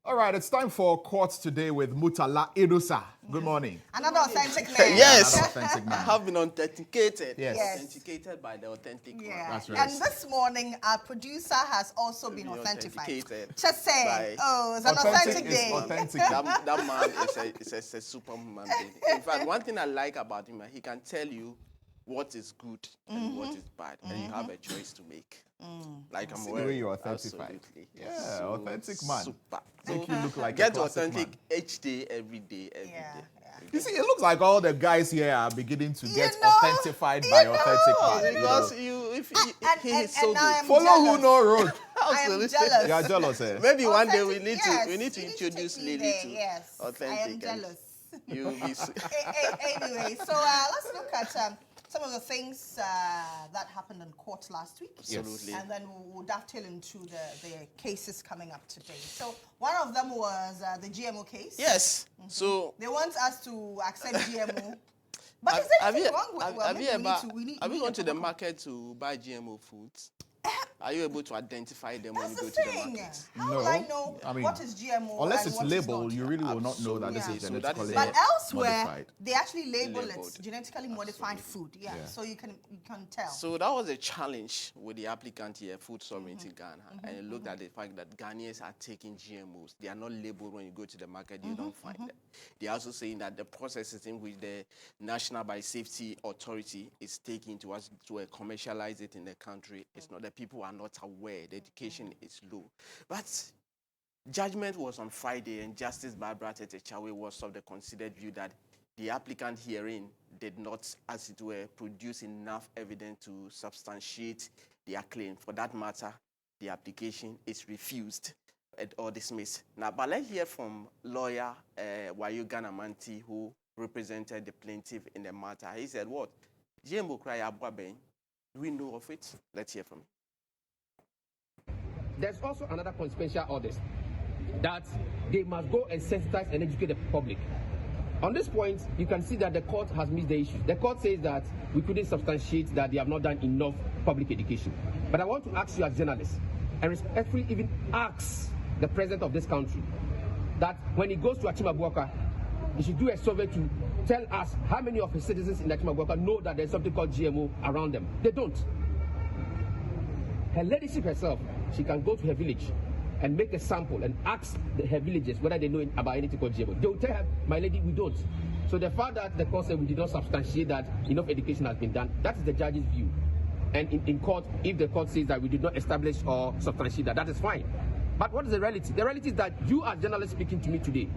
All right, it's time for court today with Mutala Inusa. Good morning. Another authentic man. Yes. Another authentic man. Have been authenticated. Yes. Authenticated by the authentic one. That's right. And this morning, our producer has also been authenticated. Just saying, it's an authentic day. Authentic. That man is a superman being. In fact, one thing I like about him, he can tell you what is good and what is bad, and you have a choice to make. Like I'm The way you're authentified. Absolutely. Yeah, So authentic man. Super. Make you look like a Get classic authentic man. each day, every day, every day. You see, it looks like all the guys here are beginning to get authentified by authentic man. Because he is so good. Follow who no road. I am jealous. You are jealous, eh? Maybe one day we Authentic, need to introduce take me Lily there, to yes. authentic. I am jealous. You'll be Anyway, so let's look at some of the things that happened in court last week. Absolutely. And then we'll dovetail into the cases coming up today. So one of them was the GMO case. Yes. So they want us to accept GMO. But is there anything wrong with have you gone to the market to buy GMO foods? Are you able to identify them when you go to the market? How will I know what is GMO? Unless and it's what labeled, is you really will not know that this is genetically But elsewhere, modified. they actually label it genetically modified food. Yeah, so you can tell. So that was a challenge with the applicant here, Food Sovereignty Ghana, and it looked at the fact that Ghanaians are taking GMOs. They are not labeled when you go to the market. You don't find them. They are also saying that the processes in which the National Biosafety Authority is taking to commercialize it in the country, it's not that people are not aware. The education is low. But judgment was on Friday, and Justice Barbara Tetechawe was of the considered view that the applicant herein did not, as it were, produce enough evidence to substantiate their claim. For that matter, the application is refused or dismissed. Now, but let's hear from lawyer GHOne Amanti, who represented the plaintiff in the matter. He said, what? GMO cry abwaben. Do we know of it? Let's hear from him. There's also another consequential orders that they must go and sensitize and educate the public. On this point, you can see that the court has missed the issue. The court says that we couldn't substantiate that they have not done enough public education. But I want to ask you as journalists, and respectfully even ask the president of this country, that when he goes to Achimabuaka, he should do a survey to tell us how many of his citizens in Achimabuaka know that there's something called GMO around them. They don't. Her ladyship herself, she can go to her village and make a sample and ask her villagers whether they know about anything called GMO. They will tell her, my lady, we don't. So the fact that the court said we did not substantiate that enough education has been done, that is the judge's view. And in court, if the court says that we did not establish or substantiate that, that is fine. But what is the reality? The reality is that you as journalists speaking to me today,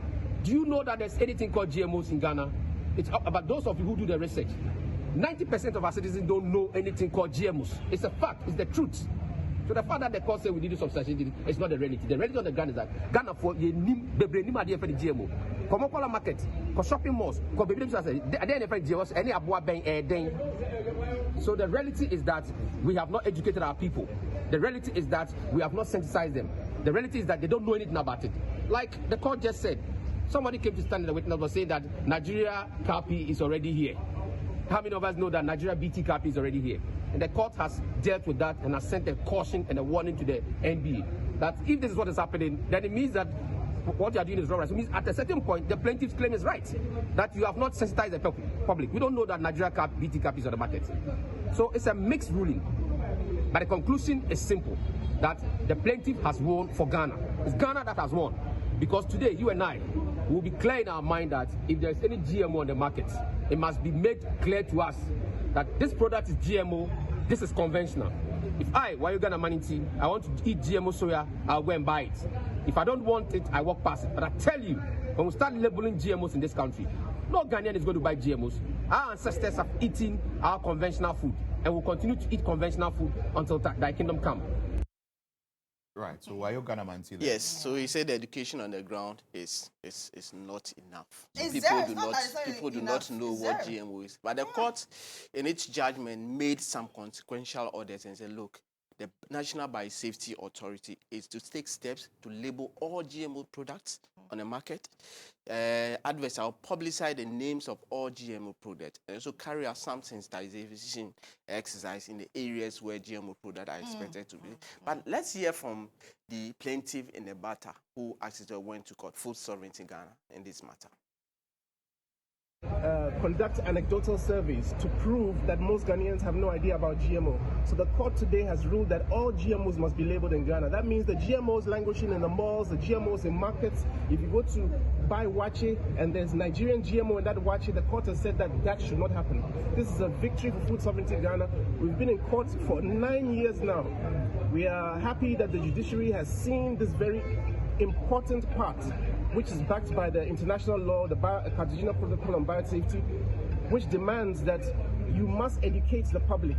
do you know that there's anything called GMOs in Ghana? It's about those of you who do the research. 90% of our citizens don't know anything called GMOs. It's a fact. It's the truth. So the fact that the court said we did substantiate it's not the reality. The reality on the ground is that Ghana for the brain idea for the GMO. Come on, market, come shopping malls, come baby say any GMOs, any abua bang den. So the reality is that we have not educated our people. The reality is that we have not sensitized them. The reality is that they don't know anything about it. Like the court just said, somebody came to stand in the witness was saying that Nigeria copy is already here. How many of us know that Nigeria BT copy is already here? And the court has dealt with that and has sent a caution and a warning to the NBA that if this is what is happening, then it means that what you are doing is wrong. It means at a certain point, the plaintiff's claim is right, that you have not sensitized the public. We don't know that Nigeria BT copy is on the market. So it's a mixed ruling. But the conclusion is simple, that the plaintiff has won for Ghana. It's Ghana that has won. Because today, you and I will be clear in our mind that if there is any GMO on the market, it must be made clear to us that this product is GMO, this is conventional. If GHOne Amanti, I want to eat GMO soya, I'll go and buy it. If I don't want it, I walk past it. But I tell you, when we start labeling GMOs in this country, no Ghanaian is going to buy GMOs. Our ancestors have eaten our conventional food and will continue to eat conventional food until thy kingdom come. Right, so GHOne Amanti then? Yes, so he said the education on the ground is not enough. So people do not know what GMO is. But the court, in its judgment, made some consequential orders and said, look, the National Biosafety Authority is to take steps to label all GMO products on the market. Adverts will publicize the names of all GMO products and also carry out some sensitization exercise in the areas where GMO products are expected to be. But let's hear from the plaintiff in the matter who actually went to court, Food Sovereignty Ghana, in this matter. Conduct anecdotal surveys to prove that most Ghanaians have no idea about GMO. So the court today has ruled that all GMOs must be labeled in Ghana. That means the GMOs languishing in the malls, the GMOs in markets. If you go to buy wache and there's Nigerian GMO in that wache, the court has said that that should not happen. This is a victory for Food Sovereignty Ghana. We've been in court for 9 years now. We are happy that the judiciary has seen this very important part, which is backed by the international law, the Cartagena Protocol on Biosafety, which demands that you must educate the public.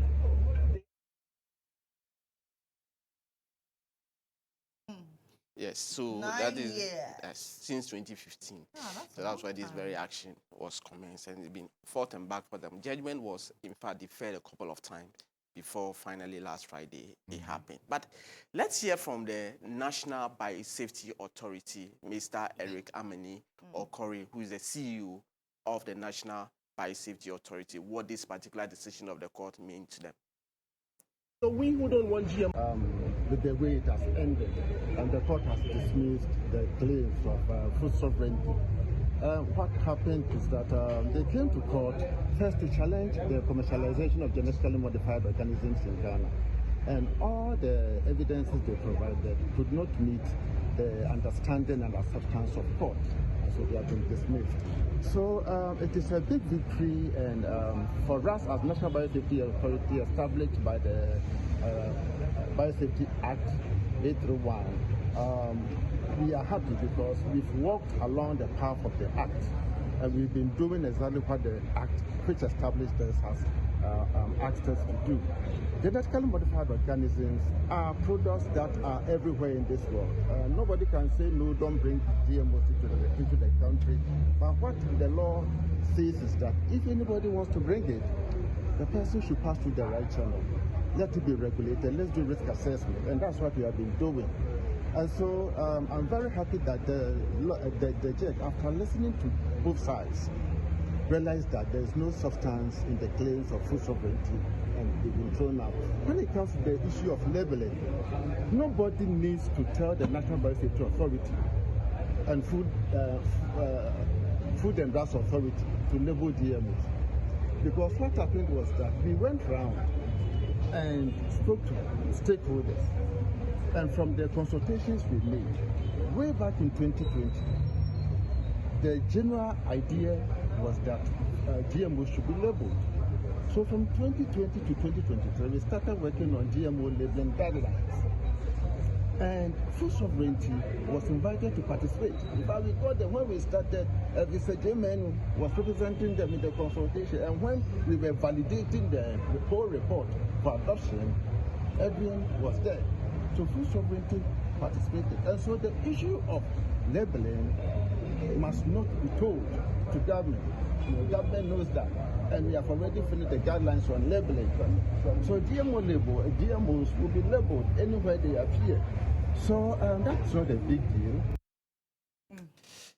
Yes, so 9 that is years. Since 2015. That's So that's why this very action was commenced and it's been fought and back for them. Judgment was, in fact, deferred a couple of times before finally last Friday it happened. But let's hear from the National Biosafety Authority, Mr. Eric Amani Okori, who is the CEO of the National Biosafety Authority, what this particular decision of the court means to them. So we who don't want GM, with the way it has ended, and the court has dismissed the claims of food sovereignty. What happened is that they came to court first to challenge the commercialization of genetically modified organisms in Ghana. And all the evidences they provided could not meet the understanding and acceptance of court. So they have been dismissed. So it is a big victory, and for us as National Biosafety Authority, established by the Biosafety Act 831, we are happy because we've walked along the path of the Act, and we've been doing exactly what the Act, which established us, has asked us to do. Genetically modified organisms are products that are everywhere in this world. Nobody can say, no, don't bring GMOs into the country. But what the law says is that if anybody wants to bring it, the person should pass through the right channel. Let it be regulated. Let's do risk assessment. And that's what we have been doing. And so I'm very happy that the judge, after listening to both sides, realized that there is no substance in the claims of food sovereignty, and they've been thrown out. When it comes to the issue of labeling, nobody needs to tell the National Biosafety Authority and Food and Drugs Authority to label GMOs. Because what happened was that we went round and spoke to stakeholders, and from the consultations we made, way back in 2020, the general idea was that GMOs should be labeled. So from 2020 to 2023, we started working on GMO labeling guidelines. And Food Sovereignty was invited to participate. In fact, we got them when we started. Mr. GHOne was representing them in the consultation. And when we were validating the whole report for adoption, everyone was there. So Food Sovereignty participated. And so the issue of labeling must not be told to government. The government knows that. And we have already finished the guidelines on labeling. So GMOs will be labeled anywhere they appear. So that's not a big deal.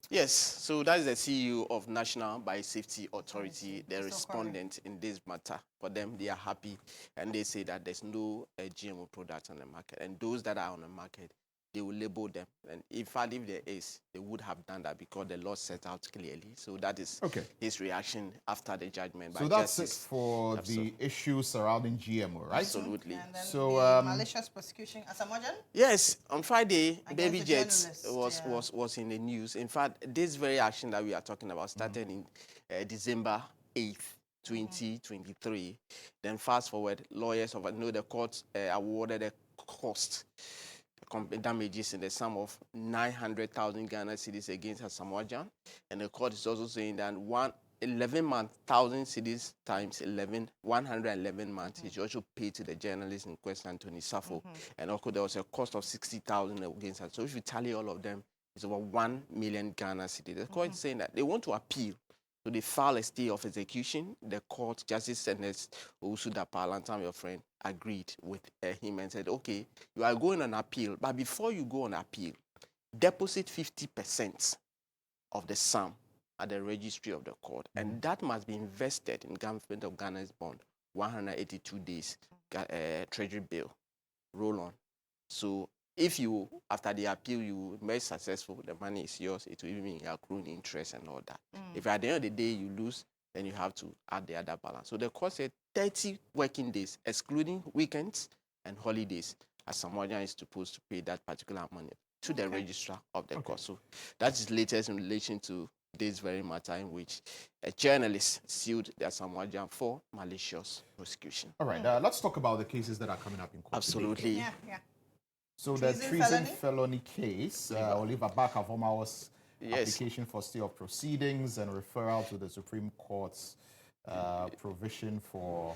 Yes, so that is the CEO of National Biosafety Authority, the respondent in this matter. For them, they are happy, and they say that there's no GMO products on the market. And those that are on the market, they will label them. And in fact, if there is, they would have done that because the law set out clearly. So that is his reaction after the judgment by justice. So that's justice. it for the issue surrounding GMO, right? Absolutely. And then So the malicious prosecution. Asamojan? Yes, on Friday, Against Baby the Jets journalist, was in the news. In fact, this very action that we are talking about started in December 8th, 2023. Then fast forward, lawyers of the court awarded a cost damages in the sum of 900,000 Ghana cedis against Asamoah, and the court is also saying that 11,000 cedis times 111 months is also paid to the journalist in question, Anthony Safo, and also there was a cost of 60,000 against her. So if you tally all of them, it's over 1 million Ghana cedis. The court is saying that they want to appeal. So they file a stay of execution. The court, Justice Ernest Lantam, your friend, agreed with him and said, okay, you are going on appeal, but before you go on appeal, deposit 50% of the sum at the registry of the court, and that must be invested in Government of Ghana's bond, 182 days treasury bill, roll on. So if you, after the appeal, you make successful, the money is yours. It will even be accruing interest and all that. If at the end of the day you lose, then you have to add the other balance. So the court said 30 working days, excluding weekends and holidays, as someone is supposed to pay that particular money to the registrar of the court. So that is latest in relation to this very matter in which a journalist sued the Samoajan for malicious prosecution. All right, let's talk about the cases that are coming up in court. Absolutely. Yeah, yeah. So the treason felony? felony case, Oliver Bakavoma's Yes. application for stay of proceedings and referral to the Supreme Court's provision for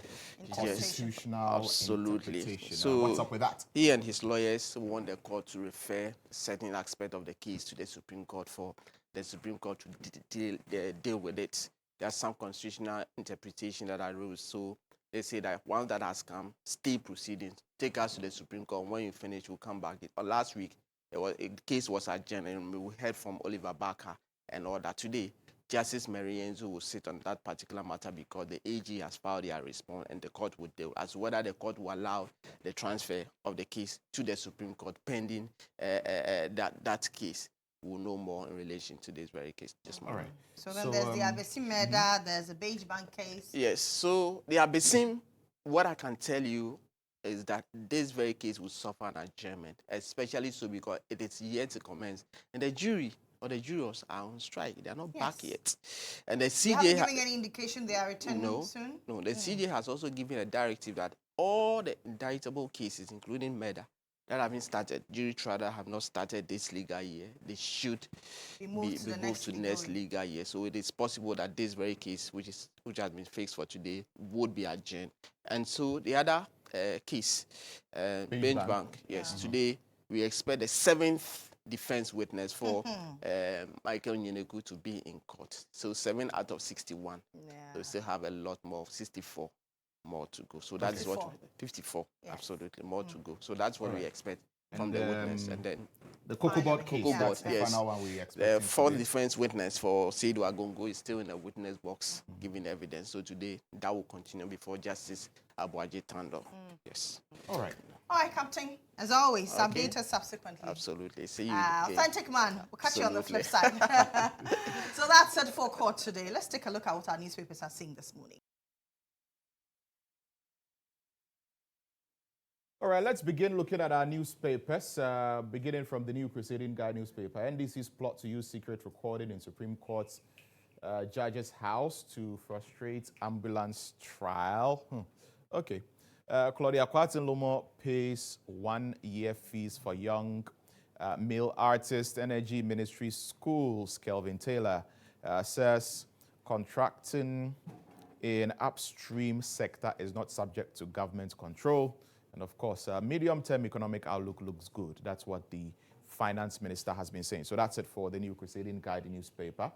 constitutional Absolutely. interpretation. So What's up with that? he and his lawyers want the court to refer certain aspect of the case to the Supreme Court for the Supreme Court to deal with it. There's some constitutional interpretation that arose. So they say that once that has come, stay proceedings, take us to the Supreme Court. When you finish, we'll come back. Last week, the case was adjourned, and we heard from Oliver Barker and all that. Today, Justice Marienzo will sit on that particular matter because the AG has filed their response, and the court would deal as whether the court will allow the transfer of the case to the Supreme Court pending that case. We'll know more in relation to this very case. All right. So then there's the Abesim murder, there's a Beige Bank case. Yes, so the Abesim, what I can tell you is that this very case will suffer an adjournment, especially so because it is yet to commence. And the jury or the jurors are on strike. They are not back yet. And the You haven't CJ... given any indication they are returning soon? No, the CJ has also given a directive that all the indictable cases, including murder, that have been started, jury trial that have not started this legal year, they should be moved to the next legal year. So it is possible that this very case, which has been fixed for today, would be adjourned. And so the other case, Bench Bank, yes, today we expect the 7th defense witness for Michael Nyeneku to be in court. So 7 out of 61. Yeah. So we still have a lot more, 64 more to go. So that is what 54, absolutely, more to go. So that's what we expect from the witness. And then the Cocoa Board case, that's the yes. final one we expect. The 4th defense witness for Seydou Agongo is still in the witness box giving evidence. So today that will continue before Justice Abuaje Tando. Yes. All right. All right, Captain. As always, update us subsequently. Absolutely. See you. Authentic man. We'll catch you on the flip Absolutely. side. So that's it for court today. Let's take a look at what our newspapers are saying this morning. All right, let's begin looking at our newspapers, beginning from the New Crusading Guide newspaper. NDC's plot to use secret recording in Supreme Court's judge's house to frustrate ambulance trial. Okay. Claudia Kwatin-Lumo pays 1-year fees for young male artists. Energy Ministry Schools, Kelvin Taylor, says contracting in upstream sector is not subject to government control. And of course, medium-term economic outlook looks good. That's what the finance minister has been saying. So that's it for the New Crusading Guide newspaper.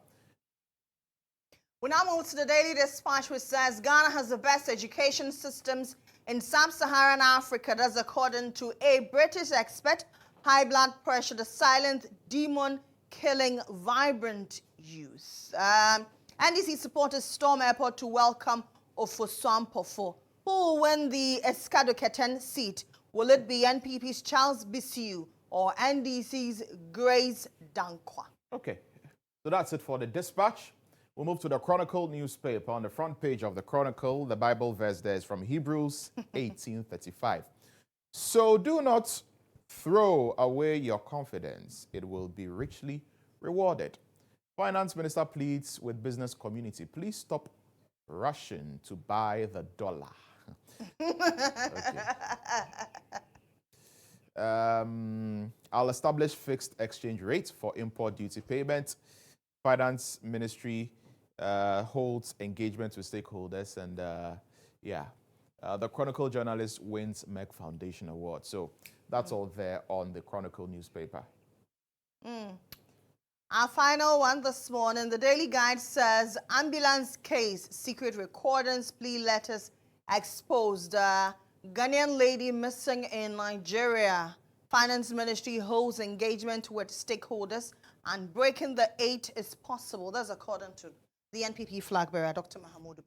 We now move to the Daily Dispatch, which says Ghana has the best education systems in sub-Saharan Africa. That's according to a British expert. High blood pressure, the silent demon killing vibrant youth. NDC supporters storm airport to welcome Ofosuan Pofo, who will win the Eskado Keten seat. Will it be NPP's Charles Bisiu or NDC's Grace Dankwa? Okay, so that's it for the Dispatch. We'll move to the Chronicle newspaper. On the front page of the Chronicle, the Bible verse there is from Hebrews 18:35. So do not throw away your confidence. It will be richly rewarded. Finance Minister pleads with business community. Please stop rushing to buy the dollar. I'll establish fixed exchange rates for import duty payment. Finance Ministry holds engagement with stakeholders, and the Chronicle journalist wins Meg Foundation Award. So that's all there on the Chronicle newspaper. Our final one this morning, the Daily Guide says ambulance case, secret recordings, plea letters exposed. Ghanaian lady missing in Nigeria. Finance Ministry holds engagement with stakeholders and breaking the 8 is possible. That's according to the NPP flag bearer, Dr. Mohammed.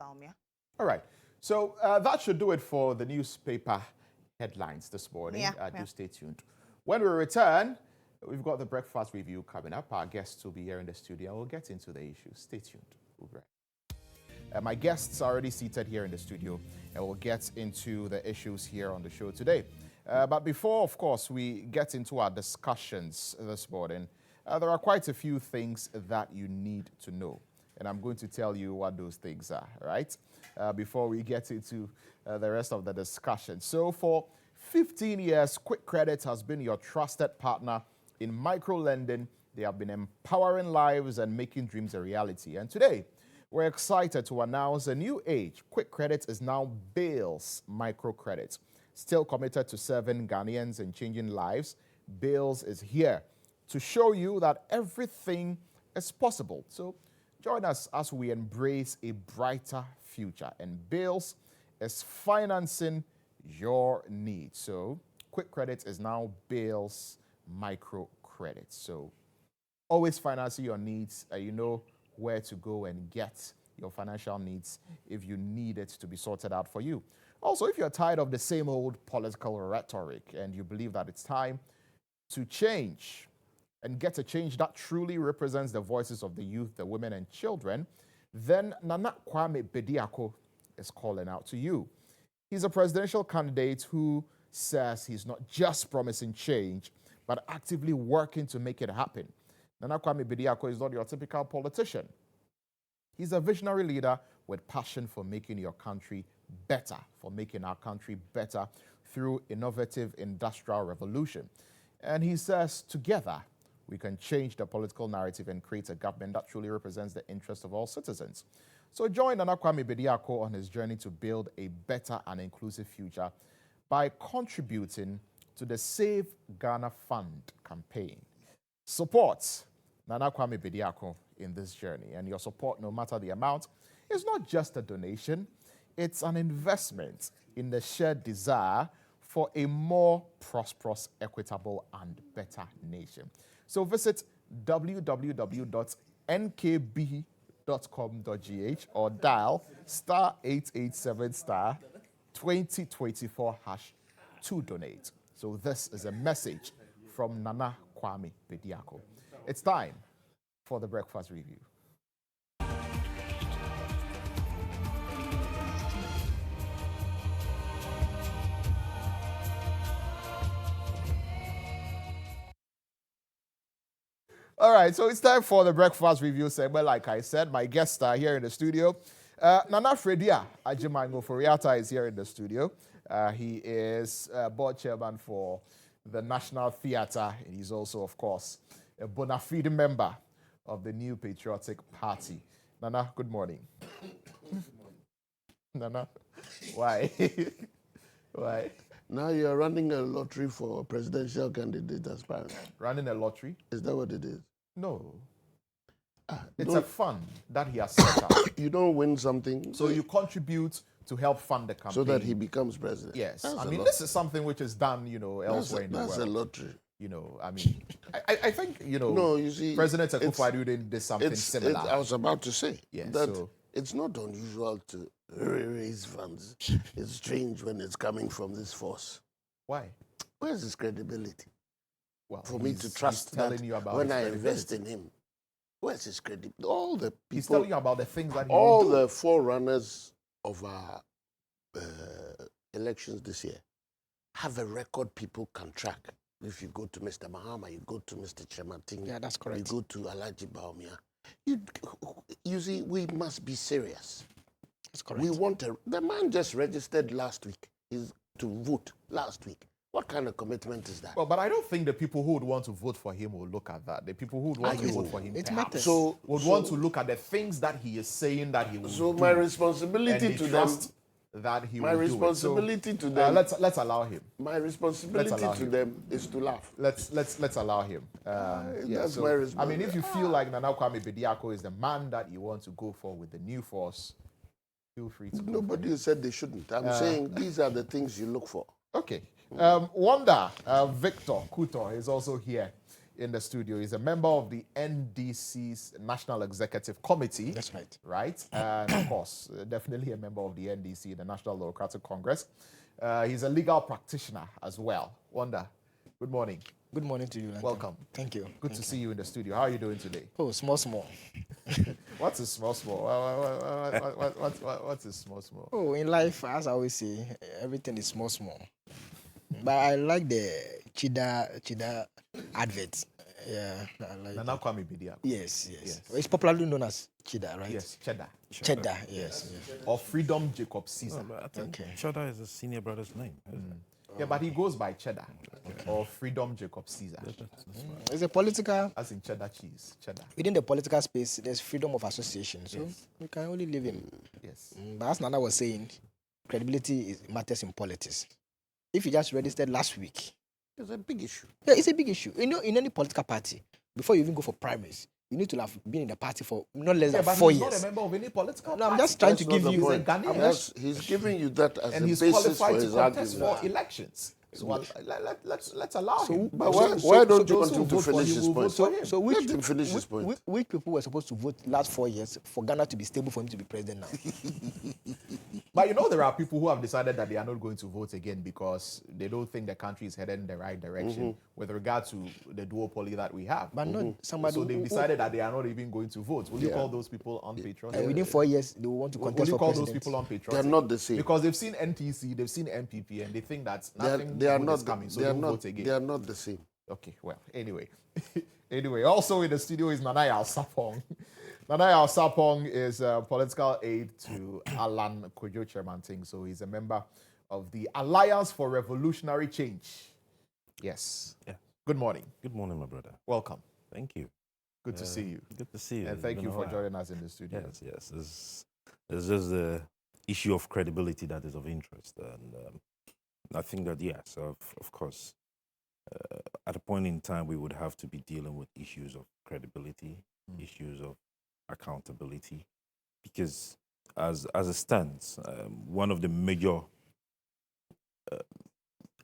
All right. So that should do it for the newspaper headlines this morning. Do stay tuned. When we return, we've got the breakfast review coming up. Our guests will be here in the studio. We'll get into the issues. Stay tuned. We'll be right. My guests are already seated here in the studio, and we'll get into the issues here on the show today. But before, of course, we get into our discussions this morning, there are quite a few things that you need to know. And I'm going to tell you what those things are, right? Before we get into the rest of the discussion. So for 15 years, Quick Credit has been your trusted partner in micro-lending. They have been empowering lives and making dreams a reality. And today, we're excited to announce a new age. Quick Credit is now Bales Microcredit. Still committed to serving Ghanaians and changing lives, Bales is here to show you that everything is possible. So join us as we embrace a brighter future. And Bales is financing your needs. So Quick Credit is now Bales Microcredit. So always financing your needs. You know where to go and get your financial needs if you need it to be sorted out for you. Also, if you're tired of the same old political rhetoric and you believe that it's time to change and get a change that truly represents the voices of the youth, the women and children, then Nana Kwame Bediako is calling out to you. He's a presidential candidate who says he's not just promising change, but actively working to make it happen. Nana Kwame Bediako is not your typical politician. He's a visionary leader with passion for making your country better, for making our country better through innovative industrial revolution. And he says, together, we can change the political narrative and create a government that truly represents the interests of all citizens. So join Nana Kwame Bediako on his journey to build a better and inclusive future by contributing to the Save Ghana Fund campaign. Support Nana Kwame Bediako in this journey. And your support, no matter the amount, is not just a donation. It's an investment in the shared desire for a more prosperous, equitable, and better nation. So visit www.nkb.com.gh or dial *887 *2024# to donate. So this is a message from Nana Kwame Bediako. It's time for the breakfast review. All right, so it's time for the breakfast review segment. Like I said, my guests are here in the studio. Nana Fredia Ajimango Foriata is here in the studio. He is board chairman for the National Theatre. He's also, of course, a bona fide member of the New Patriotic Party. Nana, good morning. Nana, why? Why? Now you're running a lottery for presidential candidate aspirant. Running a lottery? Is that what it is? No. It's a fund that he has set up. You don't win something. So you contribute to help fund the campaign. So that he becomes president. Yes. That's I mean, this is something which is done, elsewhere in the world. That's a lottery. I mean, I think, No, you see, President Akufo-Addo did something similar. I was about to say that so it's not unusual to raise funds. It's strange when it's coming from this force. Why? Where's his credibility? Well, for me to trust telling you about when I invest in him. Where's his credibility? All the people, he's telling you about the things that he all will do. the forerunners of our elections this year have a record people can track. If you go to Mr. Mahama, you go to Mr. Chemating. Yeah, that's correct. You go to Alhaji Baumia. You see, we must be serious. That's correct. The man just registered last week. He's to vote last week. What kind of commitment is that? Well, but I don't think the people who would want to vote for him will look at that. The people who would want to vote for him perhaps would want to look at the things that he is saying that he will do. So my responsibility to them, that he my will responsibility do it. So, to them. let's allow him. My responsibility to them is to laugh. Let's allow him. That's my responsibility. I mean, if you feel like Nana Kwame Bediako is the man that you want to go for with the new force, feel free to. Nobody said they shouldn't. I'm saying these are the things you look for. Okay. Wanda Victor Kuto is also here in the studio. He's a member of the NDC's National Executive Committee. That's right. Right? And of course, definitely a member of the NDC, the National Democratic Congress. He's a legal practitioner as well. Wanda, good morning. Good morning to you, Lantam. Welcome. Thank you. Good to see you in the studio. How are you doing today? Oh, small. What's a small? What's a small? Oh, in life, as I always say, everything is small. But I like the cheddar advert. Yeah, I like Nana Kwame Bidia. Yes. It's popularly known as cheddar, right? Yes, cheddar. Cheddar, yes. Or Freedom Jacob Caesar. I think Okay. Cheddar is a senior brother's name. Isn't it? Yeah, but he goes by cheddar or Freedom Jacob Caesar. It's a political, As in cheddar cheese. Cheddar. within the political space, there's freedom of association. So we can only leave him. Yes. But as Nana was saying, credibility matters in politics. If you just registered last week, It's a big issue. yeah, it's a big issue. You know, in any political party, before you even go for primaries, you need to have been in the party for not less than But 4 he's years. not a member of any political No, I'm party. just trying to That's give not the you. point. Ghanaian. He's giving you that as And a he's basis for qualified to his contest argument. for elections. So let's allow him. But why don't you want him to vote for finish you his will point? vote for him. So Let him finish his point. which people were supposed to vote last 4 years for Ghana to be stable for him to be president now? But you know, there are people who have decided that they are not going to vote again because they don't think the country is headed in the right direction with regard to the duopoly that we have. But not somebody So they've who- decided that they are not even going to vote. Will you call those people unpatriotic? And within 4 years, they will want to Will contest you for call president. those people unpatriotic? They're not the same. Because they've seen NTC, they've seen MPP, and they think that nothing They are good not. is coming, so They they are won't not. vote again. They are not the same. Okay, well, anyway. Also in the studio is Nanaya Sapong. Nanaya Sapong is a political aide to Alan Kojo Chairmanting, so he's a member of the Alliance for Revolutionary Change. Yes. Yeah. Good morning. Good morning, my brother. Welcome. Thank you. Good to see you. Good to see you. And It's thank been you a for while. joining us in the studio. Yes. It's just the issue of credibility that is of interest. And I think that, yes, of course, at a point in time, we would have to be dealing with issues of credibility, issues of accountability, because as it stands, one of the major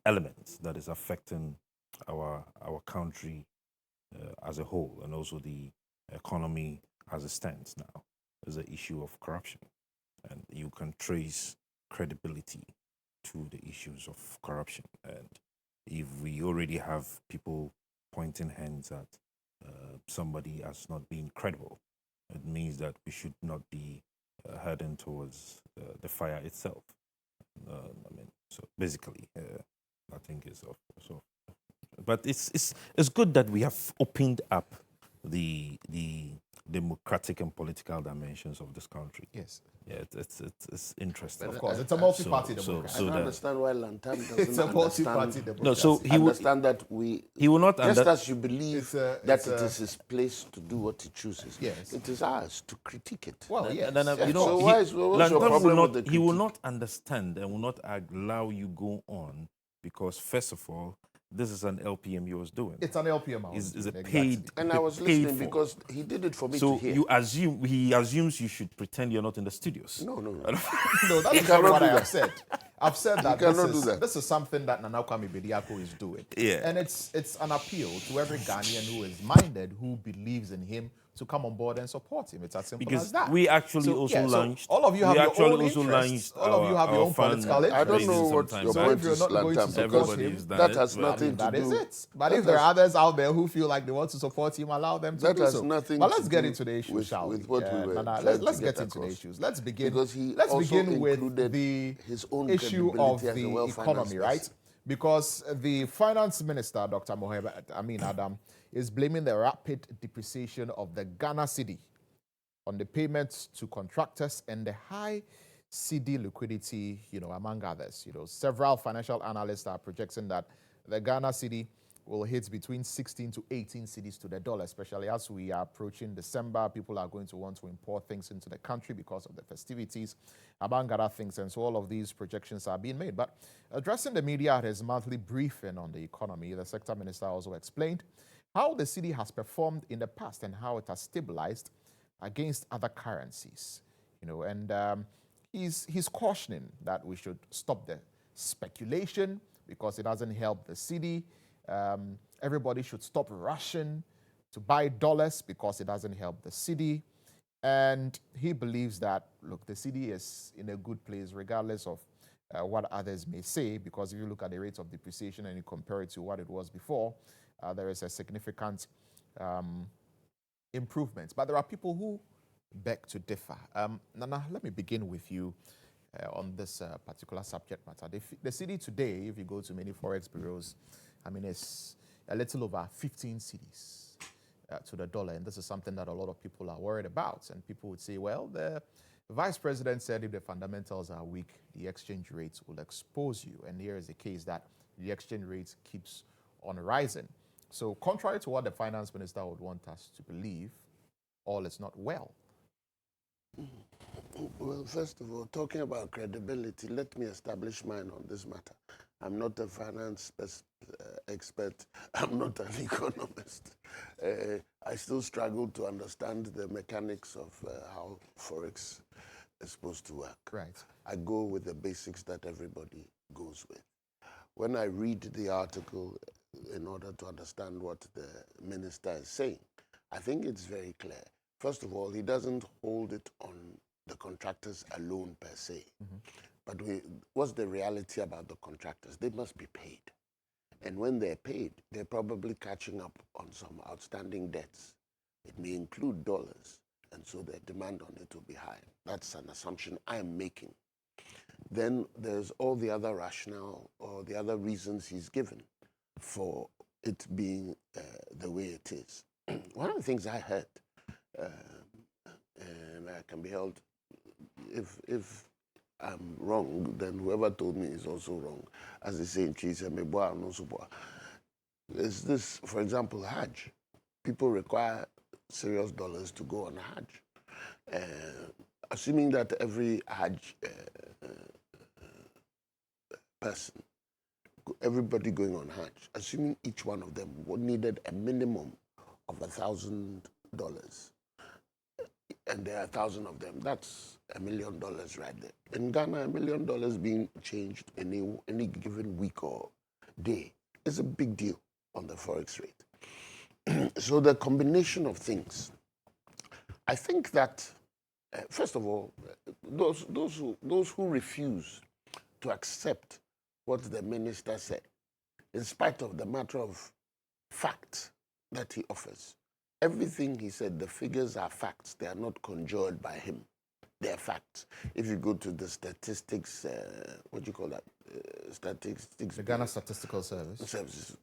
elements that is affecting our country as a whole, and also the economy as it stands now, is the issue of corruption. And you can trace credibility to the issues of corruption. And if we already have people pointing hands at somebody as not being credible, it means that we should not be heading towards the fire itself. So basically, I think it's so. But it's good that we have opened up the democratic and political dimensions of this country. Yes. Yeah, it's interesting. Of course, it's a multi-party democracy. I don't understand why Lantam It's a doesn't multi-party understand. democracy. No, so he would Understand that he will not just under, as you believe that it's it is his place to do what he chooses. Yes. It is ours to critique it. Well, yes. you know, So he- what's your Lantam problem will not, with the he will critique? not understand and will not allow you go on because first of all, this is an LPM he was doing. It's an LPM. I was Is a doing, paid exactly. And I was paid listening for. because he did it for me So to hear. he assumes you should pretend you're not in the studios. No. No, that is not cannot what do I have that. said. I've said that cannot do that. this is something that Nana Kwame Bediako is doing. Yeah. And it's an appeal to every Ghanaian who is minded, who believes in him, to come on board and support him. It's as simple Because as that. we actually also so launched. all of you have we your actually own also interests. launched All of you have your our own fan political interests. I don't know raising what sometimes. your So point if you're is, not going to Lantam, support because Everybody is him, done that it. has Well, nothing to that do. is it. But that if there has- are others out there who feel like they want to support him, allow them to That do has so. nothing But to let's get do into the issue, with- shall we? with what we were Nana, trying let's to get get into the across. issues. Let's begin. Because he Let's also begin with included the his own issue of credibility as a the well-financed economy, right? person. Because the finance minister, Dr. Mohammed Adam, is blaming the rapid depreciation of the Ghana cedi on the payments to contractors and the high cedi liquidity, among others. Several financial analysts are projecting that the Ghana cedi will hit between 16 to 18 cedis to the dollar, especially as we are approaching December. People are going to want to import things into the country because of the festivities, among other things. And so all of these projections are being made. But addressing the media at his monthly briefing on the economy, the sector minister also explained how the cedi has performed in the past and how it has stabilized against other currencies. And he's cautioning that we should stop the speculation because it doesn't help the city. Everybody should stop rushing to buy dollars because it doesn't help the city. And he believes that, look, the city is in a good place regardless of what others may say, because if you look at the rates of depreciation and you compare it to what it was before, there is a significant improvement. But there are people who beg to differ. Nana, let me begin with you on this particular subject matter. The city today, if you go to many forex bureaus, I mean, it's a little over 15 cities to the dollar, and this is something that a lot of people are worried about. And people would say, well, the vice president said if the fundamentals are weak, the exchange rates will expose you. And here is the case that the exchange rate keeps on rising. So contrary to what the finance minister would want us to believe, all is not well. Well, first of all, talking about credibility, let me establish mine on this matter. I'm not a finance expert. I'm not an economist. I still struggle to understand the mechanics of how Forex is supposed to work. Right. I go with the basics that everybody goes with. When I read the article in order to understand what the minister is saying, I think it's very clear. First of all, he doesn't hold it on the contractors alone per se. But what's the reality about the contractors? They must be paid. And when they're paid, they're probably catching up on some outstanding debts. It may include dollars, and so the demand on it will be high. That's an assumption I'm making. Then there's all the other rationale or the other reasons he's given for it being the way it is. One of the things I heard, and I can be held, if I'm wrong, then whoever told me is also wrong. As they say in Chisa, is this, for example, Hajj. People require serious dollars to go on Hajj. Assuming that every Hajj person, everybody going on Hajj, assuming each one of them needed a minimum of $1,000, and there are 1,000 of them, that's $1 million right there. In Ghana, $1 million being changed any given week or day is a big deal on the Forex rate. So the combination of things, I think that, first of all, those who refuse to accept what the minister said, in spite of the matter of fact that he offers, everything he said, the figures are facts. They are not conjured by him. They are facts. If you go to the statistics, what do you call that? Statistics. The Ghana Statistical Service.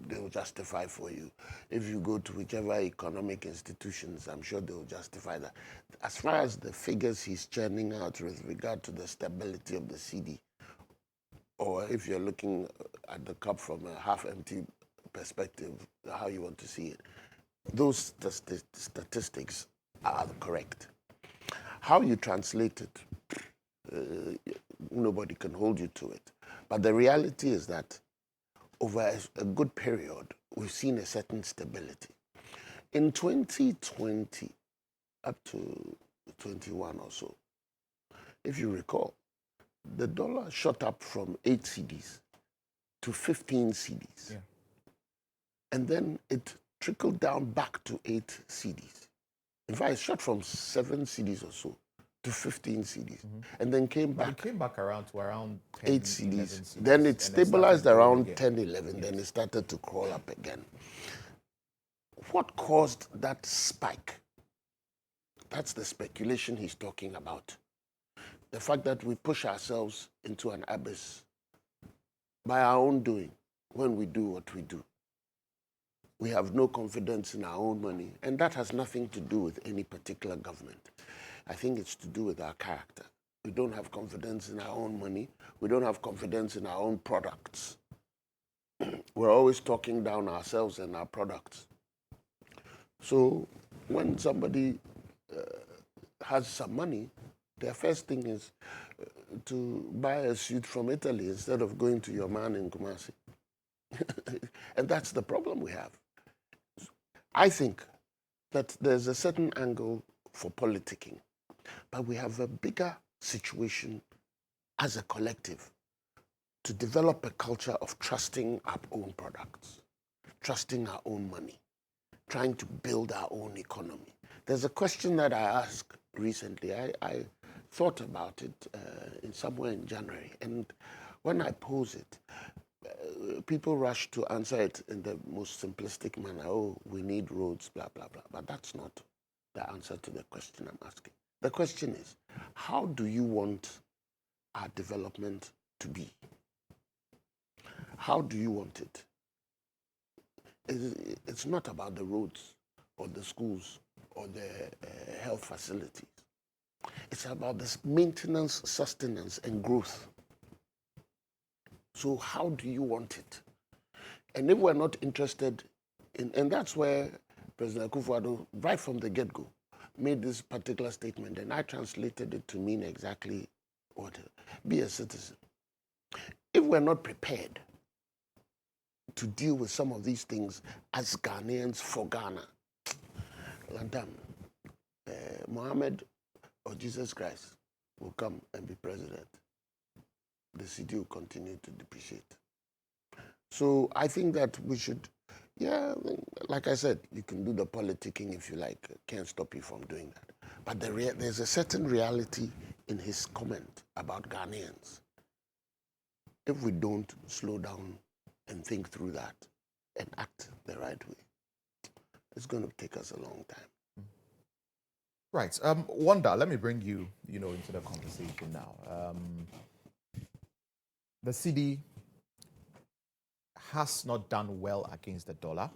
They will justify for you. If you go to whichever economic institutions, I'm sure they will justify that. As far as the figures he's churning out with regard to the stability of the CD, or if you're looking at the cup from a half-empty perspective, how you want to see it, those statistics are correct. How you translate it, nobody can hold you to it. But the reality is that over a good period, we've seen a certain stability. In 2020, up to 21 or so, if you recall, the dollar shot up from 8 cedis to 15 cedis. Yeah. And then it trickled down back to 8 cedis. In fact, it shot from 7 cedis or so to 15 cedis, and then came back. But it came back around to around 10, 8 cedis. 11 Then it stabilized around 10, 11. Yes. Then it started to crawl up again. What caused that spike? That's the speculation he's talking about. The fact that we push ourselves into an abyss by our own doing when we do what we do. We have no confidence in our own money, and that has nothing to do with any particular government. I think it's to do with our character. We don't have confidence in our own money. We don't have confidence in our own products. We're always talking down ourselves and our products. So when somebody has some money, their first thing is to buy a suit from Italy instead of going to your man in Kumasi. And that's the problem we have. I think that there's a certain angle for politicking, but we have a bigger situation as a collective to develop a culture of trusting our own products, trusting our own money, trying to build our own economy. There's a question that I asked recently. I thought about it somewhere in January, and when I pose it, people rush to answer it in the most simplistic manner. Oh, we need roads, blah, blah, blah. But that's not the answer to the question I'm asking. The question is, how do you want our development to be? How do you want it? It's not about the roads or the schools or the health facilities. It's about this maintenance, sustenance, and growth. So how do you want it? And if we're not interested in, and that's where President Akufo-Addo, right from the get-go, made this particular statement, and I translated it to mean exactly what, be a citizen. If we're not prepared to deal with some of these things as Ghanaians for Ghana, Lantam, Mohammed or Jesus Christ will come and be president. The city will continue to depreciate. So I think that we should, yeah, like I said, you can do the politicking if you like. Can't stop you from doing that. But there's a certain reality in his comment about Ghanaians. If we don't slow down and think through that and act the right way, it's going to take us a long time. Right. Wanda, let me bring you, into the conversation now. The cedi has not done well against the dollar,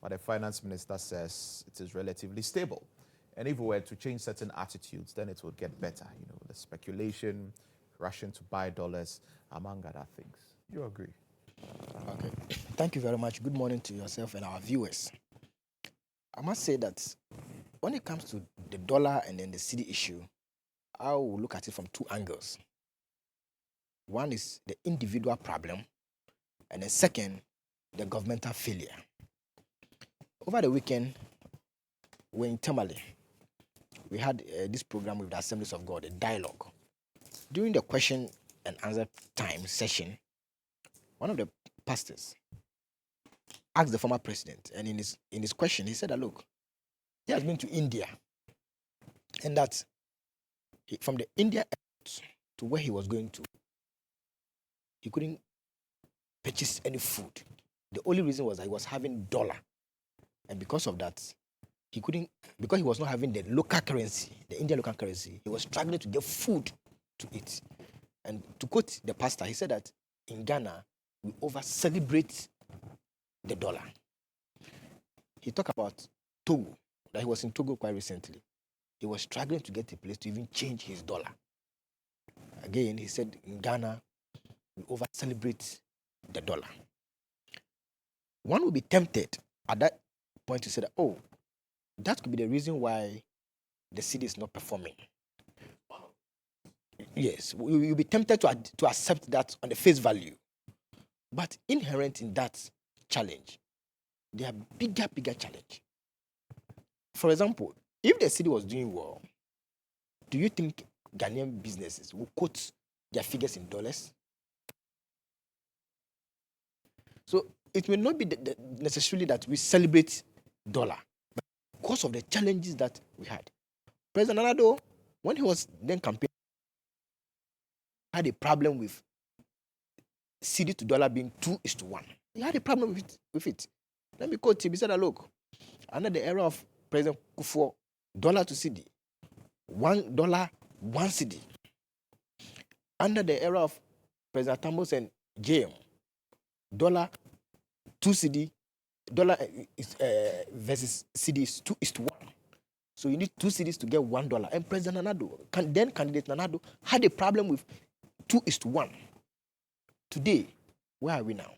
but the finance minister says it is relatively stable. And if we were to change certain attitudes, then it would get better. The speculation, rushing to buy dollars, among other things. You agree? Okay. Thank you very much. Good morning to yourself and our viewers. I must say that when it comes to the dollar and then the cedi issue, I will look at it from two angles. One is the individual problem, and the second, the governmental failure. Over the weekend, we're in Tamale. We had this program with the Assemblies of God, a dialogue. During the question and answer time session, one of the pastors asked the former president, and in his question, he said that, look, he has been to India, and that from the India airport to where he was going to, he couldn't purchase any food. The only reason was that he was having dollar. And because of that, because he was not having the local currency, the Indian local currency, he was struggling to get food to eat. And to quote the pastor, he said that in Ghana, we over-celebrate the dollar. He talked about Togo, that he was in Togo quite recently. He was struggling to get a place to even change his dollar. Again, he said in Ghana, we over-celebrate the dollar. One would be tempted at that point to say that, oh, that could be the reason why the cedi is not performing. Yes, you'll be tempted to accept that on the face value. But inherent in that challenge, there are bigger challenge. For example, if the cedi was doing well, do you think Ghanaian businesses will quote their figures in dollars? So it may not be necessarily that we celebrate dollar, but because of the challenges that we had. President Nana, when he was then campaigning, had a problem with cedi to dollar being 2:1. He had a problem with it. Let me quote him. He said, look, under the era of President Kufuor, dollar to cedi, $1, 1 cedi. Under the era of President Tambos and GHOne, dollar 2 cedi, dollar versus cedi is 2:1. So you need 2 cedis to get $1. And President Nanado, then candidate Nanado, had a problem with 2:1. Today, where are we now?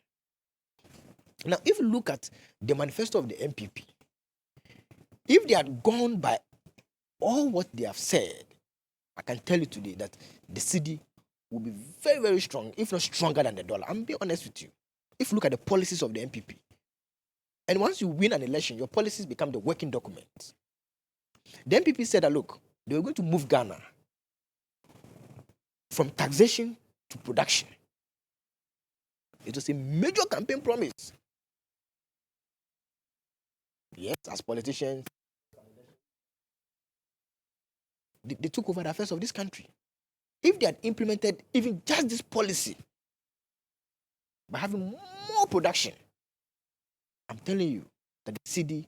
Now, if you look at the manifesto of the MPP, if they had gone by all what they have said, I can tell you today that the cedi will be very, very strong, if not stronger than the dollar. I'm being honest with you. If you look at the policies of the MPP, and once you win an election, your policies become the working document. The MPP said that, look, they were going to move Ghana from taxation to production. It was a major campaign promise. Yes, as politicians, they took over the affairs of this country. If they had implemented even just this policy by having more production, I'm telling you that the city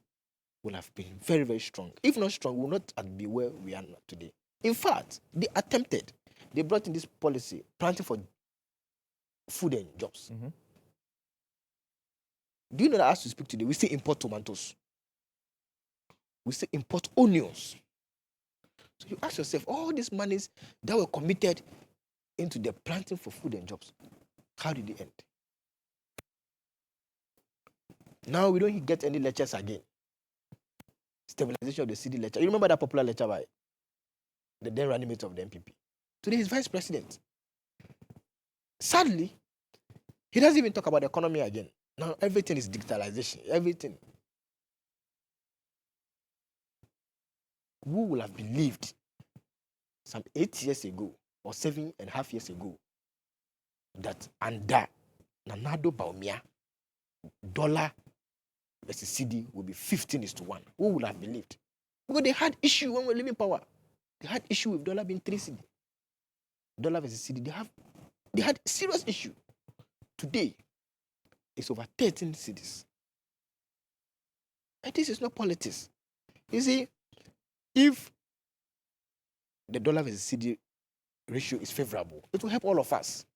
will have been very, very strong. If not strong, we will not be where we are today. In fact, they attempted. They brought in this policy, planting for food and jobs. Mm-hmm. Do you know that as we speak today, we still import tomatoes? We still import onions. So you ask yourself, all these monies that were committed into the planting for food and jobs, how did they end? Now we don't get any lectures again. Stabilization of the city lecture. You remember that popular lecture by the then running mate of the MPP? Today he's vice president. Sadly, he doesn't even talk about the economy again. Now everything is digitalization. Everything. Who would have believed some 8 years ago or 7.5 years ago that under Nanado Baumia, dollar versus CD will be 15:1? Who would have believed? Because they had issue when we were leaving power. They had issue with dollar being 3 CD. Dollar versus CD, they had serious issue. Today, it's over 13 cities. And this is not politics. You see, if the dollar versus CD ratio is favorable, it will help all of us.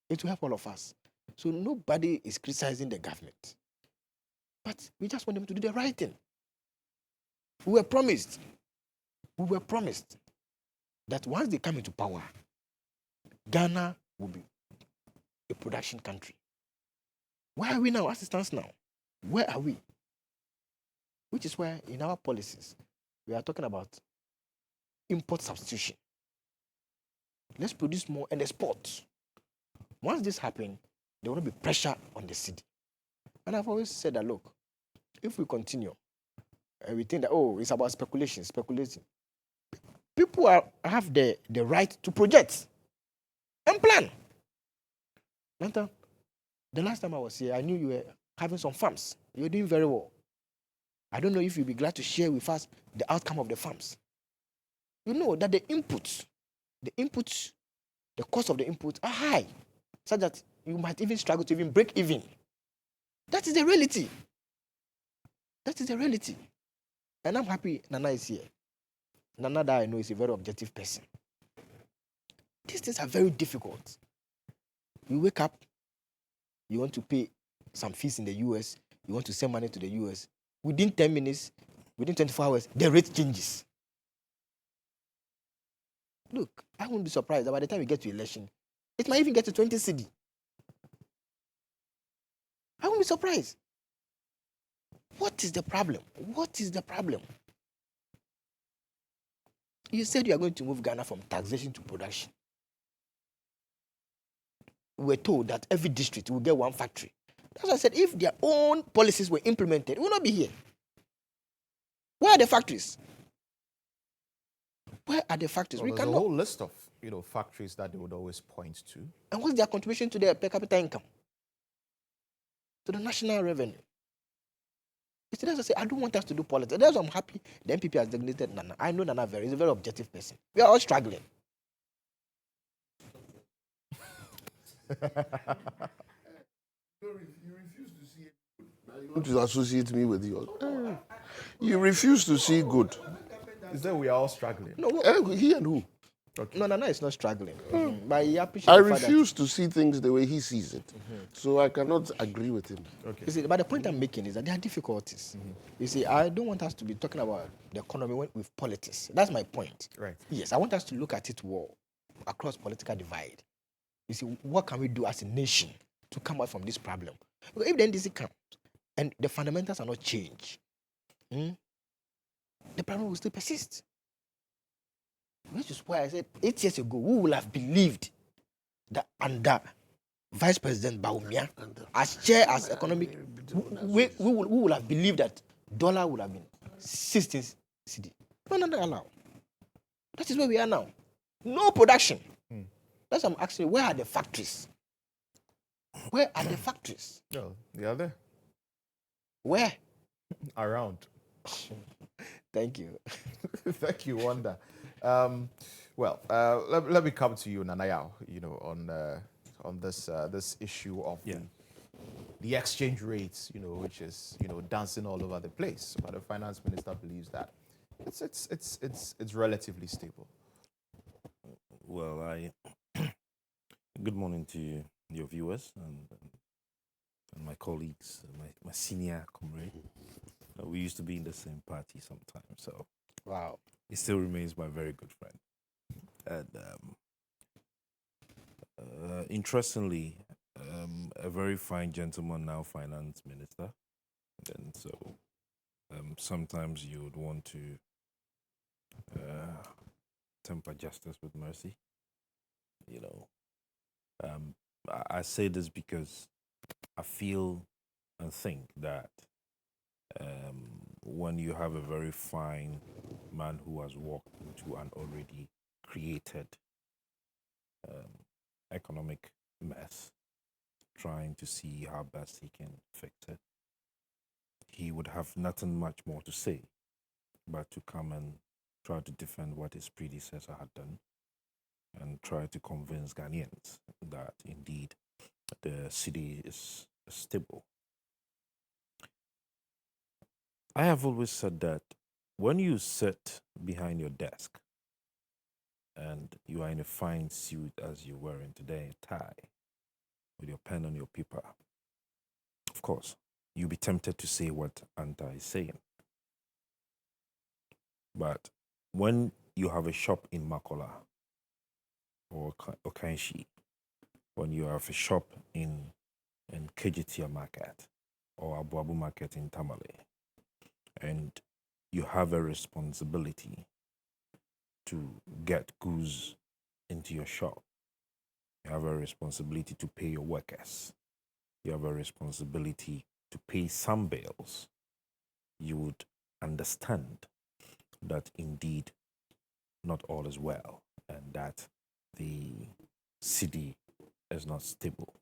It will help all of us. So nobody is criticizing the government. But we just want them to do the right thing. We were promised that once they come into power, Ghana will be a production country. Where are we now as it stands now? Where are we? Which is why in our policies, we are talking about import substitution. Let's produce more and export. Once this happens, there will not be pressure on the city. And I've always said that, look, if we continue, and we think that, oh, it's about speculating. People have the right to project and plan. Lantam, the last time I was here, I knew you were having some farms. You're doing very well. I don't know if you'll be glad to share with us the outcome of the farms. You know that the inputs, the cost of the inputs are high, such that you might even struggle to even break even. That is the reality. And I'm happy Nana is here. Nana that I know is a very objective person. These things are very difficult. You wake up, you want to pay some fees in the US, you want to send money to the US. Within 10 minutes, within 24 hours, the rate changes. Look, I won't be surprised that by the time we get to election, it might even get to 20 CD. I won't be surprised. What is the problem? You said you are going to move Ghana from taxation to production. We were told that every district will get one factory. That's why I said if their own policies were implemented, we will not be here. Where are the factories? Well, there's a whole list of factories that they would always point to. And what's their contribution to their per capita income? To the national revenue. That's why I say I don't want us to do politics. That's why I'm happy the MPP has designated Nana. I know Nana he's a very objective person. We are all struggling. You refuse to see it. You want to associate me with you. You refuse to see good. Is that we are all struggling? No, he and who? Okay. No, Nana is not struggling. But he appreciates I refuse to see things the way he sees it. So I cannot agree with him. Okay. You see, but the point I'm making is that there are difficulties. You see, I don't want us to be talking about the economy with politics. That's my point. Right. Yes, I want us to look at it across political divide. You see, what can we do as a nation to come out from this problem? Because if the NDC comes and the fundamentals are not changed, the problem will still persist. Which is why I said 8 years ago, who would have believed that under Vice President Baumia, as chair, as economic, who would have believed that dollar would have been 16 CD? No allowed. That is where we are now. No production. That's why I'm asking, where are the factories? Where are the factories? No, the other Where? around. Thank you. Thank you, Wanda. Let me come to you, Nanayao. On this issue of the exchange rates. Which is dancing all over the place. But the finance minister believes that it's relatively stable. Well, good morning to your viewers and my colleagues, my senior comrade. We used to be in the same party sometimes, so Wow. he still remains my very good friend. And interestingly, a very fine gentleman, now finance minister, and so sometimes you would want to temper justice with mercy. I say this because I feel and think that when you have a very fine man who has walked into an already created economic mess, trying to see how best he can fix it, he would have nothing much more to say but to come and try to defend what his predecessor had done and try to convince Ghanaians that indeed the city is stable. I have always said that when you sit behind your desk and you are in a fine suit as you're wearing today, a tie, with your pen on your paper, of course, you'll be tempted to say what Anta is saying. But when you have a shop in Makola or Okanshi, when you have a shop in Kejitia Market or Abuabu Market in Tamale, and you have a responsibility to get goods into your shop, you have a responsibility to pay your workers, you have a responsibility to pay some bills, you would understand that indeed not all is well and that the city is not stable.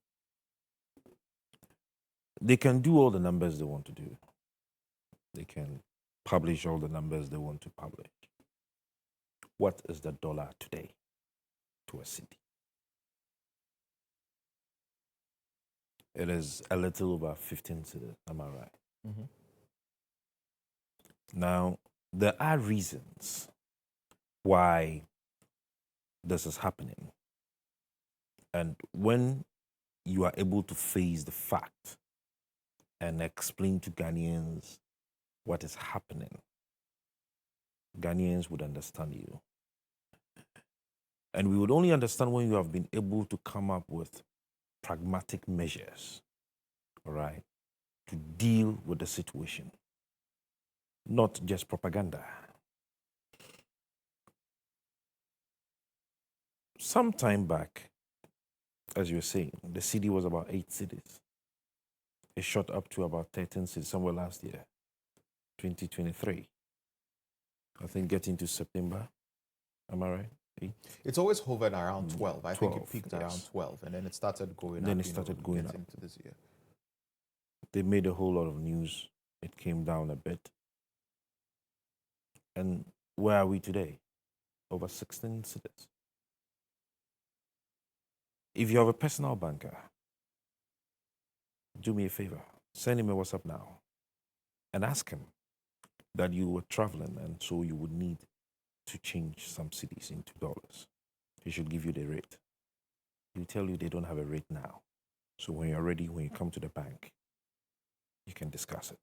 They can do all the numbers they want to do. They can publish all the numbers they want to publish. What is the dollar today to a city? It is a little over 15 cedis, am I right? Mm-hmm. Now, there are reasons why this is happening. And when you are able to face the fact and explain to Ghanaians what is happening, Ghanaians would understand you. And we would only understand when you have been able to come up with pragmatic measures, all right, to deal with the situation, not just propaganda. Some time back, as you were saying, the city was about 8 cities. It shot up to about 13 cities somewhere last year, 2023. I think getting to September, am I right? It's always hovered around 12. I think it 12, peaked yes. around 12, and then it started going And then up. it started going up. Into this year. They made a whole lot of news. It came down a bit. And where are we today? Over 16 cities. If you have a personal banker, do me a favor. Send him a WhatsApp now and ask him that you were traveling and so you would need to change some cities into dollars. He should give you the rate. He'll tell you they don't have a rate now. So when you're ready, when you come to the bank, you can discuss it.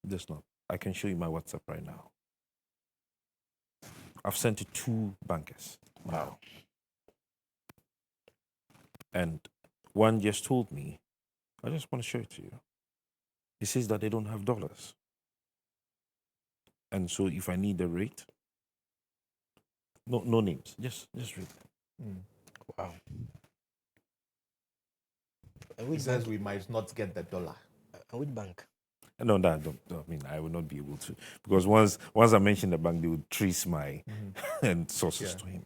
This not. I can show you my WhatsApp right now. I've sent to 2 bankers. Wow. And one just told me, I just want to show it to you. He says that they don't have dollars. And so if I need the rate, no names, just read. Wow. And He which says bank? we might not get the dollar. And which bank? No, that don't. I mean, I will not be able to because once I mention the bank, they would trace my and sources Yeah. to him.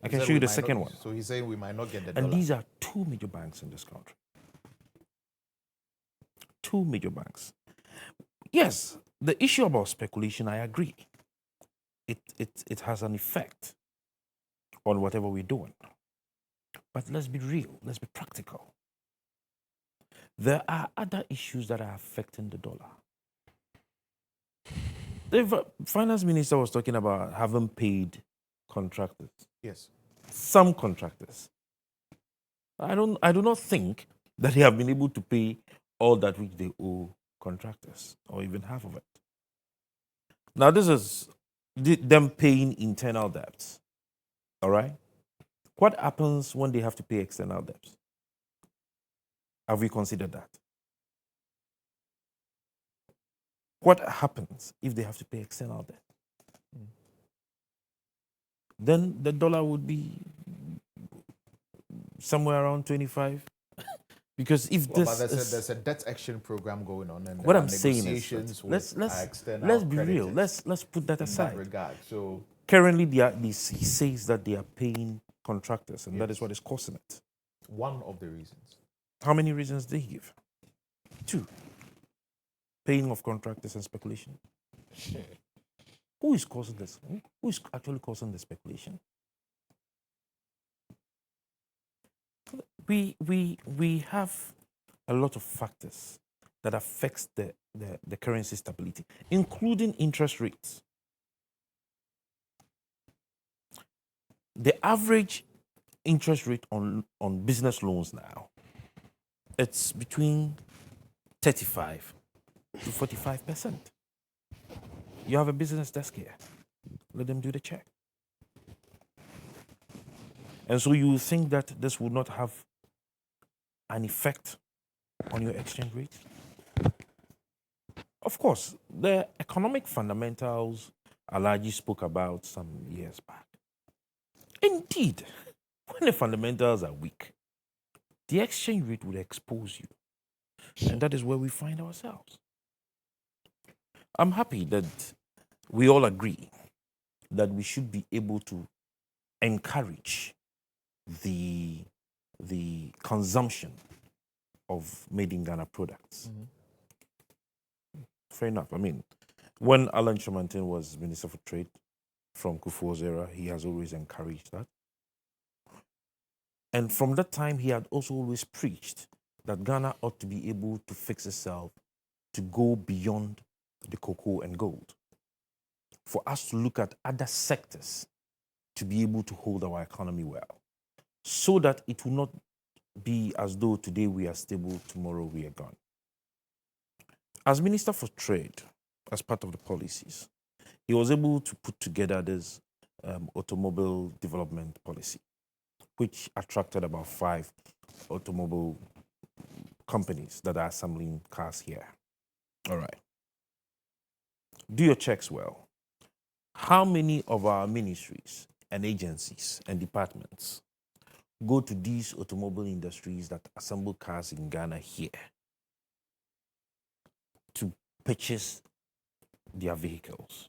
I can show you the might second not, one. So he's saying we might not get the And dollar. these are two major banks in this country. Two major banks. Yes, the issue about speculation, I agree. It has an effect on whatever we're doing. But let's be real, let's be practical. There are other issues that are affecting the dollar. The finance minister was talking about having paid contractors. Yes. Some contractors. I do not think that they have been able to pay all that which they owe contractors, or even half of it. Now, this is them paying internal debts. All right? What happens when they have to pay external debts? Have we considered that? What happens if they have to pay external debt? Then the dollar would be somewhere around 25. Because if Well, but there's a debt action program going on, and what there I'm are saying is, negotiations let's with our external let's be real. creditors Let's put that in aside. that regard. So Currently, he says that they are paying contractors, and that is what is causing it. one of the reasons. How many reasons did he give? 2. Paying of contractors and speculation. Who is causing this? Who is actually causing the speculation? We have a lot of factors that affects the currency stability, including interest rates. The average interest rate on business loans now, it's between 35 to 45%. You have a business desk here. Let them do the check. And so you think that this would not have an effect on your exchange rate? Of course, the economic fundamentals Alaji spoke about some years back. Indeed, when the fundamentals are weak, the exchange rate will expose you. And that is where we find ourselves. I'm happy that we all agree that we should be able to encourage the consumption of made in Ghana products. Fair enough. I mean, when Alan Chomantin was Minister for Trade from Kufuor's era, he has always encouraged that. And from that time, he had also always preached that Ghana ought to be able to fix itself to go beyond the cocoa and gold, for us to look at other sectors to be able to hold our economy well, so that it will not be as though today we are stable, tomorrow we are gone. As Minister for Trade, as part of the policies, he was able to put together this automobile development policy, which attracted about 5 automobile companies that are assembling cars here. All right. Do your checks well. How many of our ministries and agencies and departments go to these automobile industries that assemble cars in Ghana here to purchase their vehicles?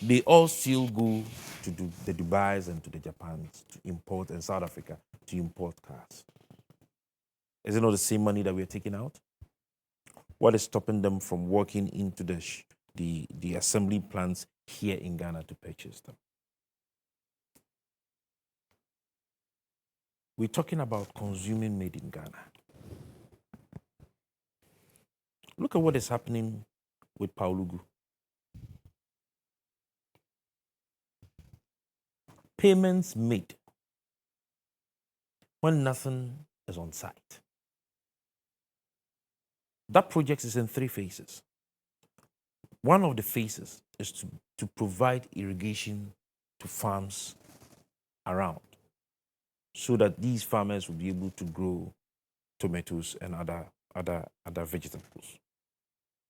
They all still go to the Dubais and to the Japans to import, and South Africa to import cars. Is it not the same money that we're taking out? What is stopping them from walking into the assembly plants here in Ghana to purchase them? We're talking about consuming made in Ghana. Look at what is happening with Paulugu. Payments made when nothing is on site. That project is in 3 phases. One of the phases is to provide irrigation to farms around, so that these farmers will be able to grow tomatoes and other vegetables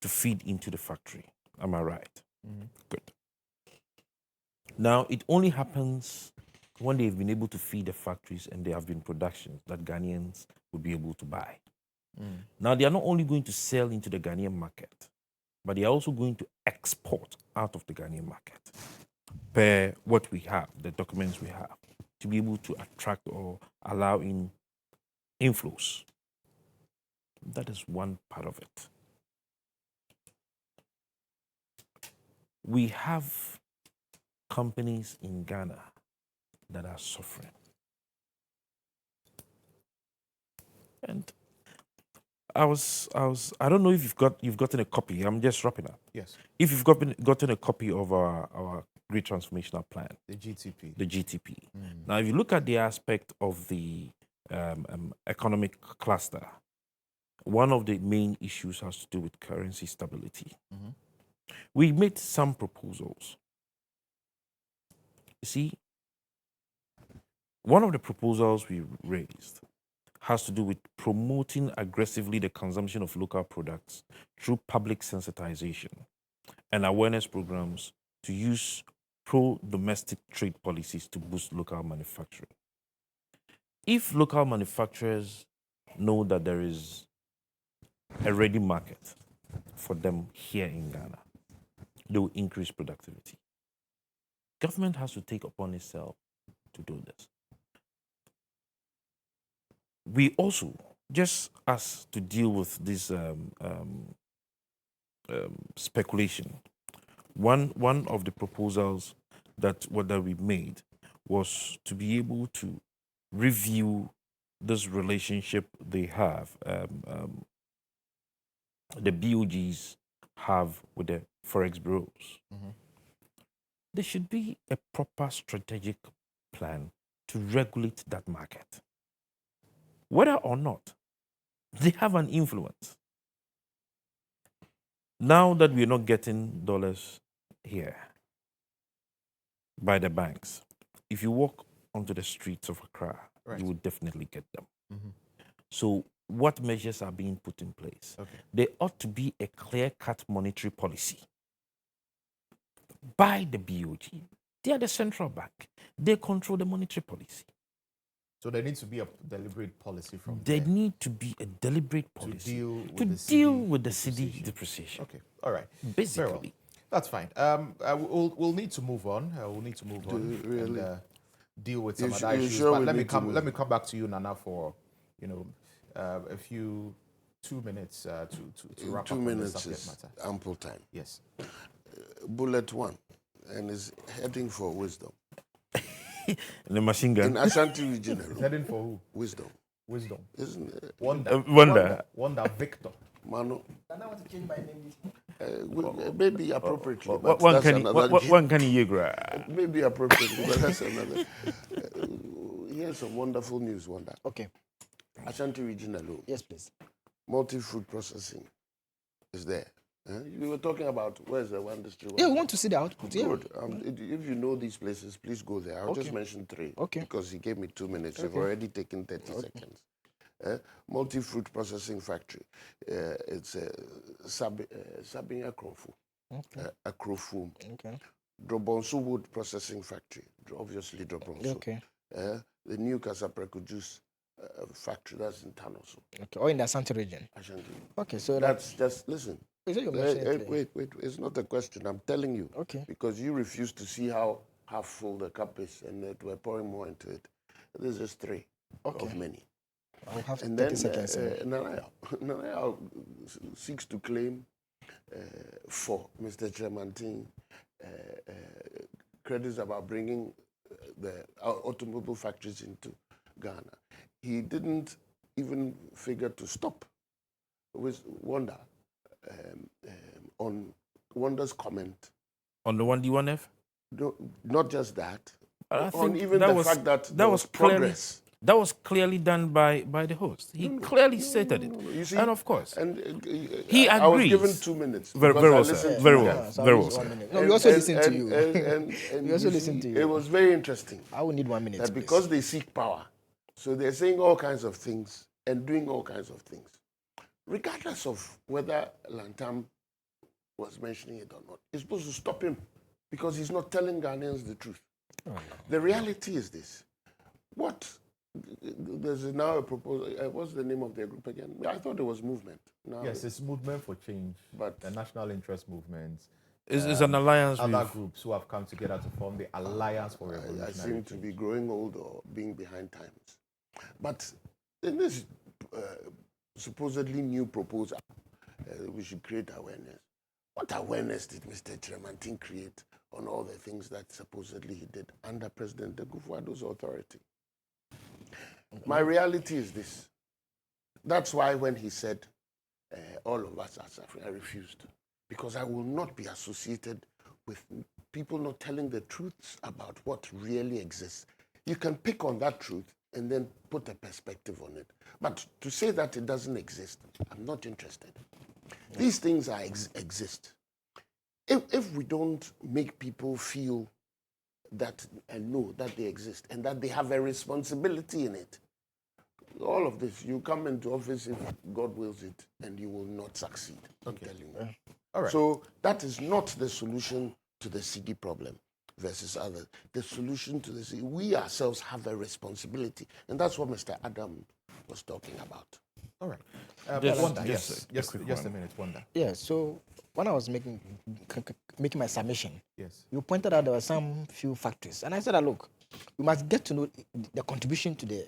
to feed into the factory. Am I right? Good. Now, it only happens when they've been able to feed the factories and there have been productions that Ghanaians will be able to buy. Now, they are not only going to sell into the Ghanaian market, but they are also going to export out of the Ghanaian market, per what we have, the documents we have. to be able to attract or allow in inflows. That is one part of it. We have companies in Ghana that are suffering. And I don't know if you've gotten a copy. I'm just wrapping up. Yes. If you've gotten a copy of our Great Transformational Plan, The GTP. the GTP. Now, if you look at the aspect of the economic cluster, one of the main issues has to do with currency stability. We made some proposals. You see, one of the proposals we raised has to do with promoting aggressively the consumption of local products through public sensitization and awareness programs to use pro-domestic trade policies to boost local manufacturing. If local manufacturers know that there is a ready market for them here in Ghana, they will increase productivity. Government has to take upon itself to do this. We also, just as to deal with this speculation, one of the proposals that we made was to be able to review this relationship they have, the BOGs have with the forex bureaus. There should be a proper strategic plan to regulate that market. Whether or not they have an influence. Now that we're not getting dollars here by the banks, if you walk onto the streets of Accra, you will definitely get them. So what measures are being put in place? There ought to be a clear-cut monetary policy by the BOG. They are the central bank. They control the monetary policy. So there needs to be a deliberate policy from there. There need to be a deliberate policy to deal with the cedi depreciation. Okay, all right. Basically. Very well. That's fine. We'll need to move on. We'll need to move on really? and deal with some other issues. Sure, but let me come back to you, Nana, for a few 2 minutes to wrap 2 up minutes on the subject is matter. ample time. Yes. Bullet one, and is heading for wisdom. The machine gun. In Ashanti region. Heading for who? Wisdom. Wisdom. Isn't it? Wonder Victor. Mano. I want to change my name. Maybe appropriately. One can you maybe appropriately, but that's another. Here's some wonderful news, Wonder. Okay. Ashanti region alone. Yes, please. Multi-food processing is there. We were talking about where's the one district. Yeah, we want to see the output. Good. If you know these places, please go there. I'll just mention 3. Okay. Because he gave me 2 minutes. You've already taken 30 seconds. Multi-fruit processing factory. It's Sabin Akrofu. Akrofu. Okay. Drobonsu wood processing factory. Obviously Drobonsu. Okay. The new Kasapreko juice factory. That's in Tanoso. Okay. Or in the Ashanti region. Ashanti. Okay. So that's just listen. Is it your wait. It's not a question. I'm telling you. Okay. Because you refuse to see how half full the cup is, and we're pouring more into it. This is 3 of many. I'll have and 30 then, seconds. Nanaya seeks to claim for Mr. Chairman credits about bringing the automobile factories into Ghana. He didn't even figure to stop with Wonder on Wonder's comment. On the 1D1F? No, not just that. I on think even that the was, fact that that there was progress. That was clearly done by the host. He clearly stated it. You see, and of course, and he agrees. I was given 2 minutes. Very well, sir. Very well. Very well, sir. No, we also listen to you. And we also listen to you. It was very interesting. I will need 1 minute. That because they seek power, so they're saying all kinds of things and doing all kinds of things, regardless of whether Lantam was mentioning it or not. It's supposed to stop him because he's not telling Ghanaians the truth. Oh, no. The reality is this. There's now a proposal. What's the name of their group again? I thought it was Movement. Now, yes, it's Movement for Change, but the national interest movement. It's an alliance other with groups who have come together to form the Alliance for I Revolutionary seem to Change. be growing old or being behind times. But in this supposedly new proposal, we should create awareness. What awareness did Mr. Tremantin create on all the things that supposedly he did under President Akufo-Addo's authority? My reality is this. That's why when he said, all of us are suffering, I refused. Because I will not be associated with people not telling the truths about what really exists. You can pick on that truth and then put a perspective on it. But to say that it doesn't exist, I'm not interested. These things exist. If we don't make people feel that and know that they exist and that they have a responsibility in it, all of this, you come into office if God wills it, and you will not succeed. I'm telling you. All right. So that is not the solution to the CD problem versus others. The solution to the CD, we ourselves have a responsibility, and that's what Mr. Adam was talking about. All right. Just- Wanda, just yes. a quick Just a one. minute, Wanda. Yeah, so when I was making my submission, Yes. you pointed out there were some few factors. And I said, look, we must get to know the contribution to the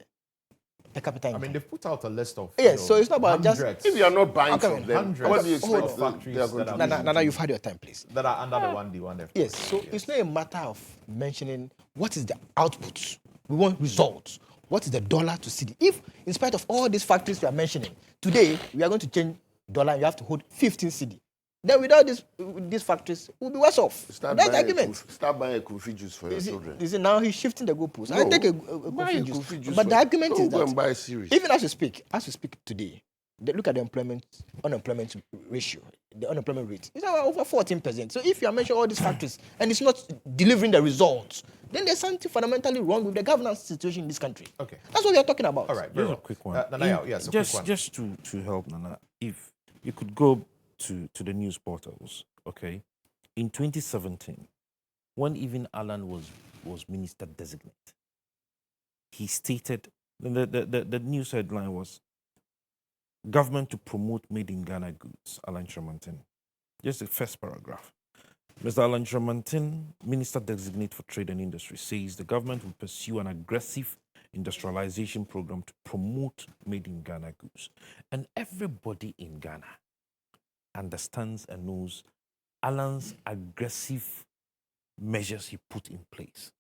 per capita I income. mean, they've put out a list of Yes, so it's not about just- hundreds If you are not buying Okay, from them, hundreds what do you of expect factories they are that going to are- do? Nana, you've had your time, please. that are under the 1D1F. Yes, so it's not a matter of mentioning what is the output. We want results. What is the dollar to CD? If, in spite of all these factors you are mentioning, today we are going to change dollar and you have to hold 15 CD. Then without these factors, we'll be worse off. Start That's the buying, argument. start buying a Kofi juice for your You children. see, now he's shifting the goalposts. I No, take a buy a coffee juice. Kofi juice But for- the argument Don't is go that and buy a series. even as we speak today, look at the unemployment ratio, the unemployment rate. It's over 14%. So if you are mentioning all these factors and it's not delivering the results, then there's something fundamentally wrong with the governance situation in this country. Okay. That's what we are talking about. All right. Very Just a well. quick one. Nanaya, yes, a quick one. Just to help Nana, if you could go to the news portals, okay? In 2017, when even Alan was minister designate, he stated the news headline was government to promote made in Ghana goods, Alan Tremantin. Just the first paragraph. Mr. Alan Tremantin, Minister Designate for Trade and Industry, says the government will pursue an aggressive industrialization program to promote made in Ghana goods. And everybody in Ghana understands and knows Alan's aggressive measures he put in place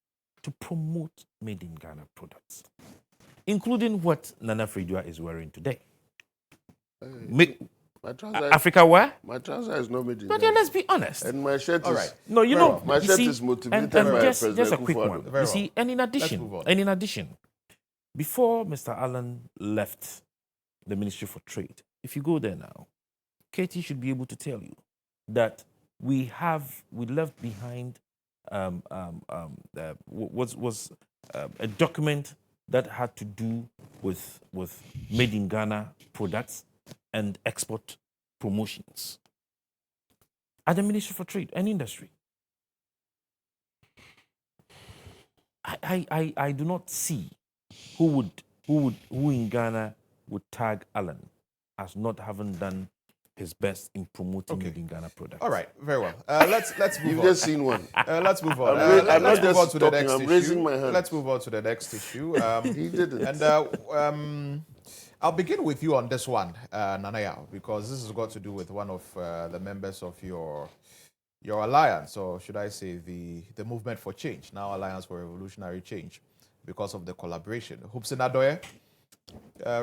to promote made in Ghana products, including what Nana Fridua is wearing today. My trouser, Africa wear? my trouser is not made in But Ghana. then let's be honest. And my shirt All is... right. No, you Very know, well. My you shirt see, is motivated and by just a President quick Akufo-Addo. one. Very You see, and in move on. addition, before Mr. Allen left the Ministry for Trade, if you go there now, Katie should be able to tell you that we left behind a document that had to do with made in Ghana products and export promotions at the Ministry for Trade and Industry. I do not see who in Ghana would tag Alan as not having done his best in promoting made inGhana products. All right. Very well. Let's move You've on. just seen one. Let's move on. I'm Let's not move just on to the talking, next I'm issue. raising my hand. Let's move on to the next issue. He did it. And I'll begin with you on this one, Nanaya, because this has got to do with one of the members of your alliance, or should I say the movement for change, now Alliance for Revolutionary Change, because of the collaboration. Hupsin Adoye,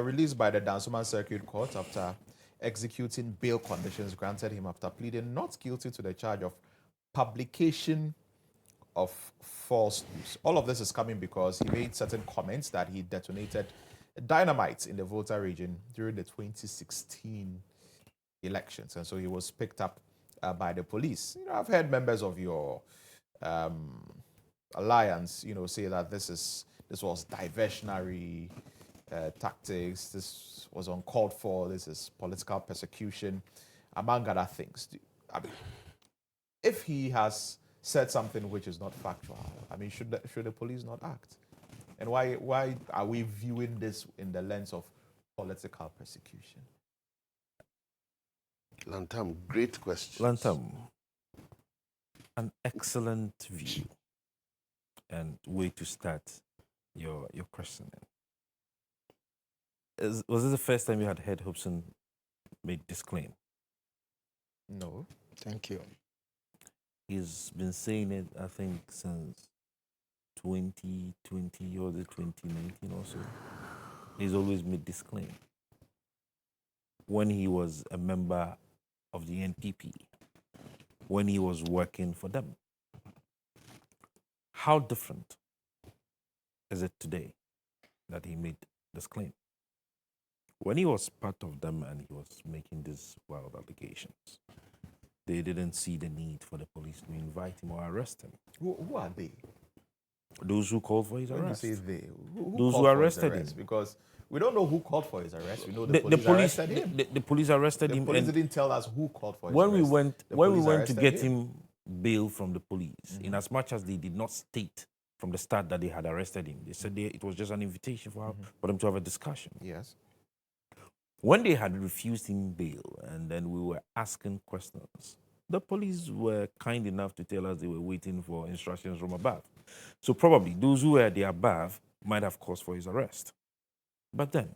released by the Dansoman Circuit Court after executing bail conditions granted him after pleading not guilty to the charge of publication of false news. All of this is coming because he made certain comments that he detonated dynamite in the Volta region during the 2016 elections. And so he was picked up by the police. You know, I've heard members of your alliance, you know, say that this was diversionary tactics, this was uncalled for, this is political persecution, among other things. I mean, if he has said something which is not factual, I mean, should the police not act? And why are we viewing this in the lens of political persecution? Lantam, great question. Lantam, an excellent view and way to start your questioning. Was this the first time you had heard Hobson make this claim? No. Thank you. He's been saying it, I think, since 2020 or the 2019 or so. He's always made this claim. When he was a member of the NPP, when he was working for them. How different is it today that he made this claim? When he was part of them and he was making these wild allegations, they didn't see the need for the police to invite him or arrest him. Who are they? Those who called for his When you arrest. say they, who Those called who for his arrested him. arrest? Because we don't know who called for his arrest. We know the police arrested him. The police arrested The him. police and didn't tell us who called for his when arrest. we went The when we police went to arrested get him bail from the police, in as much as they did not state from the start that they had arrested him, they said it was just an invitation for them to have a discussion. Yes. When they had refused him bail and then we were asking questions, the police were kind enough to tell us they were waiting for instructions from above. So probably those who were the above might have cause for his arrest. But then,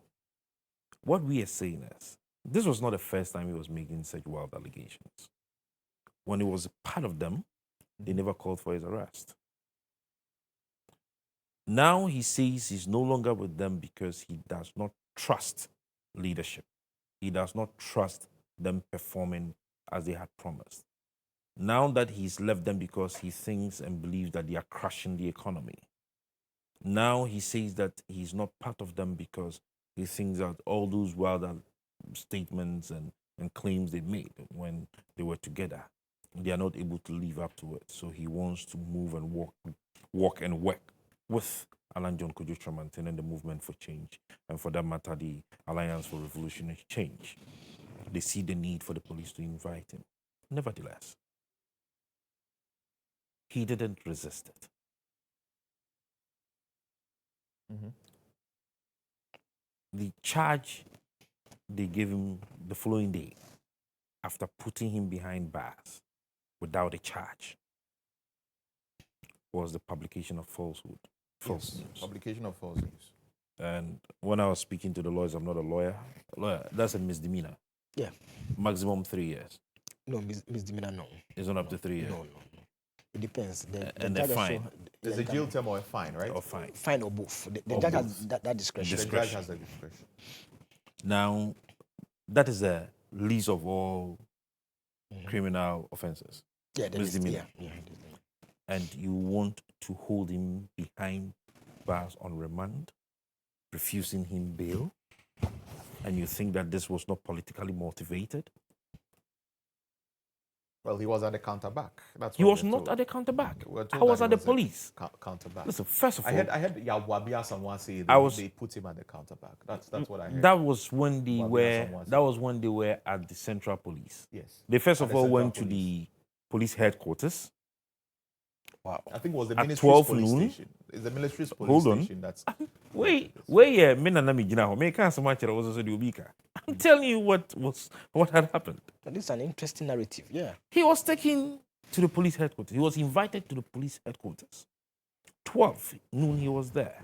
what we are saying is, this was not the first time he was making such wild allegations. When he was a part of them, they never called for his arrest. Now he says he's no longer with them because he does not trust leadership. He does not trust them performing as they had promised. Now that he's left them because he thinks and believes that they are crushing the economy. Now he says that he's not part of them because he thinks that all those wild statements and claims they made when they were together, they are not able to live up to it. So he wants to move and walk and work with Alan John Kojo Tramantin and the Movement for Change, and for that matter, the Alliance for Revolutionary Change. They see the need for the police to invite him. Nevertheless, he didn't resist it. The charge they gave him the following day, after putting him behind bars without a charge, was the publication of false news. Publication of false news. And when I was speaking to the lawyers, I'm not a lawyer. That's a misdemeanor. Yeah. Maximum 3 years. No, misdemeanor, no. It's not up to 3 years. No. It depends. And the fine. There's a jail term or a fine, right? Or fine. Fine or both. The Or judge both. has that discretion. The judge has the discretion. Now, that is the least of all criminal offenses. Yeah, the Misdemeanor. Yeah. And you want to hold him behind bars on remand, refusing him bail, and you think that this was not politically motivated? Well, he was at the counter back. That's He what was we're not told. at the counter back. We're I told was that at he the police. Counter back. Listen, first of all, I heard Yawabia someone say they put him at the counter back. That's what I heard. that was when they Wabia were someone said. that was when they were at the Central Police. Yes. They first At of the all Central went to the police headquarters. Wow. I think it was the At ministry's 12 police noon? station. It's the ministry's police Hold on. station that's Wait, me na mi gina ho. Me can't so much was also the Obika. I'm telling you what had happened. This is an interesting narrative. Yeah. He was taken to the police headquarters. He was invited to the police headquarters. 12 noon he was there.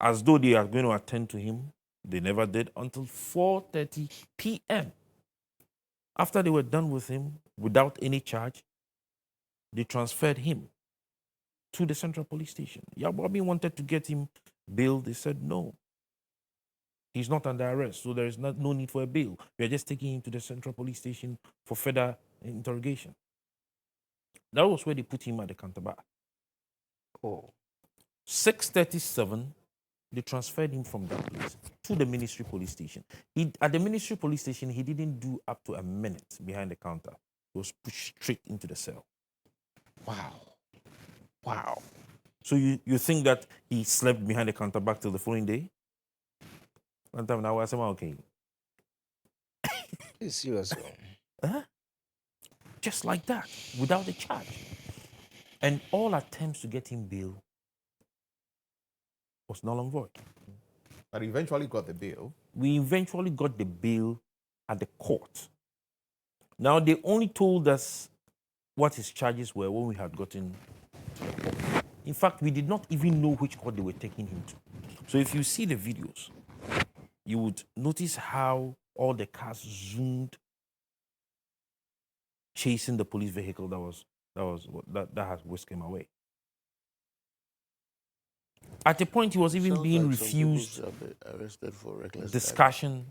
As though they are going to attend to him, they never did until 4:30 p.m. After they were done with him, without any charge, they transferred him to the Central Police Station. Yababi wanted to get him bail. They said no. He's not under arrest, so there is no need for a bail. We are just taking him to the Central Police Station for further interrogation. That was where they put him at the counter bar. Oh. 6:37, they transferred him from that place to the Ministry Police Station. At the Ministry Police Station, he didn't do up to a minute behind the counter. He was pushed straight into the cell. Wow. So you think that he slept behind the counter back till the following day? One time now I said, okay. It's serious. Just like that, without a charge. And all attempts to get him bail was null and void. But eventually got the bail. We eventually got the bail at the court. Now, they only told us what his charges were when we had gotten to the court. In fact, we did not even know which court they were taking him to. So if you see the videos, you would notice how all the cars zoomed, chasing the police vehicle that has whisked him away. At a point, he was even Sounds being like some people refused should have been arrested for reckless discussion.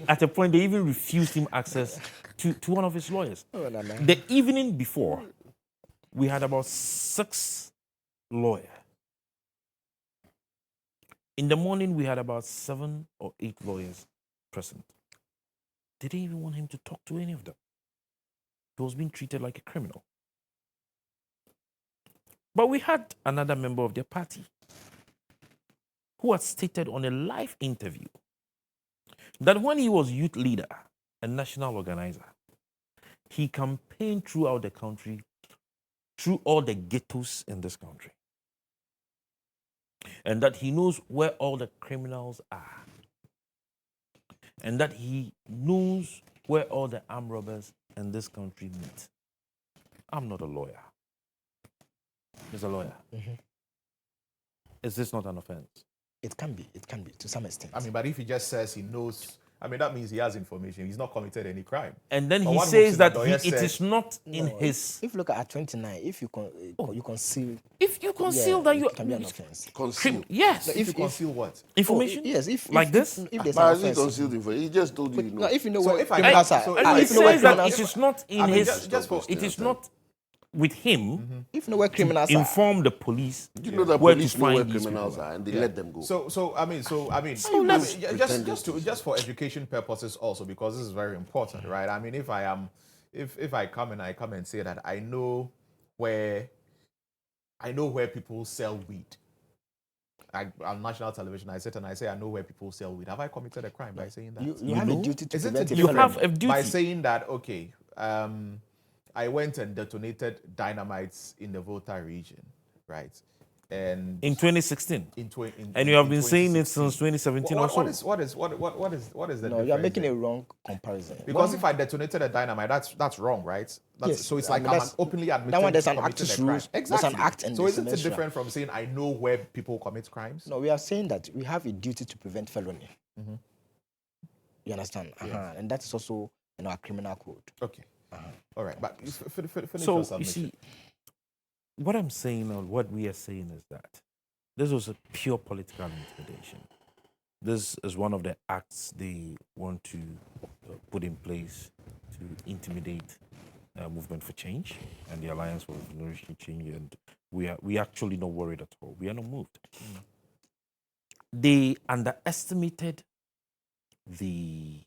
At a point, they even refused him access to one of his lawyers. The evening before, we had about 6 lawyers. In the morning, we had about 7 or 8 lawyers present. They didn't even want him to talk to any of them. He was being treated like a criminal. But we had another member of their party who had stated on a live interview that when he was youth leader and national organizer, he campaigned throughout the country, through all the ghettos in this country, and that he knows where all the criminals are, and that he knows where all the armed robbers in this country meet. I'm not a lawyer. He's a lawyer. Is this not an offense? It can be to some extent. I mean, but if he just says he knows, I mean, that means he has information. He's not committed any crime. And then But he one says motion that the lawyer it said- is not in No, his. If you look at 29, if you conceal, If you conceal that you it can be an offense. Conceal. Yes. If you conceal what? Information. Yes, if Like this? if there's But an has he offense. concealed information? He just told you, you know. No, if you know So what if I- criminals are, so And Ah, he if you know says where that criminals- it is not in I mean, his. just it is not with him. if you know where criminals are, Inform the police. You know that where to police know where find these criminals people. are and they let them go. So I mean, let's just for education purposes also, because this is very important, right? I mean, if I come and say that I know where people sell weed. On national television, I sit and I say I know where people sell weed. Have I committed a crime by saying that? you have a know? duty to Isn't prevent it a You felony. have a duty. by saying that, okay, I went and detonated dynamites in the Volta region, right? And in 2016. in And you have been 2016. saying it since 2017 or so. What is the No, difference you are making there? a wrong comparison. Because if I detonated a dynamite, that's wrong, right? Yes, So it's I like mean, I'm that's- openly admitting that one, there's to an committing actus a crime. reus, there's an Exactly. act and So there's isn't a it measure. different from saying I know where people commit crimes? No, we are saying that we have a duty to prevent felony. You understand? And that is also in our criminal code. Okay. All right, but finish So, your you submission. see, what I'm saying or what we are saying is that this was a pure political intimidation. This is one of the acts they want to put in place to intimidate Movement for Change and the Alliance for Revolutionary Change, and we actually not worried at all. We are not moved. They underestimated the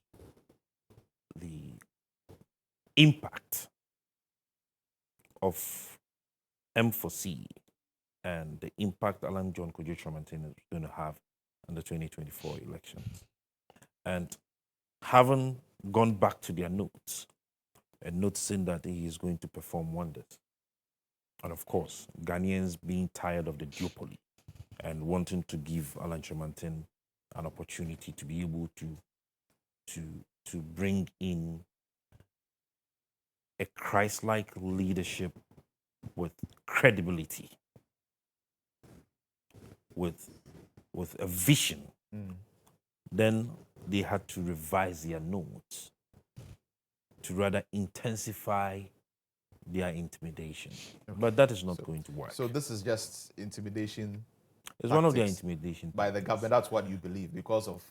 impact of M4C and the impact Alan John Kojo Tremantin is going to have in the 2024 elections. And having gone back to their notes and noticing that he is going to perform wonders. And of course, Ghanaians being tired of the duopoly and wanting to give Alan Tremantin an opportunity to be able to bring in a Christ-like leadership with credibility, with a vision, then they had to revise their notes to rather intensify their intimidation. But that is not going to work. So this is just intimidation It's one of their tactics intimidation. by the government. That's what you believe because of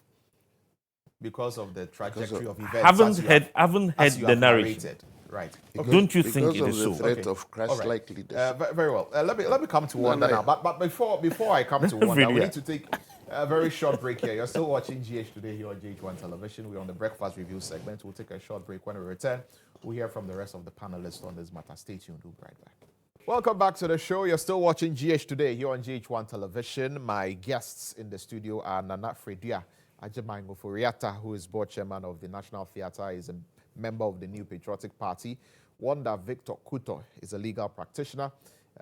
the trajectory of events. Haven't heard the narrative. narrated. Right. Okay. Don't you think Because it of is the so? threat Okay. of Christ-like leadership. Very well. Let me come to Wanda no. now. But before I come to Wanda, we Video. need to take a very short break here. You're still watching GH Today here on GHOne Television. We're on the breakfast review segment. We'll take a short break. When we return, we'll hear from the rest of the panelists on this matter. Stay tuned. We'll be right back. Welcome back to the show. You're still watching GH Today here on GHOne Television. My guests in the studio are Nana Fredua Ajemango Furiata, who is board chairman of the National Theatre, is a member of the New Patriotic Party. Wanda Victor Kuto is a legal practitioner.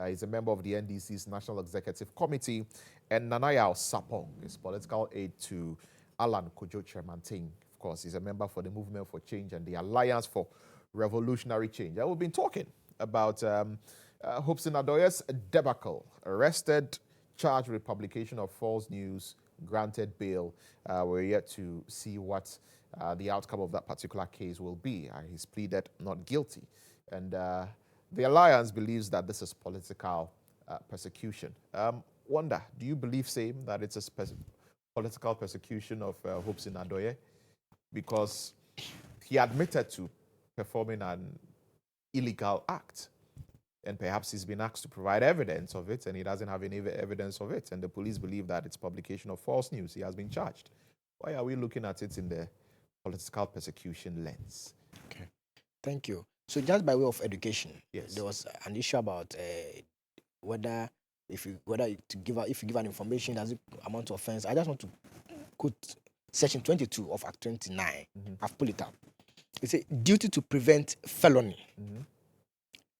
He's a member of the NDC's National Executive Committee. And Nanayao Sapong is political aide to Alan Kojo Tremantin. Of course, he's a member for the Movement for Change and the Alliance for revolutionary change. And we've been talking about Hobson Adoye's debacle, arrested, charged with publication of false news, granted bail. We're yet to see what the outcome of that particular case will be. He's pleaded not guilty. And the Alliance believes that this is political persecution. Wanda, do you believe same that it's a political persecution of Hobson Adoye? Because he admitted to performing an illegal act. And perhaps he's been asked to provide evidence of it, and he doesn't have any evidence of it. And the police believe that it's publication of false news. He has been charged. Why are we looking at it in the political persecution lens? Okay, thank you. So just by way of education, Yes. there was an issue about whether if you give an information does it amount to offense. I just want to quote section 22 of Act 29. I've pulled it up. It's a duty to prevent felony.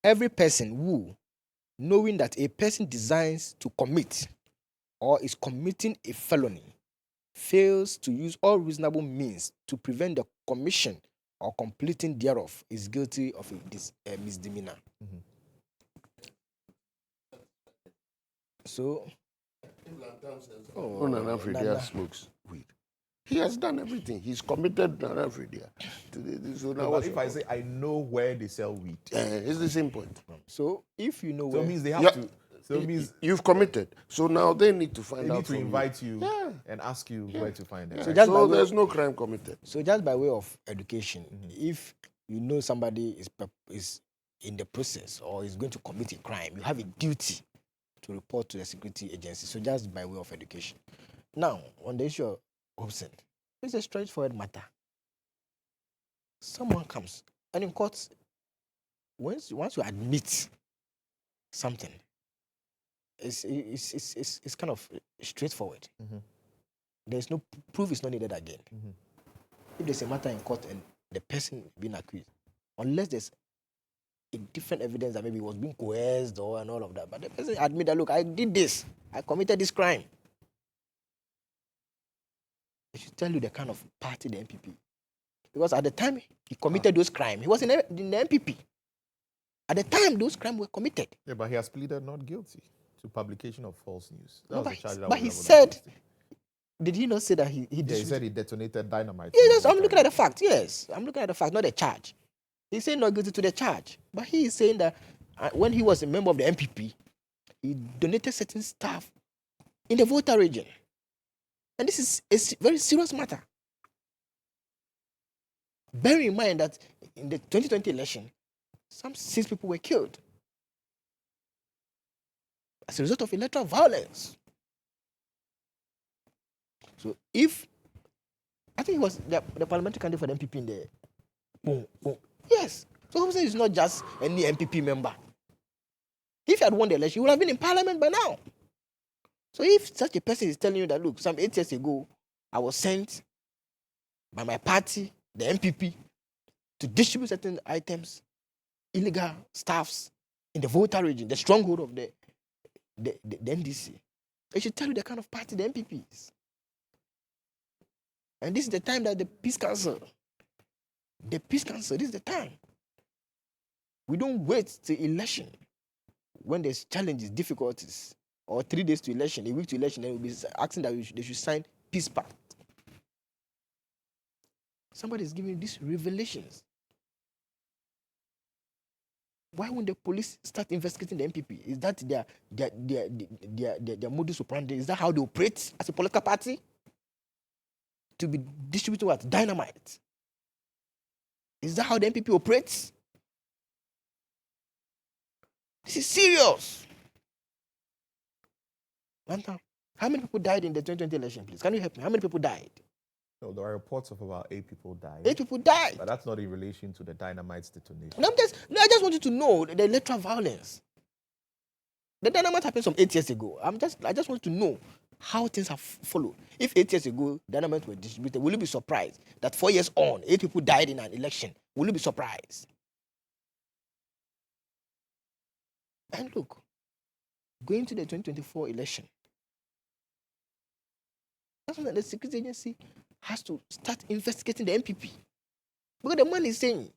Every person who, knowing that a person designs to commit or is committing a felony, fails to use all reasonable means to prevent the commission or completing thereof, is guilty of a misdemeanor. So, Nana smokes weed. He has done everything. He's committed Nana Fridia. So now But if I say I know where they sell weed, it's the same point. So if you know so where, it means they have to. So it means You've committed. So now they need to find they out need to from invite you Yeah. and ask you where to find them. So right? just by So way there's of, no crime committed. so just by way of education, if you know somebody is in the process or is going to commit a crime, you have a duty to report to the security agency. So just by way of education. Now, on the issue of Hobson, it's a straightforward matter. Someone comes, and in court, once you admit something, it's kind of straightforward. There's no proof is not needed again. If there's a matter in court and the person being accused, unless there's a different evidence that maybe he was being coerced or and all of that, but the person admit that, look, I did this, I committed this crime. They should tell you the kind of party the MPP. Because at the time he committed those crimes, he was in the MPP. At the time those crimes were committed. Yeah, but he has pleaded not guilty to publication of false news. That No, was but the charge that but was he leveled said, against him. did he not say that he Yeah, he said he detonated dynamite. Yes, I'm looking at the fact. Yes, I'm looking at the fact, not the charge. He's saying not guilty to the charge, but he is saying that when he was a member of the MPP, he donated certain stuff in the Volta region, and this is a very serious matter. Bear in mind that in the 2020 election, some 6 people were killed as a result of electoral violence. So if I think he was the parliamentary candidate for the MPP in the boom, boom. Yes. So Hobson is not just any MPP member. If he had won the election, he would have been in parliament by now. So if such a person is telling you that, look, some 8 years ago, I was sent by my party, the MPP, to distribute certain items, illegal stuffs in the Volta region, the stronghold of the NDC, they should tell you the kind of party the MPP is. And this is the time that the Peace Council, this is the time. We don't wait till election when there's challenges, difficulties, or 3 days to election, a week to election, then we'll be asking that they should sign peace pact. Somebody is giving you these revelations. Why won't the police start investigating the MPP? Is that their modus operandi? Is that how they operate as a political party? To be distributing what? Dynamite. Is that how the MPP operates? This is serious. Lantam, how many people died in the 2020 election, please? Can you help me? How many people died? No, there are reports of about 8 people dying. 8 people died. But that's not in relation to the dynamite's detonation. And I just want you to know the electoral violence. The dynamite happened some 8 years ago. I just want to know how things have followed. If 8 years ago dynamite were distributed, will you be surprised that 4 years on, 8 people died in an election? Will you be surprised? And look, going to the 2024 election, that's when the security agency has to start investigating the MPP. Because the man is saying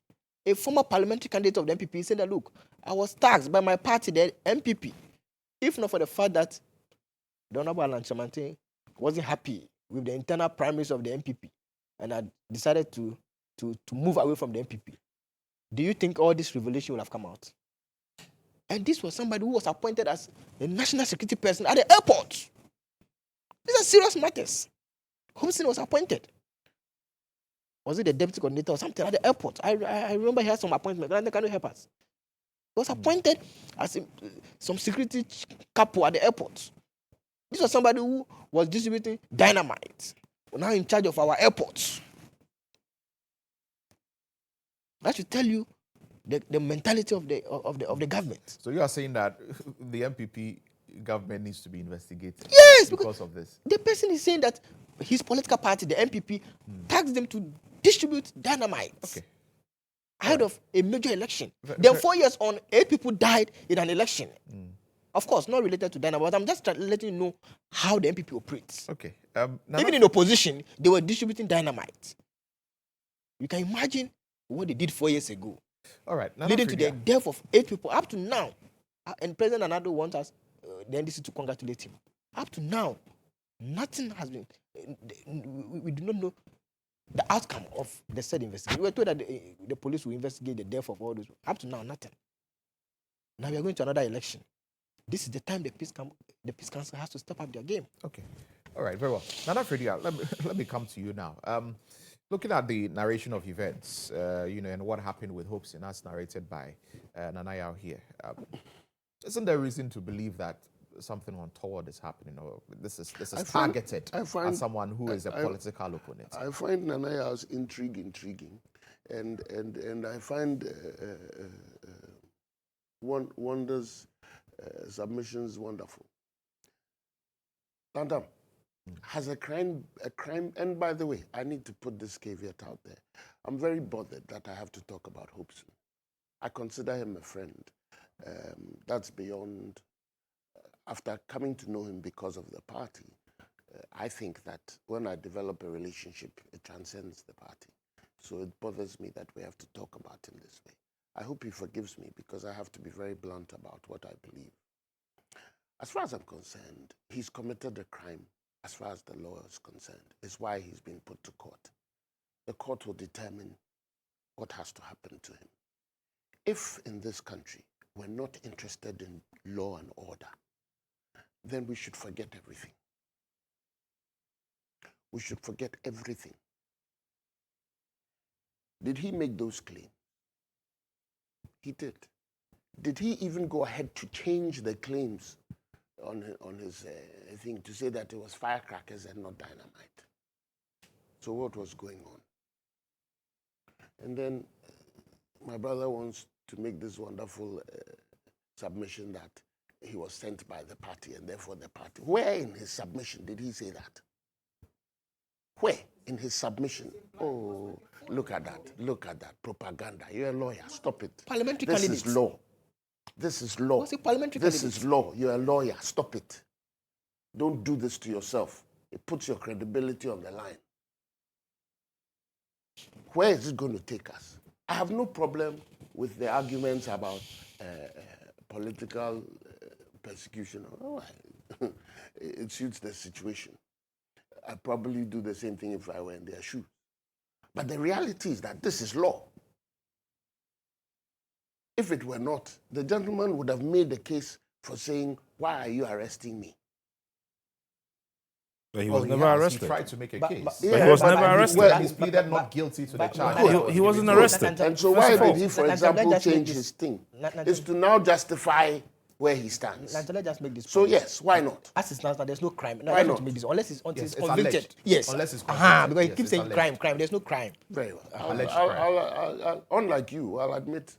a former parliamentary candidate of the MPP said that, look, I was taxed by my party, the MPP, if not for the fact that the Honorable Lantam wasn't happy with the internal primaries of the MPP and had decided to move away from the MPP. Do you think all this revelation will have come out? And this was somebody who was appointed as the national security person at the airport. These are serious matters. Hobson was appointed. Was it the deputy coordinator or something at the airport? I remember he had some appointment. Can you help us? He was appointed as some security capo at the airport. This was somebody who was distributing dynamite. Now in charge of our airports. That should tell you the mentality of the government. So you are saying that the MPP government needs to be investigated? Yes, because of this. The person is saying that his political party, the MPP, taxed them to distribute dynamite ahead of a major election. Then 4 years on, 8 people died in an election. Of course, not related to dynamite, but I'm just letting you know how the MPP operates. Okay. Even in opposition, they were distributing dynamite. You can imagine what they did 4 years ago. All right. Leading to the death of 8 people up to now. And President Anado wants us, the NDC, to congratulate him. Up to now, nothing has been. We do not know the outcome of the said investigation. We were told that the police will investigate the death of all those. Up to now, nothing. Now we are going to another election. This is the time the Peace Council has to step up their game. Okay. All right, very well. Nana Fredia, let me come to you now. Looking at the narration of events, and what happened with Hobson, as narrated by Nanayao here, isn't there reason to believe that something untoward is happening, or this is targeted at someone who is a political opponent? I find Nanayao's intriguing, and I find Wonder's submissions wonderful. Lantam, has a crime, and by the way, I need to put this caveat out there. I'm very bothered that I have to talk about Hobson. I consider him a friend. That's beyond, after coming to know him because of the party, I think that when I develop a relationship, it transcends the party. So it bothers me that we have to talk about him this way. I hope he forgives me because I have to be very blunt about what I believe. As far as I'm concerned, he's committed a crime as far as the law is concerned. It's why he's been put to court. The court will determine what has to happen to him. If in this country we're not interested in law and order, then we should forget everything. We should forget everything. Did he make those claims? He did. Did he even go ahead to change the claims on his thing to say that it was firecrackers and not dynamite? So what was going on? And then my brother wants to make this wonderful submission that he was sent by the party and therefore the party. Where in his submission did he say that? Where in his submission? Oh, look at that. Look at that. Propaganda. You're a lawyer. Stop it. Parliamentary This candidates. is law. This is law. Was it parliamentary This candidates? is law. You're a lawyer. Stop it. Don't do this to yourself. It puts your credibility on the line. Where is it going to take us? I have no problem with the arguments about political persecution. Oh, it suits the situation. I'd probably do the same thing if I were in their shoes. But the reality is that this is law. If it were not, the gentleman would have made the case for saying, why are you arresting me? But he was never arrested. He tried to make a case. But he was never arrested. He's pleaded not guilty to the charge. He wasn't arrested. And so why did he, for example, change his thing? Is to now justify where he stands. Let's just make this So point. yes, why not? As it now, there's no crime. No, Why I don't not? to make this unless it's It's convicted. alleged. Yes. Unless it's Because convicted. he Yes, keeps it's saying alleged. crime. There's no crime. Very well. Alleged I'll, unlike you, I'll admit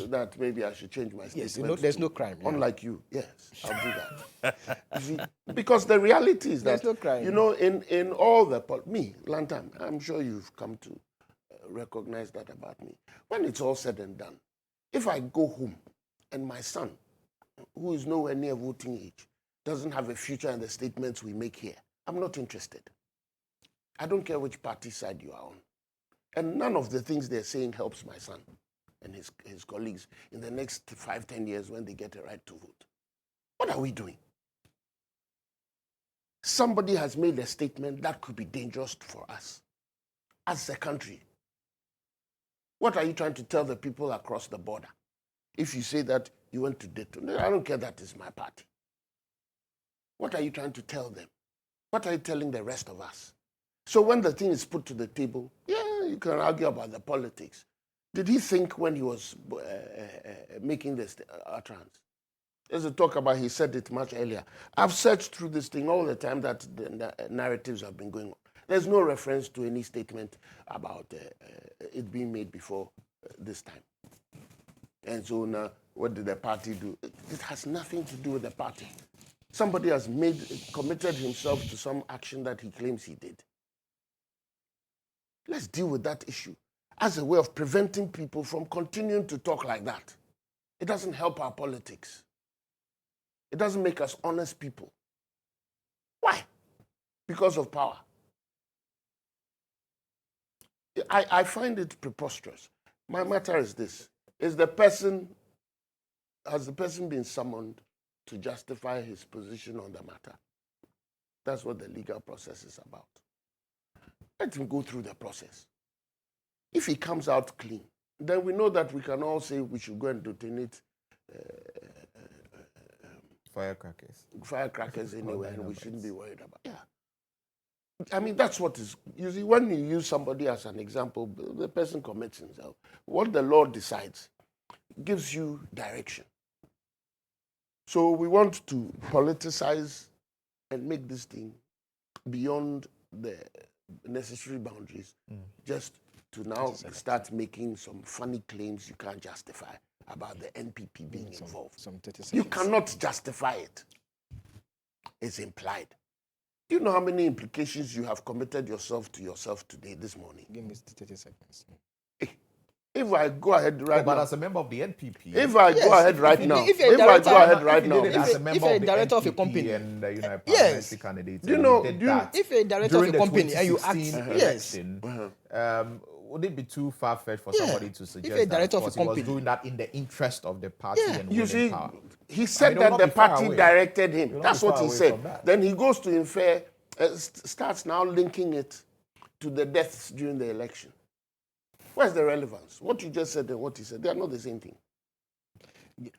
that maybe I should change my statement. Yes, there's no crime. Yeah. Unlike you, yes, I'll do that. You see, because the reality is There's that, no crime. you know, in all the, me, Lantam, I'm sure you've come to recognize that about me. When it's all said and done, if I go home and my son, who is nowhere near voting age, doesn't have a future in the statements we make here, I'm not interested. I don't care which party side you are on. And none of the things they're saying helps my son and his colleagues in the next 5-10 years when they get a right to vote. What are we doing? Somebody has made a statement that could be dangerous for us as a country. What are you trying to tell the people across the border? If you say that you went to Dayton, I don't care, that is my party. What are you trying to tell them? What are you telling the rest of us? So when the thing is put to the table, yeah, you can argue about the politics. Did he think when he was making this utterance? There's a talk about, he said it much earlier. I've searched through this thing all the time that the narratives have been going on. There's no reference to any statement about it being made before this time. And so now, what did the party do? It has nothing to do with the party. Somebody has committed himself to some action that he claims he did. Let's deal with that issue as a way of preventing people from continuing to talk like that. It doesn't help our politics. It doesn't make us honest people. Why? Because of power. I find it preposterous. My matter is this. Has the person been summoned to justify his position on the matter? That's what the legal process is about. Let him go through the process. If he comes out clean, then we know that we can all say we should go and detonate firecrackers anywhere, and we shouldn't be worried about it. Yeah. I mean, that's what is, you see, when you use somebody as an example, the person commits himself. What the law decides gives you direction. So we want to politicize and make this thing beyond the necessary boundaries, just to now start making some funny claims you can't justify about the NPP being involved. You cannot justify it. It's implied. Do you know how many implications you have committed yourself today, this morning? Give me 30 seconds. If I go ahead right now, but as a member of the NPP, if I go ahead right now, if I go ahead right now, as a member if a of the director of a NPP company, and a yes, parliamentary candidate, Do you know- did do you- that if a director of during a the company and you 2016 act, yes, election, would it be too far-fetched for somebody to suggest a director that of a he was company, doing that in the interest of the party and you winning see, power? he said it will not that the be far party away. directed It him. will not That's be what far he away said. from that. Then he goes to infer, starts now linking it to the deaths during the election. Where's the relevance? What you just said and what he said, they are not the same thing.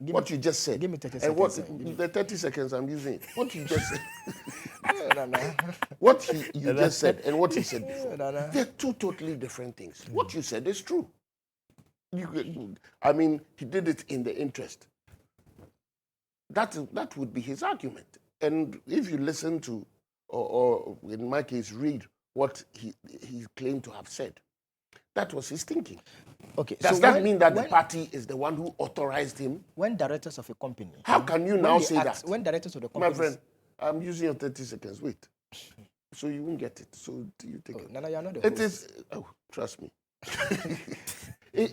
What you just said. give me 30 and what seconds, the 30 seconds I'm using it. What you just said. no. What you just said and what he said before. No. They're two totally different things. What you said is true. I mean, he did it in the interest. That would be his argument. And if you listen to, or in my case, read what he claimed to have said, that was his thinking. Okay. Does so that when- mean that the when- party is the one who authorized him? when directors of a company, How can you when now they say act- that? When directors of the company, My friend, I'm using your 30 seconds. Wait. So you won't get it. So you take it. Nana, you're not the It host. is, oh, trust me.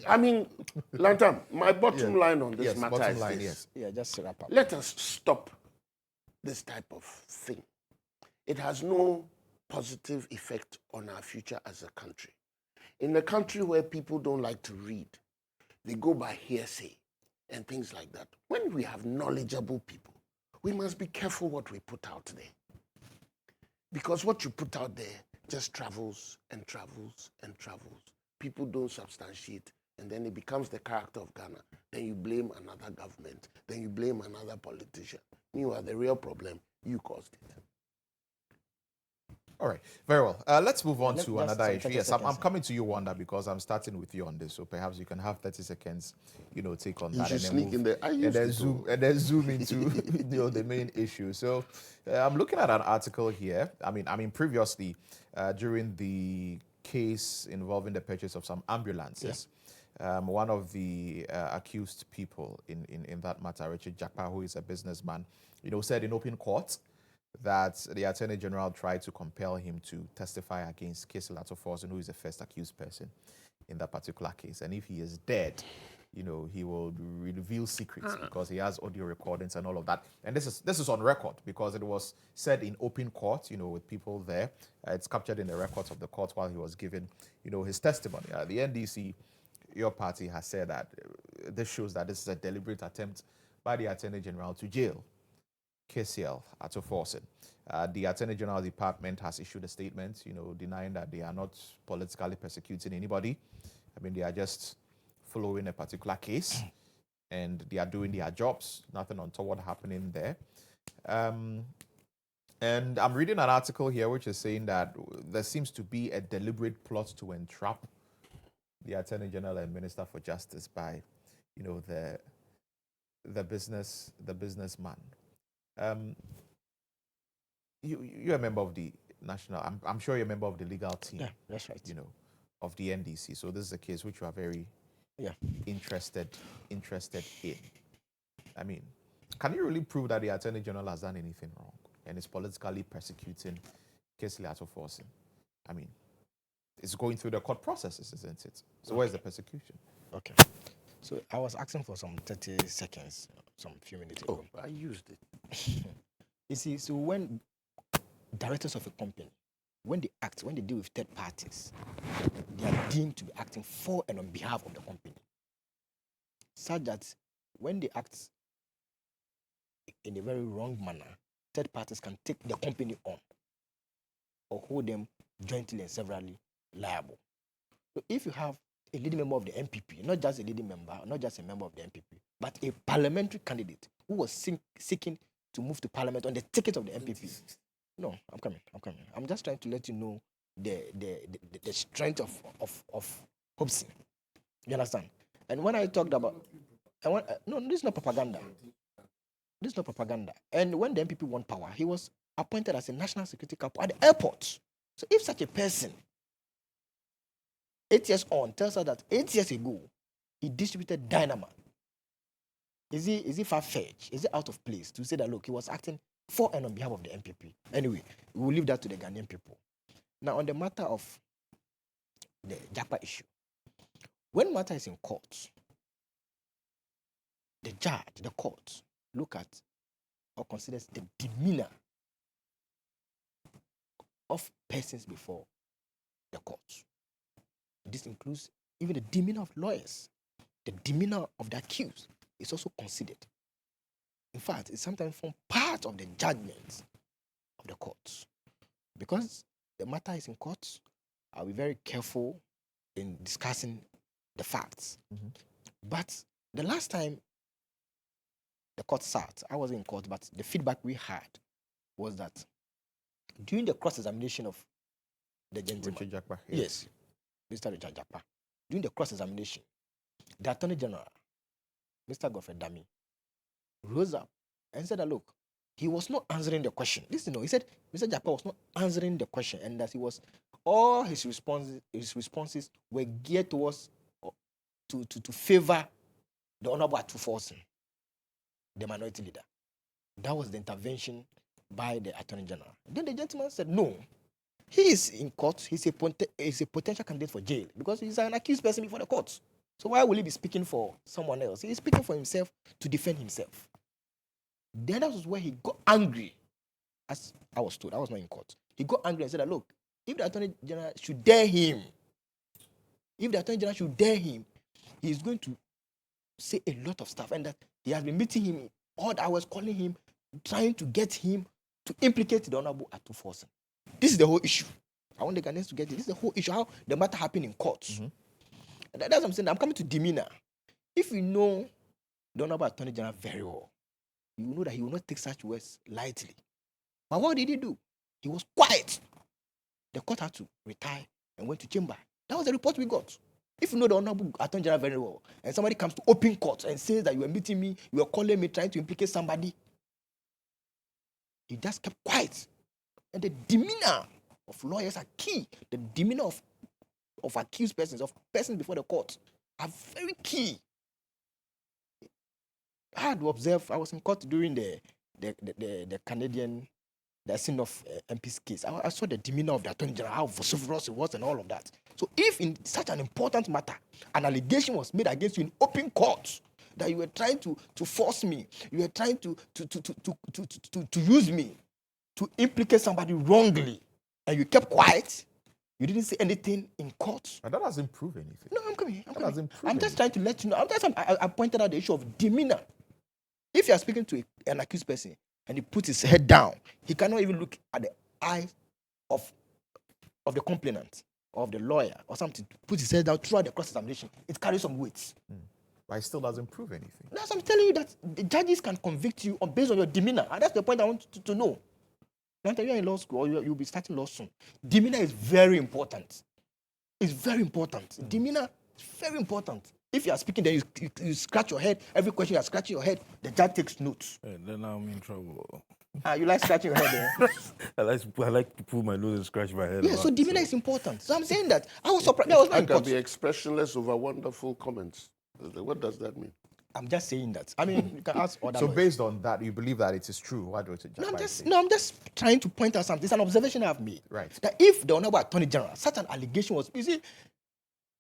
I mean, Lantam, my bottom line on this matter bottom is line, this. yes. Yeah, just wrap up. Let us stop this type of thing. It has no positive effect on our future as a country. In a country where people don't like to read, they go by hearsay and things like that. When we have knowledgeable people, we must be careful what we put out there. Because what you put out there just travels and travels and travels. People don't substantiate, and then it becomes the character of Ghana. Then you blame another government. Then you blame another politician. Meanwhile, the real problem, you caused it. All right, very well. Let's move on Let's to just another some issue. 30 Yes, I'm seconds. coming to you, Wanda, because I'm starting with you on this. So perhaps you can have 30 seconds, take on You that should and then sneak move, in there. I and used then to zoom do. and then zoom into the main issue. So I'm looking at an article here. I mean, previously during the case involving the purchase of some ambulances. One of the accused people in that matter, Richard Jakpa, who is a businessman, said in open court that the Attorney General tried to compel him to testify against Kesi Lato-Forson, who is the first accused person in that particular case. And if he is dead, he will reveal secrets because he has audio recordings and all of that. And this is on record because it was said in open court, with people there. It's captured in the records of the court while he was giving, his testimony. The NDC, your party, has said that this shows that this is a deliberate attempt by the Attorney General to jail KCL Atuforsen. The Attorney General Department has issued a statement, denying that they are not politically persecuting anybody. I mean, they are just following a particular case and they are doing their jobs. Nothing untoward happening there. And I'm reading an article here which is saying that there seems to be a deliberate plot to entrap the Attorney General and Minister for Justice by, the businessman. You're a member of the national. I'm sure you're a member of the legal team. Yeah, that's right. Of the NDC. So this is a case which you are very interested in. I mean, can you really prove that the Attorney General has done anything wrong and is politically persecuting Kesli Atuforsen? I mean, it's going through the court processes, isn't it? So where's the persecution? Okay. So I was asking for some 30 seconds, some few minutes ago. Oh, I used it. You see, so when directors of a company, when they deal with third parties, they are deemed to be acting for and on behalf of the company. Such that when they act in a very wrong manner, third parties can take the company on or hold them jointly and severally liable. So if you have a leading member of the MPP, not just a leading member, not just a member of the MPP, but a parliamentary candidate who was seeking to move to parliament on the ticket of the MPP. No, I'm coming. I'm just trying to let you know the strength of Hobson. You understand? And when I talked about, no, this is not propaganda. This is not propaganda. And when the MPP won power, he was appointed as a national security couple at the airport. So if such a person, 8 years on, tells us that 8 years ago he distributed dynamite, is he far-fetched? Is it out of place to say that, look, he was acting for and on behalf of the MPP? Anyway, we will leave that to the Ghanaian people. Now, on the matter of the Japa issue, when matter is in court, the judge, the court, look at or considers the demeanor of persons before the court. This includes even the demeanor of lawyers. The demeanor of the accused is also considered. In fact, it sometimes forms part of the judgment of the courts. Because the matter is in court, I'll be very careful in discussing the facts. Mm-hmm. But the last time the court sat, I wasn't in court, but the feedback we had was that during the cross-examination of the gentleman, Richard Jakpa, yes, Mr. Richard Jakpa, during the cross-examination, the Attorney General, Mr. Godfrey Dami, rose up and said that, look, he was not answering the question. Listen, he said Mr. Jakpa was not answering the question, and that all his responses were geared towards to favor the Honorable Atuforsen, the minority leader. That was the intervention by the Attorney General. Then the gentleman said, no, he is in court. He's a potential candidate for jail because he's an accused person before the court. So why will he be speaking for someone else? He's speaking for himself to defend himself. Then that was where he got angry. As I was told, I was not in court. He got angry and said that, look, if the Attorney General should dare him, he's going to say a lot of stuff, and that he has been meeting him all the hours, calling him, trying to get him to implicate the Honorable Atuforsen. This is the whole issue. I want the Ghanaians to get it. This is the whole issue, how the matter happened in courts. Mm-hmm. That's what I'm saying. I'm coming to demeanor. If you know the Honorable Attorney General very well, you know that he will not take such words lightly. But what did he do? He was quiet. The court had to retire and went to chamber. That was the report we got. If you know the Honorable Attorney General very well, and somebody comes to open court and says that you are meeting me, you are calling me, trying to implicate somebody, he just kept quiet. And the demeanor of lawyers are key. The demeanor of accused persons, of persons before the court, are very key. I had to observe, I was in court during the Canadian the scene of MP's case, I saw the demeanor of the Attorney General, how vociferous it was and all of that. So if in such an important matter, an allegation was made against you in open court, that you were trying to force me, you were trying to use me to implicate somebody wrongly, and you kept quiet, you didn't say anything in court. But that doesn't prove anything. No, I'm coming. Doesn't prove I'm just trying to let you know. I pointed out the issue of demeanor. If you are speaking to an accused person and he puts his head down, he cannot even look at the eye of the complainant or of the lawyer or something. Put his head down throughout the cross-examination. It carries some weight. But it still doesn't prove anything. That's I'm telling you, that the judges can convict you based on your demeanor. And that's the point I want to know. Now, you're in law school or you'll be starting law soon. Demeanor is very important. It's very important. Demeanor is very important. If you are speaking, then you scratch your head. Every question you are scratching your head, the judge takes notes. Then I'm in trouble. You like scratching your head, eh? I like to pull my nose and scratch my head. Yeah, so demeanor is important. So I'm saying that. I was surprised. That was I not can important. be expressionless over wonderful comments. What does that mean? I'm just saying that. I mean, you can ask other So lawyers. based on that, you believe that it is true? What was it? I'm just trying to point out something. It's an observation I've made. Right. That if the Honorable Attorney General, such an allegation was, you see,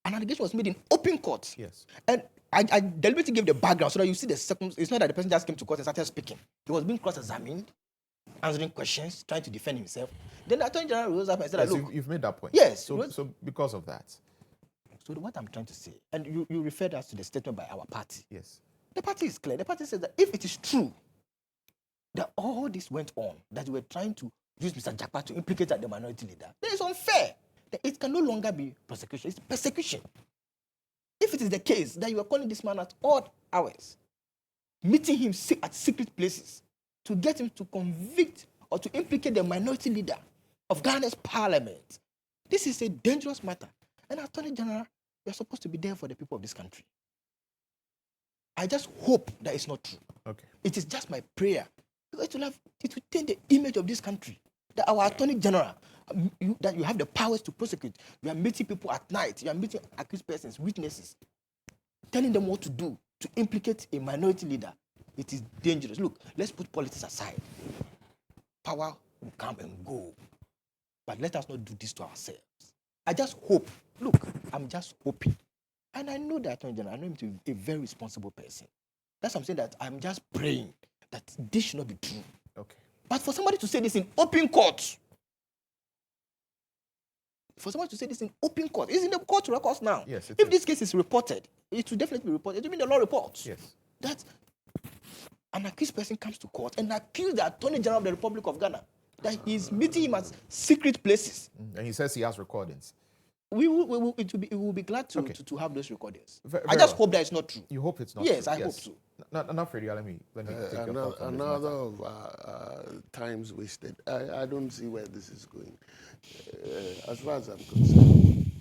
an allegation was made in open court. Yes. And I deliberately gave the background so that you see the second. It's not that the person just came to court and started speaking. He was being cross-examined, answering questions, trying to defend himself. Then the Attorney General rose up and said, Yes, look. you've made that point. Yes. So because of that. So what I'm trying to say, and you referred us to the statement by our party. Yes. The party is clear. The party says that if it is true that all this went on, that you were trying to use Mr. Japa to implicate the minority leader, then it's unfair. That it can no longer be prosecution. It's persecution. If it is the case that you are calling this man at odd hours, meeting him at secret places to get him to convict or to implicate the minority leader of Ghana's parliament, this is a dangerous matter. And Attorney General, you are supposed to be there for the people of this country. I just hope that it's not true. Okay. It is just my prayer. Because it will take the image of this country. That our Attorney General, that you have the powers to prosecute. You are meeting people at night. You are meeting accused persons, witnesses, telling them what to do to implicate a minority leader. It is dangerous. Look, let's put politics aside. Power will come and go. But let us not do this to ourselves. I just hope. Look, I'm just hoping. And I know the Attorney General. I know him to be a very responsible person. That's what I'm saying, that I'm just praying that this should not be true. Okay. But for somebody to say this in open court, it's in the court records now. Yes, if this case is reported, it will definitely be reported. It will be in the law reports. Yes. That an accused person comes to court and accuses the Attorney General of the Republic of Ghana that he's meeting him at secret places. And he says he has recordings. We will be glad to have those recordings. I just hope that it's not true. You hope it's not yes, true? I hope so. Not Freddie, let me take your thoughts on this Another matter. of times wasted. I don't see where this is going. As far as I'm concerned,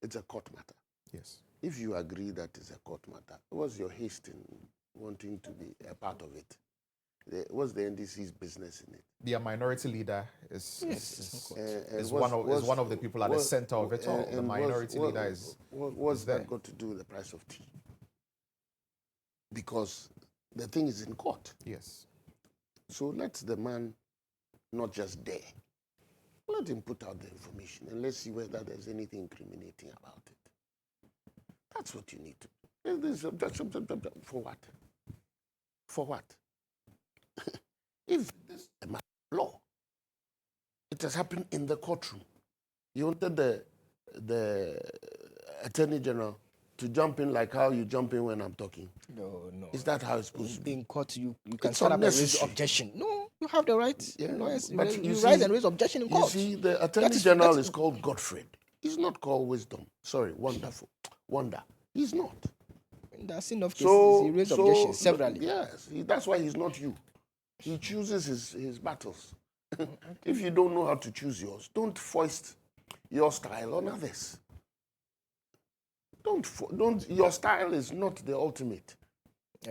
it's a court matter. Yes. If you agree that it's a court matter, what's your haste in wanting to be a part of it? What's the NDC's business in it? The minority leader is one one of the people at the center of it all. The minority leader is. What's that got to do with the price of tea? Because the thing is in court. Yes. So let the man not just dare. Let him put out the information and let's see whether there's anything incriminating about it. That's what you need to do. For what? For what? If this is a matter of law, it has happened in the courtroom. You wanted the Attorney General to jump in like how you jump in when I'm talking. No. Is that how it's supposed to be? In court, you can It's set up and raise unnecessary. objection. No, you have the right. Yeah, Lawyers, but you see- rise and raise objection in You court. see, the Attorney General is called Godfred. He's not called Wisdom. Sorry, Wonderful. Wonder. He's not. In the scene of cases, he raised objections so severally. yes, that's why he's not you. He chooses his battles. If you don't know how to choose yours, don't foist your style on others. Your style is not the ultimate.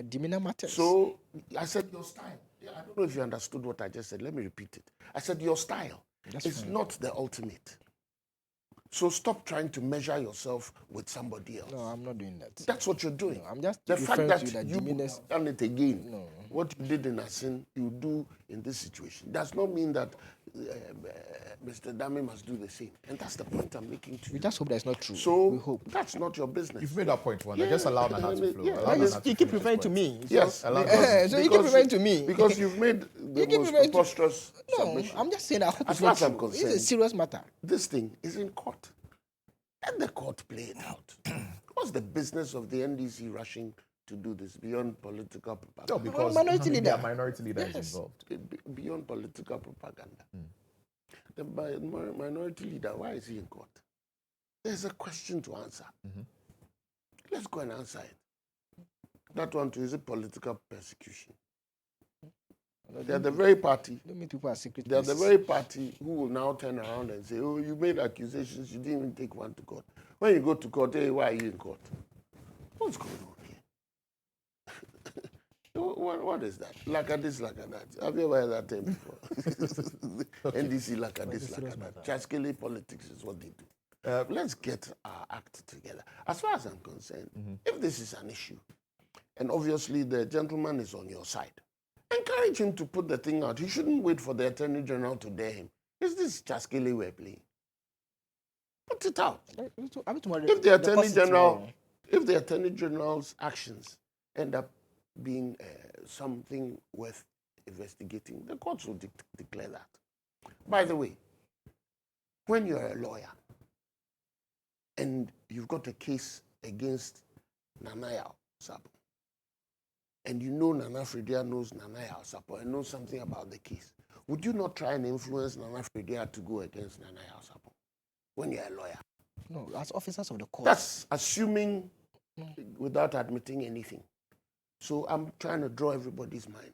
Demeanor matters. So I said your style. I don't know if you understood what I just said. Let me repeat it. I said your style is not the ultimate. So stop trying to measure yourself with somebody else. No, I'm not doing that. That's what you're doing. No, I'm just the fact referring that to that you demeanors. done it again. No. what you did in Asin, you do in this situation. Does not mean that Mr. Dami must do the same. And that's the point I'm making to you. We just hope that's not true. So we hope. that's not your business. You've made that point, Wanda. Just allow Nana to flow. Yeah. Allow But Nana to you keep finish his referring to point. me. Yes. Allow So you keep referring to me. Because you've made the keep most referring to- preposterous No, submission. I'm just saying I hope As it's far not as I'm true. It's concerned, a serious matter. this thing is in court. Let the court play it out. What's the business of the NDC rushing to do this beyond political propaganda? No, because minority leader. their minority leader is Yes. involved. Beyond political propaganda. The minority leader, why is he in court? There's a question to answer. Let's go and answer it. That one too, is it political persecution? They're the very party. Don't mean people are secret. They're the very party who will now turn around and say, oh, you made accusations, you didn't even take one to court. When you go to court, hey, why are you in court? What's going on here? What is that? Like at this, like at that. Have you ever heard that term before? NDC, like at this, like at that. Chaskele politics is what they do. Let's get our act together. As far as I'm concerned, if this is an issue, and obviously the gentleman is on your side, encourage him to put the thing out. He shouldn't wait for the Attorney General to dare him. Is this Chaskele we're playing? Put it out. If the Attorney General's actions end up being something worth investigating, the courts will declare that. By the way, when you're a lawyer and you've got a case against Nanaya Sapo, and you know Nana Fredia knows Nanaya Sapo and knows something about the case, would you not try and influence Nana Fredia to go against Nanaya Sapo when you're a lawyer? No, as officers of the court. That's assuming without admitting anything. So I'm trying to draw everybody's mind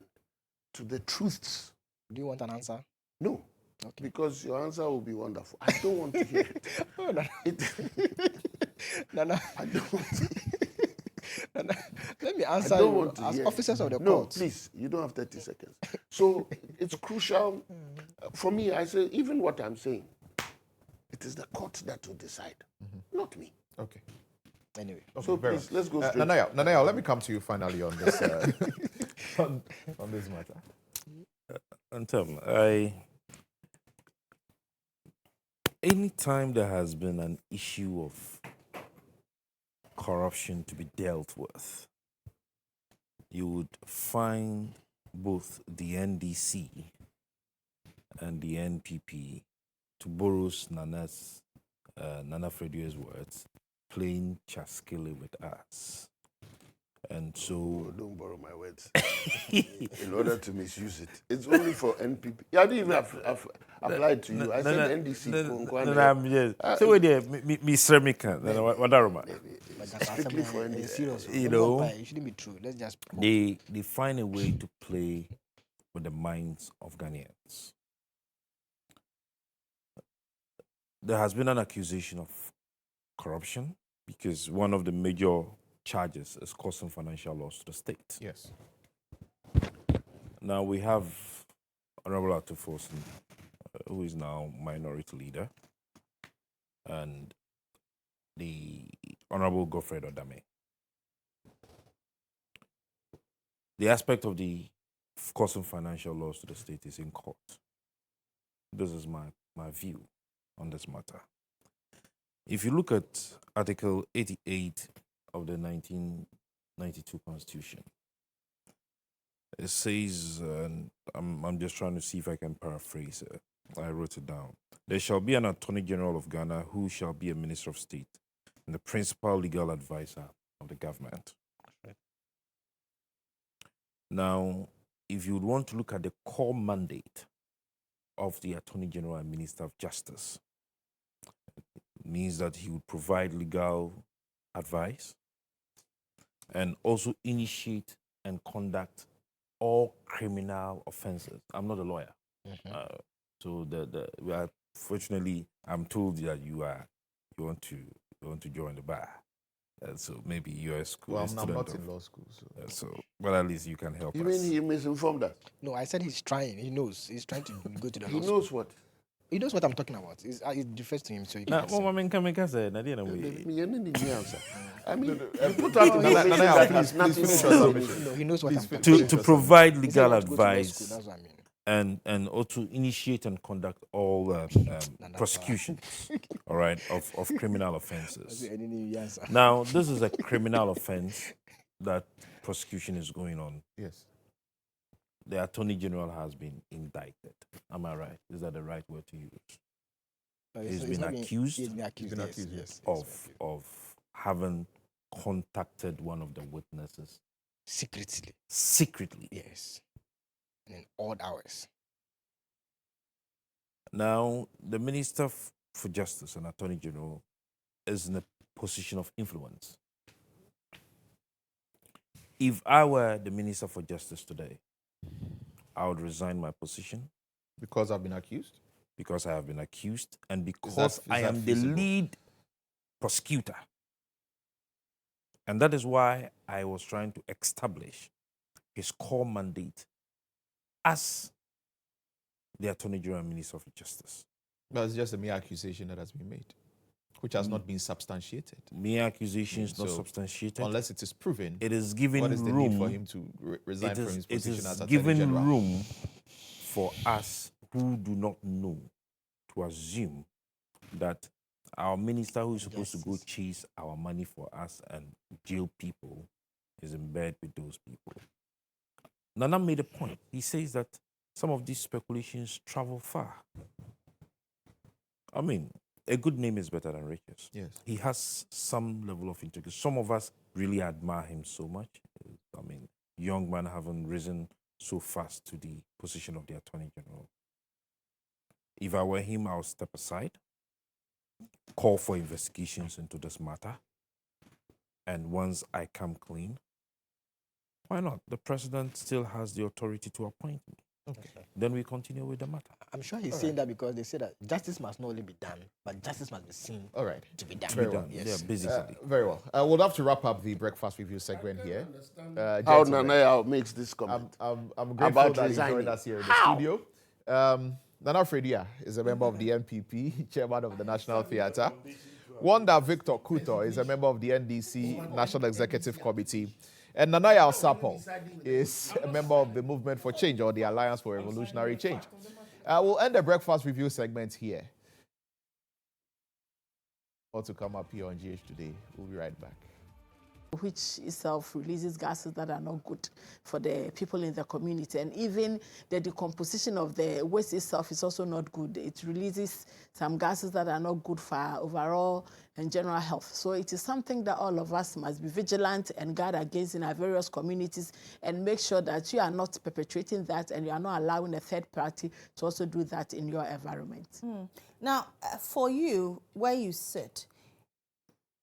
to the truths. Do you want an answer? No. Okay. Because your answer will be wonderful. I don't want to hear it. Oh, no. No. I don't want to. No. Let me answer I don't you want to as hear officers of the No, court. please, you don't have 30 seconds. So it's crucial. For me, I say, even what I'm saying, it is the court that will decide, not me. Okay. Anyway. Okay, So very please, let's go straight. Nanaya, let me come to you finally on this on this matter. Lantam, anytime there has been an issue of corruption to be dealt with, you would find both the NDC and the NPP, to borrow Nana Fredia's words, playing Chaskele with us. And so... don't borrow my words in order to misuse it. It's only for NPP. Yeah, I didn't even have applied to you. I said NDC. So we're there, Mr. Mika, strictly for NDC. You know, it shouldn't be true. Let's just... They find a way to play with the minds of Ghanaians. There has been an accusation of corruption because one of the major charges is causing financial loss to the state. Yes. Now we have Honorable Atufosin, who is now minority leader, and the Honorable Godfrey Odame. The aspect of the causing financial loss to the state is in court. This is my view on this matter. If you look at Article 88 of the 1992 Constitution, it says, and I'm just trying to see if I can paraphrase it. I wrote it down. There shall be an Attorney General of Ghana who shall be a Minister of State and the principal legal advisor of the government. Right. Now, if you would want to look at the core mandate of the Attorney General and Minister of Justice, it means that he would provide legal advice and also initiate and conduct all criminal offenses. I'm not a lawyer. So fortunately, I'm told that you want to join the bar. So maybe you're a school Well, student. I'm not in law school. So. But at least you can help You us. mean he misinformed us? No, I said he's trying. He knows. He's trying to go to the He law knows what? He knows what I'm talking about. It refers to him, so you can Now, ask him. Mama, men come and say, Nadia, we. I mean, you put out information that has nothing to do with it. No, he knows what I'm talking about. To provide He said legal he wants to go to law school, advice that's what I mean. and also to initiate and conduct all prosecutions, all right, of criminal offenses. Now, this is a criminal offense that prosecution is going on. Yes. The Attorney General has been indicted. Am I right? Is that the right word to use? He's been accused yes. of having contacted one of the witnesses secretly. Yes. And in odd hours. Now, the Minister for Justice and Attorney General is in a position of influence. If I were the Minister for Justice today, I would resign my position. Because I've been accused? Because I have been accused and because is I am the feasible? lead prosecutor. And that is why I was trying to establish his core mandate as the Attorney General and Minister for Justice. But it's just a mere accusation that has been made, which has not been substantiated. Mere accusations not So, substantiated. Unless it is proven, It is given what is the room need for him to resign from his it position is as Attorney given General? room for us who do not know to assume that our minister who is supposed to go chase our money for us and jail people is in bed with those people. Nana made a point. He says that some of these speculations travel far. I mean, a good name is better than riches. Yes. He has some level of integrity. Some of us really admire him so much. I mean, young man haven't risen so fast to the position of the Attorney General. If I were him, I would step aside, call for investigations into this matter, and once I come clean, why not? The president still has the authority to appoint me. Okay. Then we continue with the matter. I'm sure he's saying that because they say that justice must not only be done, but justice must be seen to be done. Very well. Yes. Yeah, basically. Very well. We'll have to wrap up the breakfast review segment here. How Gentlemen, Nanaya makes this comment. I'm grateful About that you resigning. joined us here in the studio. Nana Fredia is a member of the NPP, chairman of the National Theatre. Wanda Victor Kuto is a member of the NDC National Executive Committee. And Nanaya Osapong is a member of the Movement for Change, or the Alliance for Revolutionary Change. We'll end the breakfast review segment here. Or to come up here on GH Today. We'll be right back. Which itself releases gases that are not good for the people in the community. And even the decomposition of the waste itself is also not good. It releases some gases that are not good for our overall and general health. So it is something that all of us must be vigilant and guard against in our various communities and make sure that you are not perpetrating that and you are not allowing a third party to also do that in your environment. Now, for you, where you sit,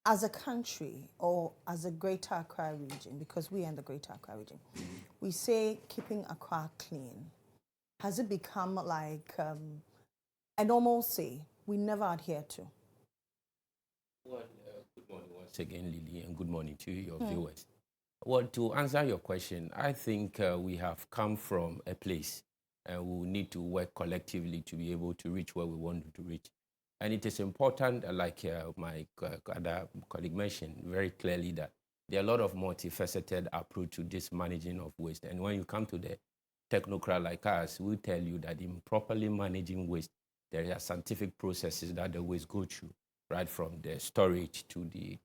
as a country or as a Greater Accra region, because we are in the Greater Accra region, we say keeping Accra clean. Has it become like a normalcy we never adhere to? Well, good morning once again, Lily, and good morning to your viewers. Well, to answer your question, I think we have come from a place and we need to work collectively to be able to reach where we want to reach. And it is important, like my other colleague mentioned very clearly, that there are a lot of multifaceted approach to this managing of waste. And when you come to the technocrat like us, we tell you that in properly managing waste, there are scientific processes that the waste go through, right from the storage to the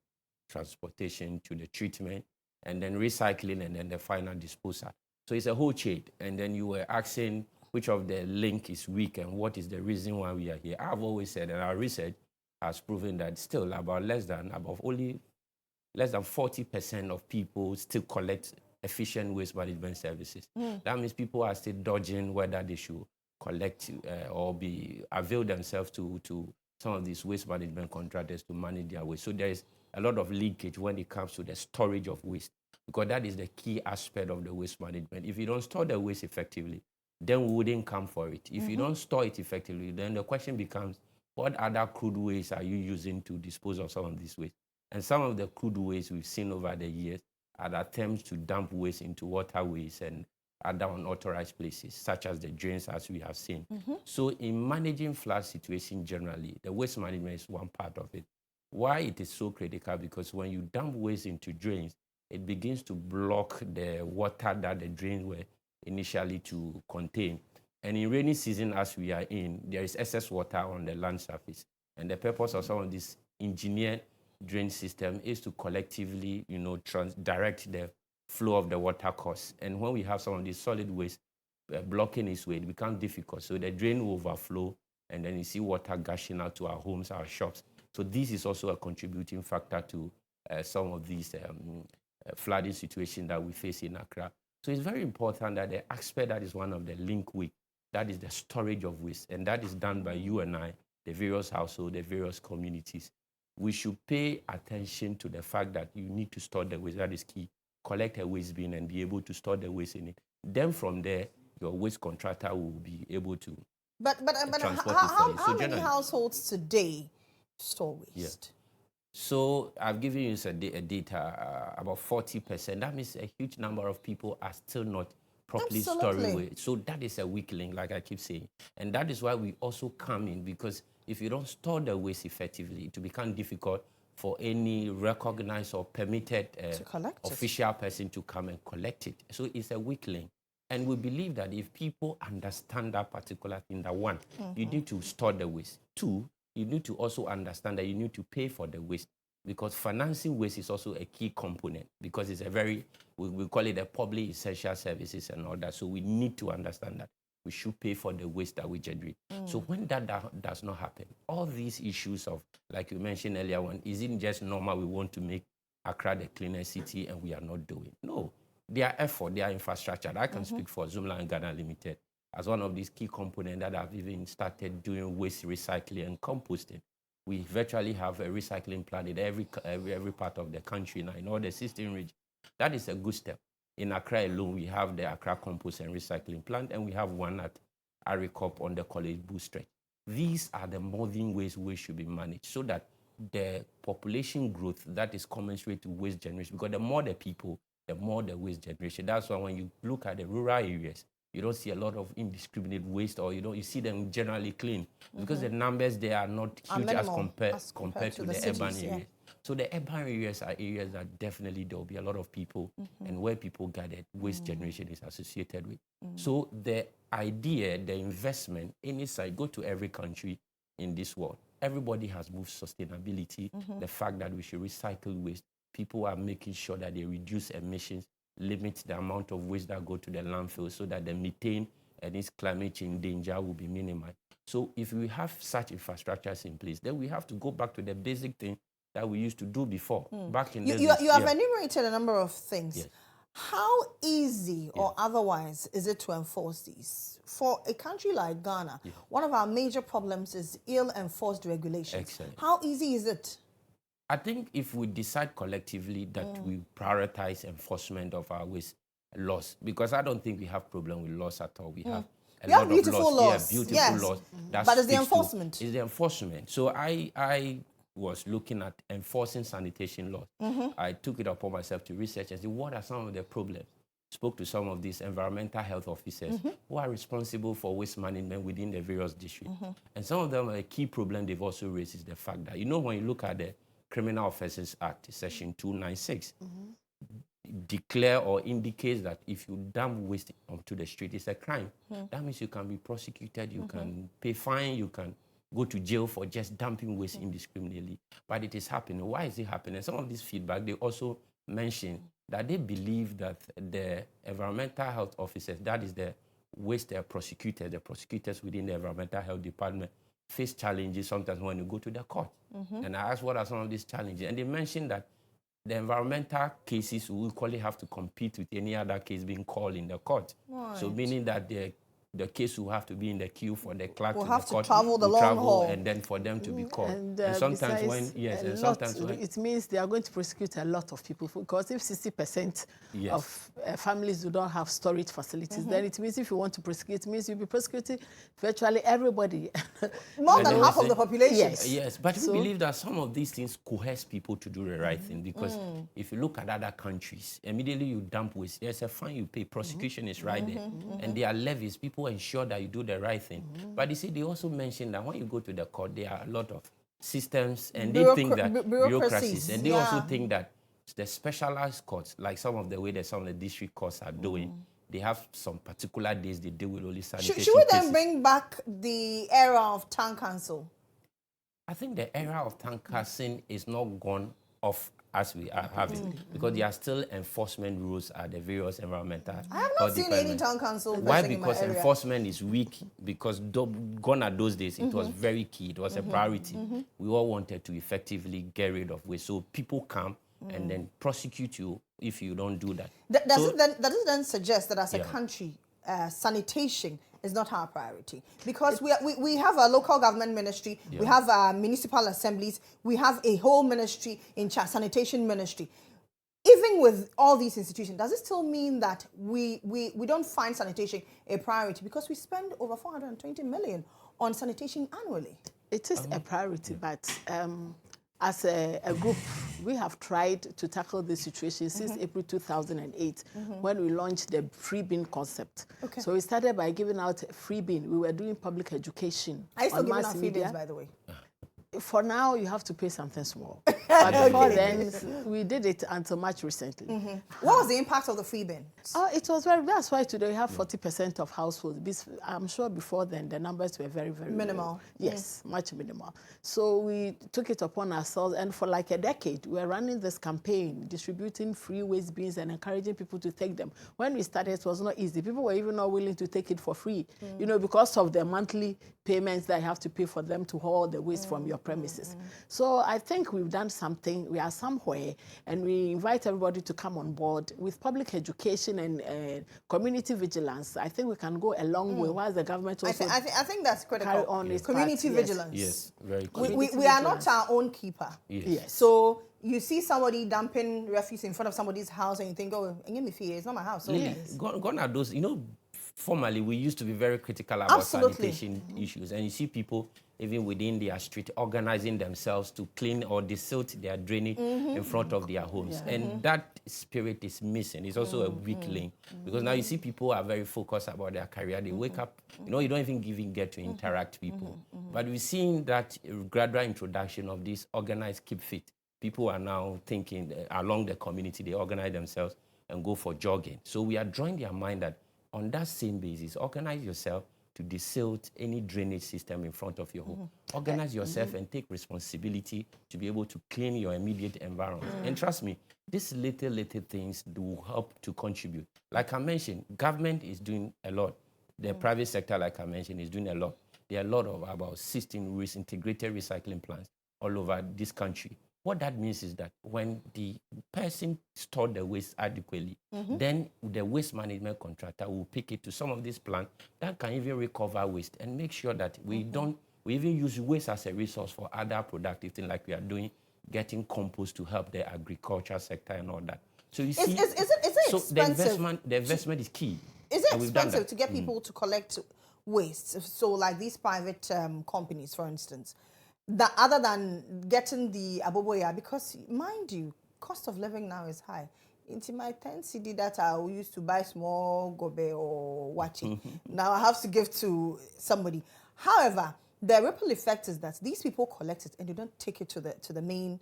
transportation to the treatment, and then recycling, and then the final disposal. So it's a whole chain. And then you were asking which of the link is weak and what is the reason why we are here. I've always said, and our research has proven that still less than 40% of people still collect efficient waste management services. That means people are still dodging whether they should collect or avail themselves to some of these waste management contractors to manage their waste. So there is a lot of leakage when it comes to the storage of waste, because that is the key aspect of the waste management. If you don't store the waste effectively, then we wouldn't come for it. If you don't store it effectively, then the question becomes, what other crude waste are you using to dispose of some of these waste? And some of the crude waste we've seen over the years are attempts to dump waste into waterways and other unauthorized places, such as the drains, as we have seen. So in managing flood situation generally, the waste management is one part of it. Why it is so critical? Because when you dump waste into drains, it begins to block the water that the drains were initially to contain. And in rainy season, as we are in, there is excess water on the land surface. And the purpose of some of this engineered drain system is to collectively, direct the flow of the water course. And when we have some of these solid waste blocking its way, it becomes difficult. So the drain will overflow, and then you see water gushing out to our homes, our shops. So this is also a contributing factor to some of these flooding situations that we face in Accra. So it's very important that the aspect that is one of the link weak, that is the storage of waste, and that is done by you and I, the various households, the various communities. We should pay attention to the fact that you need to store the waste. That is key. Collect a waste bin and be able to store the waste in it. Then from there, your waste contractor will be able to transport it for you. How many households today store waste? Yeah. So I've given you a data, about 40%. That means a huge number of people are still not properly storing waste. So that is a weak link, like I keep saying. And that is why we also come in, because if you don't store the waste effectively, it will become difficult for any recognized or permitted official person to come and collect it. So it's a weak link. And we believe that if people understand that particular thing, that one, you need to store the waste. Two, you need to also understand that you need to pay for the waste, because financing waste is also a key component, because it's a very, we call it a public essential services and all that. So we need to understand that we should pay for the waste that we generate. So when that does not happen, all these issues of, like you mentioned earlier, one, isn't just normal, we want to make Accra the cleanest city and we are not doing. No, their effort, their infrastructure, I can speak for Zoomla and Ghana Limited as one of these key components that have even started doing waste recycling and composting. We virtually have a recycling plant in every part of the country now, in all the 16 regions. That is a good step. In Accra alone, we have the Accra Compost and Recycling Plant, and we have one at Arikop on the College Bull Stretch. These are the modern ways we should be managed, so that the population growth that is commensurate to waste generation, because the more the people, the more the waste generation. That's why when you look at the rural areas, you don't see a lot of indiscriminate waste, or you see them generally clean, because the numbers there are not huge as compared to the urban areas. So the urban areas are areas that definitely there will be a lot of people, and where people gathered, waste generation is associated with. So the idea, the investment, any side, go to every country in this world. Everybody has moved sustainability, the fact that we should recycle waste. People are making sure that they reduce emissions, limit the amount of waste that go to the landfill, so that the methane and its climate change danger will be minimized. So if we have such infrastructures in place, then we have to go back to the basic thing that we used to do before. Back in you have enumerated a number of things. Yes. How easy or otherwise is it to enforce these? For a country like Ghana, one of our major problems is ill-enforced regulations. Excellent. How easy is it? I think if we decide collectively that we prioritize enforcement of our waste laws, because I don't think we have problem with laws at all. We have a lot of laws. Yeah, beautiful laws. But it's the enforcement. It's the enforcement. So I was looking at enforcing sanitation laws. I took it upon myself to research and see what are some of the problems. Spoke to some of these environmental health officers who are responsible for waste management within the various districts. And some of them, a key problem they've also raised is the fact that, when you look at the Criminal Offences Act, Section 296, declare or indicates that if you dump waste onto the street, it's a crime. That means you can be prosecuted, you can pay fine, you can go to jail for just dumping waste indiscriminately. But it is happening. Why is it happening? Some of this feedback, they also mention that they believe that the environmental health officers, that is the waste prosecutors, the prosecutors within the environmental health department, face challenges sometimes when you go to the court. And I asked what are some of these challenges, and they mentioned that the environmental cases will equally have to compete with any other case being called in the court. So meaning that the the case will have to be in the queue for the clerk We'll to have the to court, travel the will long travel, haul. and then for them to be called. And, sometimes besides, when, yes, a and lot, sometimes when, it means they are going to prosecute a lot of people, because if 60% Yes. of families do not have storage facilities, then it means if you want to prosecute, it means you'll be prosecuting virtually everybody. More And than then half we of the say- population. Yes. Yes, but So- we believe that some of these things coerce people to do the right thing, because if you look at other countries, immediately you dump waste, there's a fine you pay, prosecution is right there, and there are levies, people ensure that you do the right thing. But you see, they also mentioned that when you go to the court, there are a lot of systems, and they think that bureaucracies, and they also think that the specialized courts, like some of the way that some of the district courts are doing, they have some particular days they deal with only sanitation Should we then cases. bring back the era of town council? I think the era of town council is not gone off as we are having, because there are still enforcement rules at the various environmental. I have not seen any town council. Why? person in my Because area. enforcement is weak. Because gone are those days, it was very key. It was a priority. We all wanted to effectively get rid of waste. So people come and then prosecute you if you don't do that. Does it then suggest that as a Yeah. country, sanitation is not our priority? Because we have a local government ministry, we have municipal assemblies, we have a whole ministry in charge, sanitation ministry. Even with all these institutions, does it still mean that we don't find sanitation a priority? Because we spend over 420 million on sanitation annually. It is a priority, but as a group, we have tried to tackle this situation since April 2008, when we launched the free bin concept. Okay. So we started by giving out free bin. We were doing public education. Are you still on giving mass out free media. bins, by the way? For now, you have to pay something small. But before then, we did it until much recently. What was the impact of the free bin? Oh, it was very, that's why today we have 40% of households. I'm sure before then the numbers were very, very Minimal. low. Yes, much minimal. So we took it upon ourselves, and for like a decade, we were running this campaign, distributing free waste bins and encouraging people to take them. When we started, it was not easy. People were even not willing to take it for free, you know, because of the monthly payments that you have to pay for them to haul the waste from your premises. So I think we've done something. We are somewhere, and we invite everybody to come on board with public education and community vigilance. I think we can go a long way, while the government also I think that's critical. carry on its Community part, yes. vigilance. Yes, very cool. We are not our own keeper. Yes. So you see somebody dumping refuse in front of somebody's house and you think, oh, it's not my house. So Really, gone are those, you know, formerly we used to be very critical about Absolutely. sanitation issues, and you see people even within their street organizing themselves to clean or desilt their drainage in front of their homes. And that spirit is missing. It's also a weak link, because now you see people are very focused about their career. They wake up, you know, you don't even get to interact people. But we've seen that gradual introduction of this organized keep fit. People are now thinking along the community, they organize themselves and go for jogging. So we are drawing their mind that on that same basis, organize yourself to desilt any drainage system in front of your home. Organize yourself and take responsibility to be able to clean your immediate environment. And trust me, these little things do help to contribute. Like I mentioned, government is doing a lot. The private sector, like I mentioned, is doing a lot. There are a lot of about 16 integrated recycling plants all over this country. What that means is that when the person stored the waste adequately, then the waste management contractor will pick it to some of these plants that can even recover waste and make sure that we even use waste as a resource for other productive things, like we are doing, getting compost to help the agriculture sector and all that. So you see, is it so expensive? the investment is key. Is it And we've done expensive that. to get people to collect waste? So like these private companies, for instance, that other than getting the aboboya, because mind you, cost of living now is high. Into my 10 CD that I used to buy small gobe or wachi, now I have to give to somebody. However, the ripple effect is that these people collect it and they don't take it to the main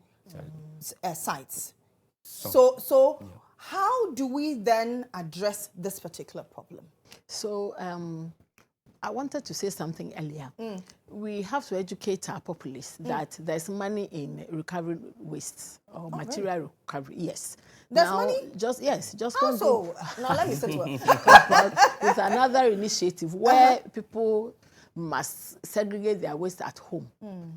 sites. So how do we then address this particular problem? So I wanted to say something earlier. We have to educate our populace that there's money in recovering waste or material recovery. Yes. There's now, money? Just How one so? group Now let me say to her. with another initiative where people must segregate their waste at home.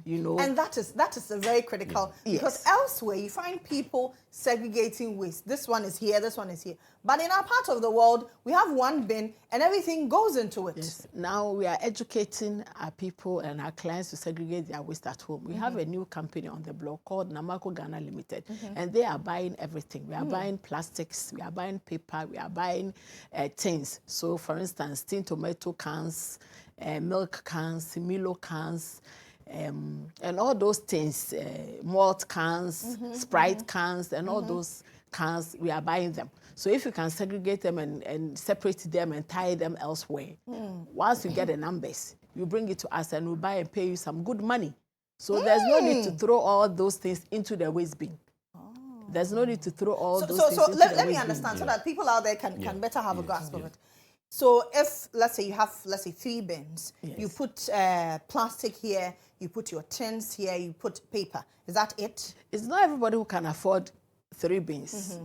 You know, and that is a very critical, because elsewhere you find people segregating waste. This one is here, this one is here. But in our part of the world, we have one bin and everything goes into it. Yes. Now we are educating our people and our clients to segregate their waste at home. We have a new company on the block called Namako Ghana Limited, and they are buying everything. We are buying plastics, we are buying paper, we are buying tins. So for instance, tin tomato cans, milk cans, Milo cans, and all those things, malt cans, Sprite cans, and all those cans, we are buying them. So if you can segregate them and separate them and tie them elsewhere, once you get the numbers, you bring it to us and we'll buy and pay you some good money. So there's no need to throw all those things into the waste bin. There's no need to throw all those things into the waste bin. Let me understand so that people out there can better have a grasp of it. So if, let's say you have, 3 bins, you put plastic here, you put your tins here, you put paper. Is that it? It's not everybody who can afford 3 bins.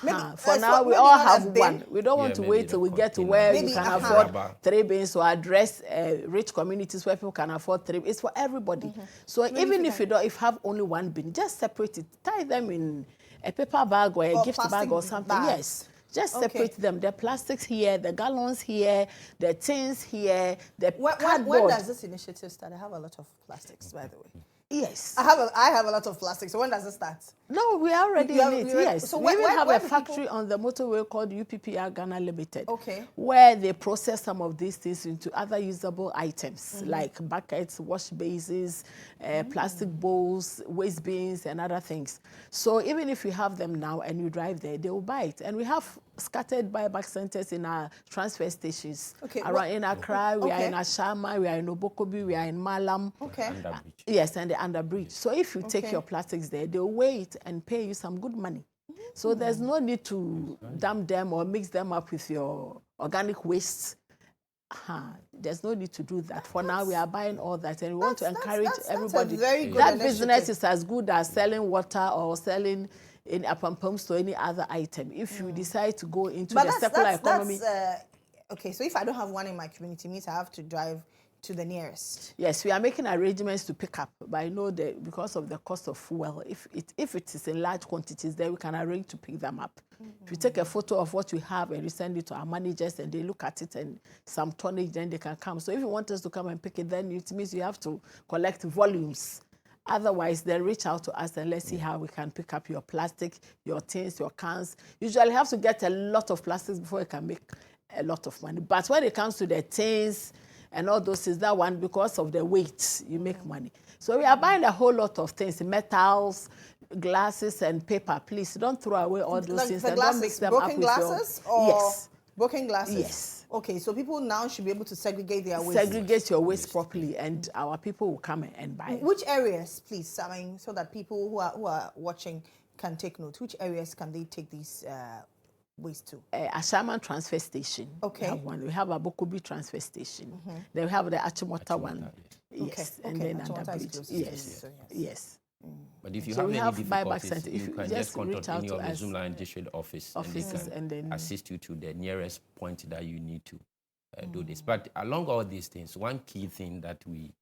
Maybe, for now, we all have one. We don't want to wait till we get to where we can afford 3 bins or address rich communities where people can afford 3. It's for everybody. So even if you have only 1 bin, just separate it. Tie them in a paper bag or a gift bag or something. Yes. Just separate them. The plastics here, the gallons here, the tins here, the cardboard. When does this initiative start? I have a lot of plastics, by the way. Yes. I have a lot of plastic. So when does it start? No, we are already in it, yes. So we even have a factory on the motorway called UPPR Ghana Limited. Okay. Where they process some of these things into other usable items like buckets, wash bases, plastic bowls, waste bins, and other things. So even if you have them now and you drive there, they will buy it. And we have scattered buyback centers in our transfer stations. Okay. Around in Accra, we are in Ashama, we are in Obokobi, we are in Malam. Okay. Yes, and the underbridge. So if you take your plastics there, they'll weigh it and pay you some good money. So there's no need to dump them or mix them up with your organic waste. There's no need to do that. For now, we are buying all that, and we want to encourage everybody. That's a very good that initiative. Business is as good as selling water or selling in a pumps or any other item. If you decide to go into the circular economy. Okay, so if I don't have one in my community, it means I have to drive to the nearest. Yes, we are making arrangements to pick up, but I know that because of the cost of fuel, if it is in large quantities, then we can arrange to pick them up. If you take a photo of what we have and we send it to our managers and they look at it and some tonnage, then they can come. So if you want us to come and pick it, then it means you have to collect volumes. Otherwise, then reach out to us and let's see how we can pick up your plastic, your tins, your cans. Usually have to get a lot of plastics before you can make a lot of money. But when it comes to the tins and all those things, that one, because of the weight, you make money. So we are buying a whole lot of things, metals, glasses, and paper. Please don't throw away all those things. The and glasses, don't mix them broken up with glasses your... or Yes. Broken glasses? Yes. Okay, so people now should be able to segregate their waste. Segregate your waste properly, and our people will come and buy it. Which areas, please? I mean, so that people who are watching can take note. Which areas can they take these waste to? Ashaman transfer station. Okay. We have one. We have a Bokobi transfer station. Then we have the Achimota one. Yes. Okay. And then Achimota is Underbridge. close to Yes. you, yes. But if you So have we any have buyback difficulties, center. If you you can just just contact reach out any to of the us. Zoomline district offices, And they can then assist you to the nearest point that you need to do this. But along all these things, one key thing that we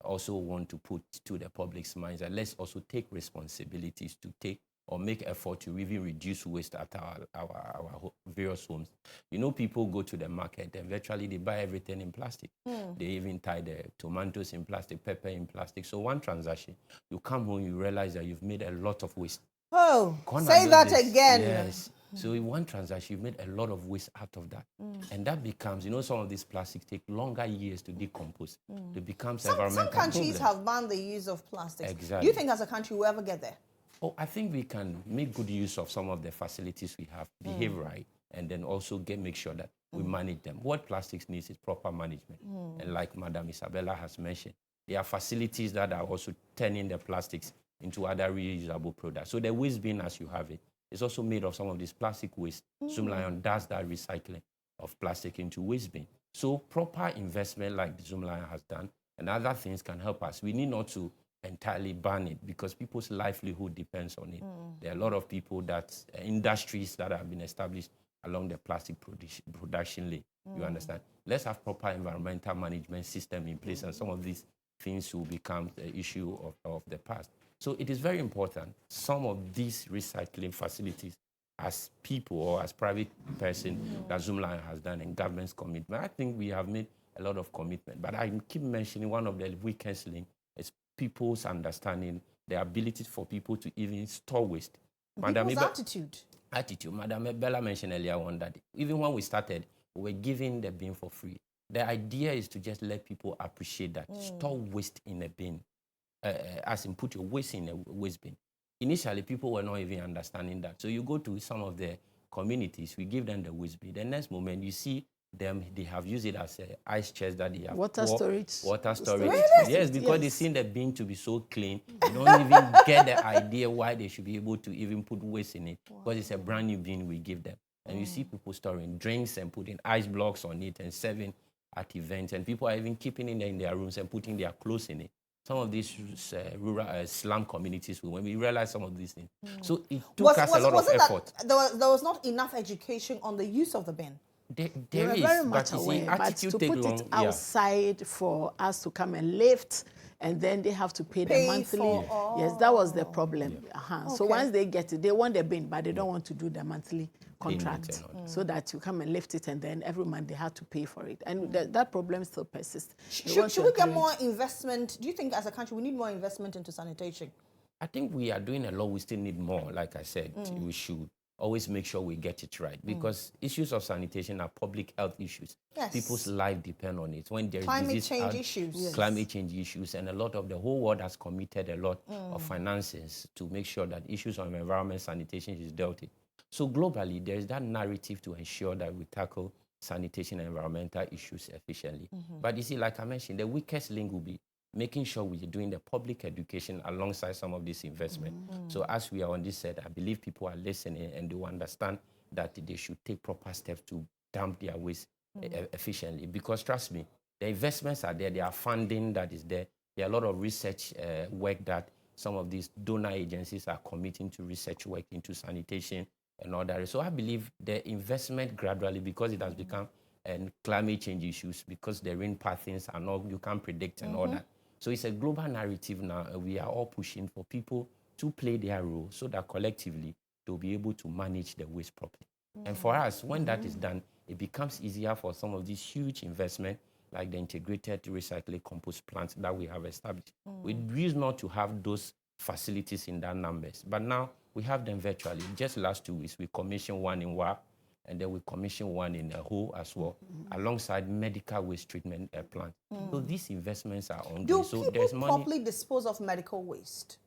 also want to put to the public's minds that let's also take responsibilities to take or make effort to even reduce waste at our various homes. You know, people go to the market and virtually they buy everything in plastic. They even tie the tomatoes in plastic, pepper in plastic. So one transaction, you come home, you realize that you've made a lot of waste. Oh, Corner say that this. again. Yes. So in one transaction, you've made a lot of waste out of that. And that becomes, you know, some of these plastics take longer years to decompose. It becomes environmental Some countries problem. have banned the use of plastics. Exactly. Do you think as a country we'll ever get there? Oh, I think we can make good use of some of the facilities we have, behave right, and then also make sure that we manage them. What plastics needs is proper management. And like Madam Isabella has mentioned, there are facilities that are also turning the plastics into other reusable products. So the waste bin, as you have it, is also made of some of this plastic waste. Zoomlion does that recycling of plastic into waste bin. So proper investment like Zoomlion has done and other things can help us. We need not to entirely ban it because people's livelihood depends on it. There are a lot of people industries that have been established along the plastic production lane. You understand? Let's have proper environmental management system in place, and some of these things will become the issue of the past. So it is very important. Some of these recycling facilities, as people or as private person, that Zoomlion has done, and government's commitment, I think we have made a lot of commitment. But I keep mentioning one of the weakest links is people's understanding, the ability for people to even store waste. People's attitude. Attitude. Madam Bella mentioned earlier on that even when we started, we were giving the bin for free. The idea is to just let people appreciate that. Store waste in a bin, as in put your waste in a waste bin. Initially, people were not even understanding that. So you go to some of the communities, we give them the waste bin. The next moment, you see them, they have used it as an ice chest that they have. Water storage. Water storage. Really? Yes, because Yes. they seen the bin to be so clean. They don't even get the idea why they should be able to even put waste in it. Because it's a brand new bin we give them. And you see people storing drinks and putting ice blocks on it and serving at events. And people are even keeping it in their rooms and putting their clothes in it. Some of these rural slum communities, when we realized some of these things. So it took us a lot of effort. There was not enough education on the use of the bin. There They were is, very but much you see, aware, but attitude to take put long. it outside for us to come and lift, and then they have to pay the monthly. Yes, that was the problem. So Okay. once they get it, they want the bin, but they don't want to do the monthly contract, and all so that you come and lift it, and then every month they have to pay for it, and that problem still persists. They want Should to we get encourage- more investment? Do you think as a country we need more investment into sanitation? I think we are doing a lot. We still need more. Like I said, we should always make sure we get it right, because issues of sanitation are public health issues. Yes. People's life depend on it. When there is Climate disease change issues. Yes. climate change issues, and a lot of the whole world has committed a lot of finances to make sure that issues of environment sanitation is dealt with. So globally, there is that narrative to ensure that we tackle sanitation and environmental issues efficiently. But you see, like I mentioned, the weakest link will be making sure we're doing the public education alongside some of this investment. So as we are on this set, I believe people are listening and they will understand that they should take proper steps to dump their waste efficiently. Because trust me, the investments are there, there are funding that is there. There are a lot of research work that some of these donor agencies are committing to research work into sanitation and all that. So I believe the investment gradually, because it has become climate change issues, because the rain patterns are not, you can't predict and all that. So it's a global narrative now. We are all pushing for people to play their role so that collectively they'll be able to manage the waste properly. And for us, when that is done, it becomes easier for some of these huge investments like the integrated recycling compost plants that we have established. We used not to have those facilities in that numbers, but now we have them virtually. Just last 2 weeks, we commissioned one in WA, and then we commissioned one in GHOne as well, alongside medical waste treatment plant. So these investments are ongoing. Do So people there's money. properly dispose of medical waste?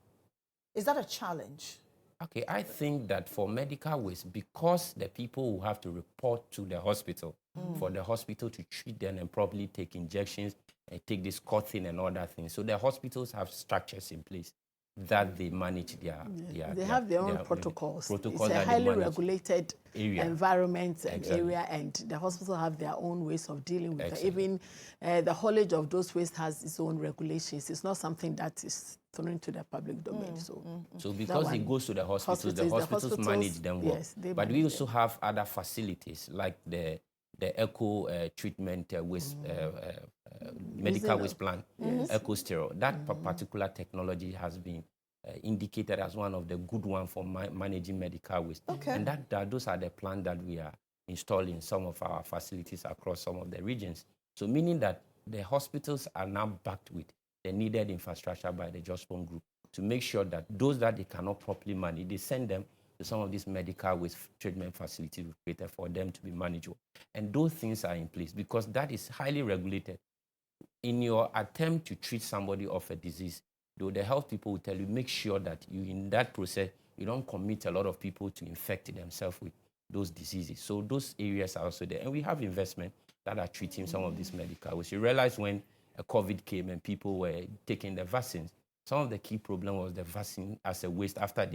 Is that a challenge? Okay, I think that for medical waste, because the people will have to report to the hospital, for the hospital to treat them and properly take injections and take this cotton and all that things. So the hospitals have structures in place that they manage They have their own protocols. It's a that they highly manage. regulated Area. environment and Exactly. area, and the hospital have their own ways of dealing with it. Exactly. Even the haulage of those waste has its own regulations. It's not something that is thrown into the public domain. So because one. it goes to the hospitals, the hospitals manage them well. yes, they But we manage also have other facilities like the eco treatment waste, medical Using waste plant, eco stereo. That particular technology has been indicated as one of the good ones for managing medical waste. Okay. And those are the plants that we are installing in some of our facilities across some of the regions. So meaning that the hospitals are now backed with the needed infrastructure by the GHOne group to make sure that those that they cannot properly manage, they send them to some of these medical waste treatment facilities we've created for them to be manageable. And those things are in place because that is highly regulated. In your attempt to treat somebody of a disease, though the health people will tell you, make sure that you, in that process, you don't commit a lot of people to infect themselves with those diseases. So those areas are also there. And we have investment that are treating some of these medical waste. You realize when COVID came and people were taking the vaccines, some of the key problem was the vaccine as a waste after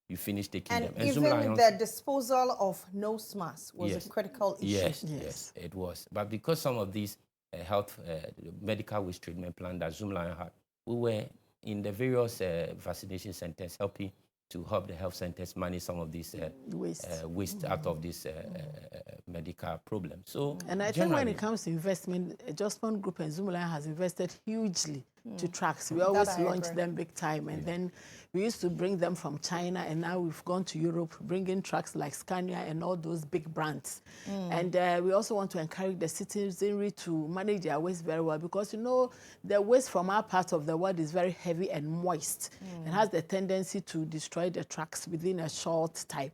you finish taking And them. And even Zoomlion, the disposal of nose masks was Yes. a critical issue. Yes, it was. But because some of these medical waste treatment plants that Zoomlion had, we were in the various vaccination centers helping to help the health centers manage some of this waste out of this medical problem. So, and I think when it comes to investment, GHOne Group and Zumula has invested hugely to trucks. We always launch them big time, and then we used to bring them from China, and now we've gone to Europe, bringing trucks like Scania and all those big brands. And we also want to encourage the citizenry to manage their waste very well, because, you know, the waste from our part of the world is very heavy and moist. It has the tendency to destroy the trucks within a short time.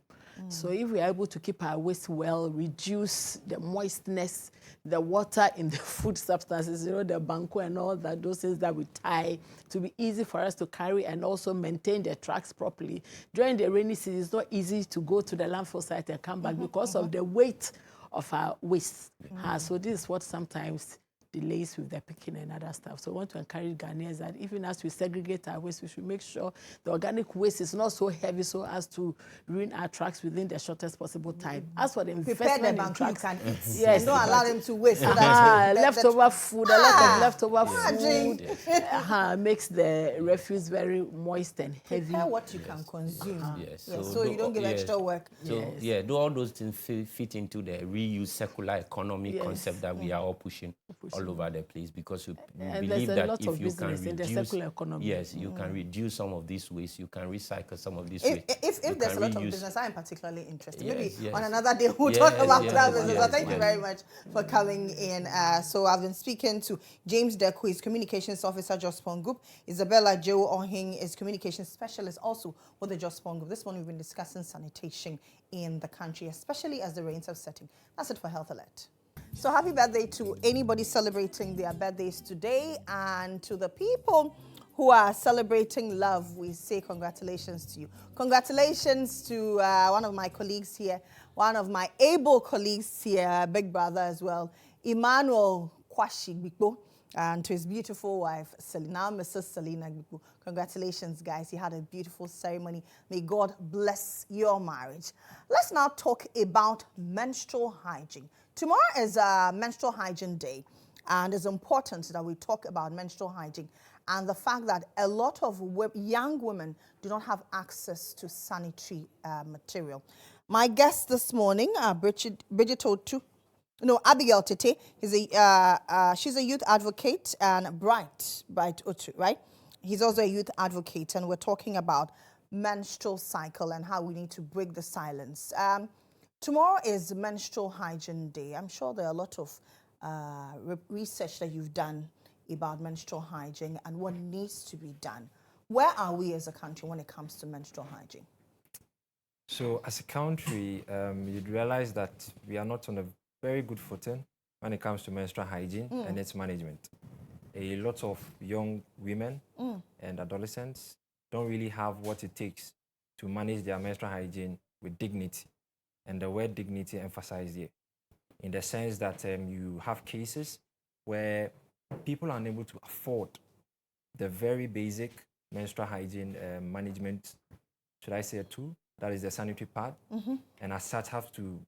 So if we are able to keep our waste well, reduce the moistness, the water in the food substances, you know, the banko and all that, those things that we tie, to be easy for us to carry and also maintain the trucks properly. During the rainy season, it's not easy to go to the landfill site and come back because of the weight of our waste. So this is what sometimes delays with the picking and other stuff. So I want to encourage Ghanaians that even as we segregate our waste, we should make sure the organic waste is not so heavy so as to ruin our trucks within the shortest possible time. As for the investment in trucks, can eat. Yes, and don't allow them to waste. So that leftover food, a lot of leftover food makes the refuse very moist and heavy. Prepare what you can consume. Yes. So you don't give extra work. So do all those things fit into the reuse circular economy concept that we are all pushing all over the place, because we believe that if you can reduce, you can reduce some of this waste, you can recycle some of this waste. If there's a lot of business, I am particularly interested. Maybe on another day we'll talk about that business. So thank you very much for coming in. So I've been speaking to James Deck, who is Communications Officer, GHOne Group. Isabella GHOne is Communications Specialist also with the GHOne Group. This morning we've been discussing sanitation in the country, especially as the rains are setting. That's it for Health Alert. So happy birthday to anybody celebrating their birthdays today, and to the people who are celebrating love, we say congratulations to you. Congratulations to one of my colleagues here, one of my able colleagues here, big brother as well, Emmanuel Kwashi Gbikpo, and to his beautiful wife, Selina, Mrs. Selina Gbikpo. Congratulations, guys. You had a beautiful ceremony. May God bless your marriage. Let's now talk about menstrual hygiene. Tomorrow is Menstrual Hygiene Day, and it's important that we talk about menstrual hygiene and the fact that a lot of young women do not have access to sanitary material. My guest this morning, Bridget Otu, Abigail Tete, she's a youth advocate, and Bright Otu, right? He's also a youth advocate, and we're talking about menstrual cycle and how we need to break the silence. Tomorrow is Menstrual Hygiene Day. I'm sure there are a lot of research that you've done about menstrual hygiene and what needs to be done. Where are we as a country when it comes to menstrual hygiene? So as a country, you'd realize that we are not on a very good footing when it comes to menstrual hygiene and its management. A lot of young women and adolescents don't really have what it takes to manage their menstrual hygiene with dignity. And the word dignity emphasized here, in the sense that you have cases where people are unable to afford the very basic menstrual hygiene management, should I say a tool, that is the sanitary pad, and as such have to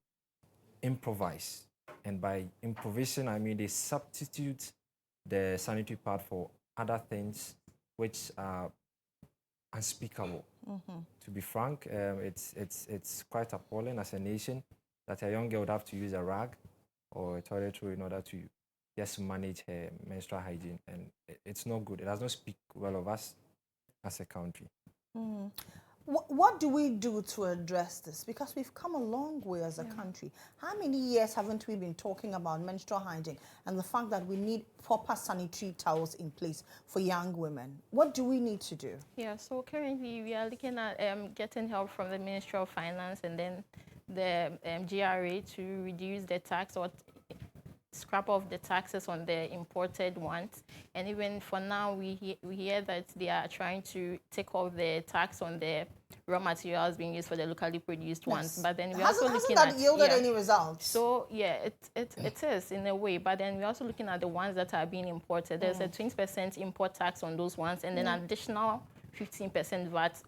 improvise. And by improvisation, I mean they substitute the sanitary pad for other things which are unspeakable. To be frank, it's quite appalling as a nation that a young girl would have to use a rag or a toilet roll in order to just manage her menstrual hygiene, and it's not good. It does not speak well of us as a country. What do we do to address this? Because we've come a long way as a country. How many years haven't we been talking about menstrual hygiene and the fact that we need proper sanitary towels in place for young women? What do we need to do? Yeah, so currently we are looking at getting help from the Ministry of Finance and then the GRA to reduce the tax or scrap off the taxes on the imported ones. And even for now, we hear that they are trying to take off the tax on the raw materials being used for the locally produced ones. But then we're also looking at... Hasn't that yielded any results? So, yeah, it is in a way. But then we're also looking at the ones that are being imported. There's a 20% import tax on those ones, and then additional 15% VAT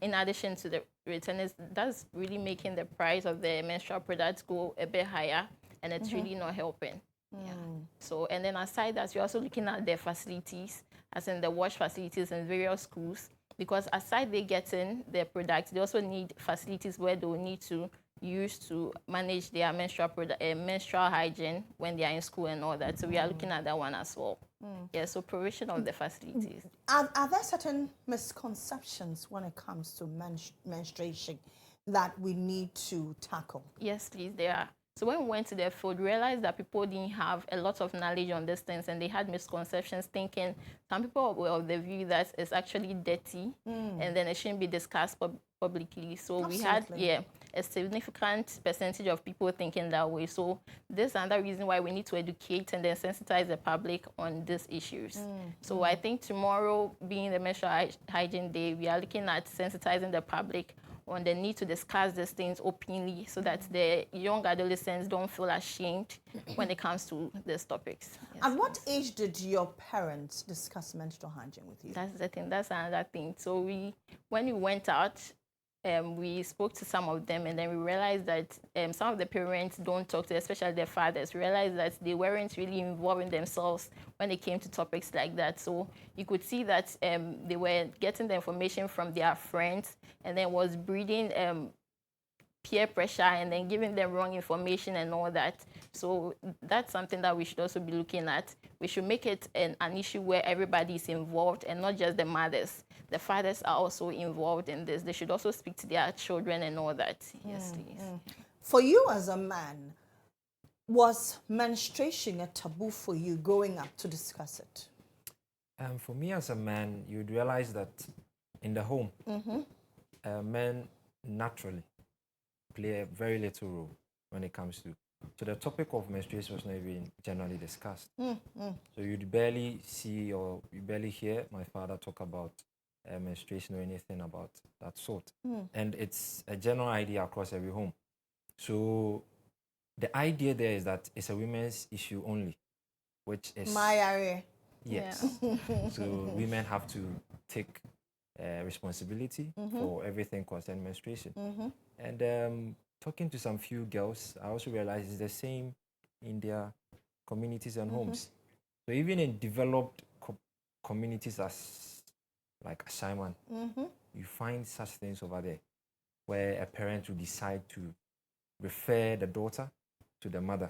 in addition to the return. That's really making the price of the menstrual products go a bit higher, and it's really not helping. Yeah. So, and then aside that, we're also looking at the facilities, as in the wash facilities in various schools, because aside they getting their products, they also need facilities where they will need to use to manage their menstrual hygiene when they are in school and all that. So we are looking at that one as well. Yeah, so provision of the facilities. Are there certain misconceptions when it comes to menstruation that we need to tackle? Yes, please, there are. So when we went to the field, we realized that people didn't have a lot of knowledge on these things, and they had misconceptions, thinking some people were of the view that it's actually dirty and then it shouldn't be discussed publicly. So we had, a significant percentage of people thinking that way. So this is another reason why we need to educate and then sensitize the public on these issues. So I think tomorrow, being the menstrual hygiene day, we are looking at sensitizing the public on the need to discuss these things openly so that the young adolescents don't feel ashamed when it comes to these topics. Yes, At what age did your parents discuss menstrual hygiene with you? that's the thing. That's another thing. So when we went out, we spoke to some of them, and then we realized that some of the parents don't talk to, especially their fathers, realized that they weren't really involving themselves when it came to topics like that. So you could see that they were getting the information from their friends, and then was breeding peer pressure and then giving them wrong information and all that. So that's something that we should also be looking at. We should make it an issue where everybody is involved and not just the mothers. The fathers are also involved in this. They should also speak to their children and all that. Yes, please. For you as a man, was menstruation a taboo for you growing up to discuss it? For me as a man, you'd realize that in the home, men naturally play a very little role when it comes to. So the topic of menstruation was not even generally discussed. So you'd barely see or you barely hear my father talk about menstruation or anything about that sort. And it's a general idea across every home. So the idea there is that it's a women's issue only, which is... My area. Yes. So women have to take responsibility for everything concerning menstruation. And talking to some few girls, I also realized it's the same in their communities and homes. So even in developed communities as like Simon, you find such things over there where a parent will decide to refer the daughter to the mother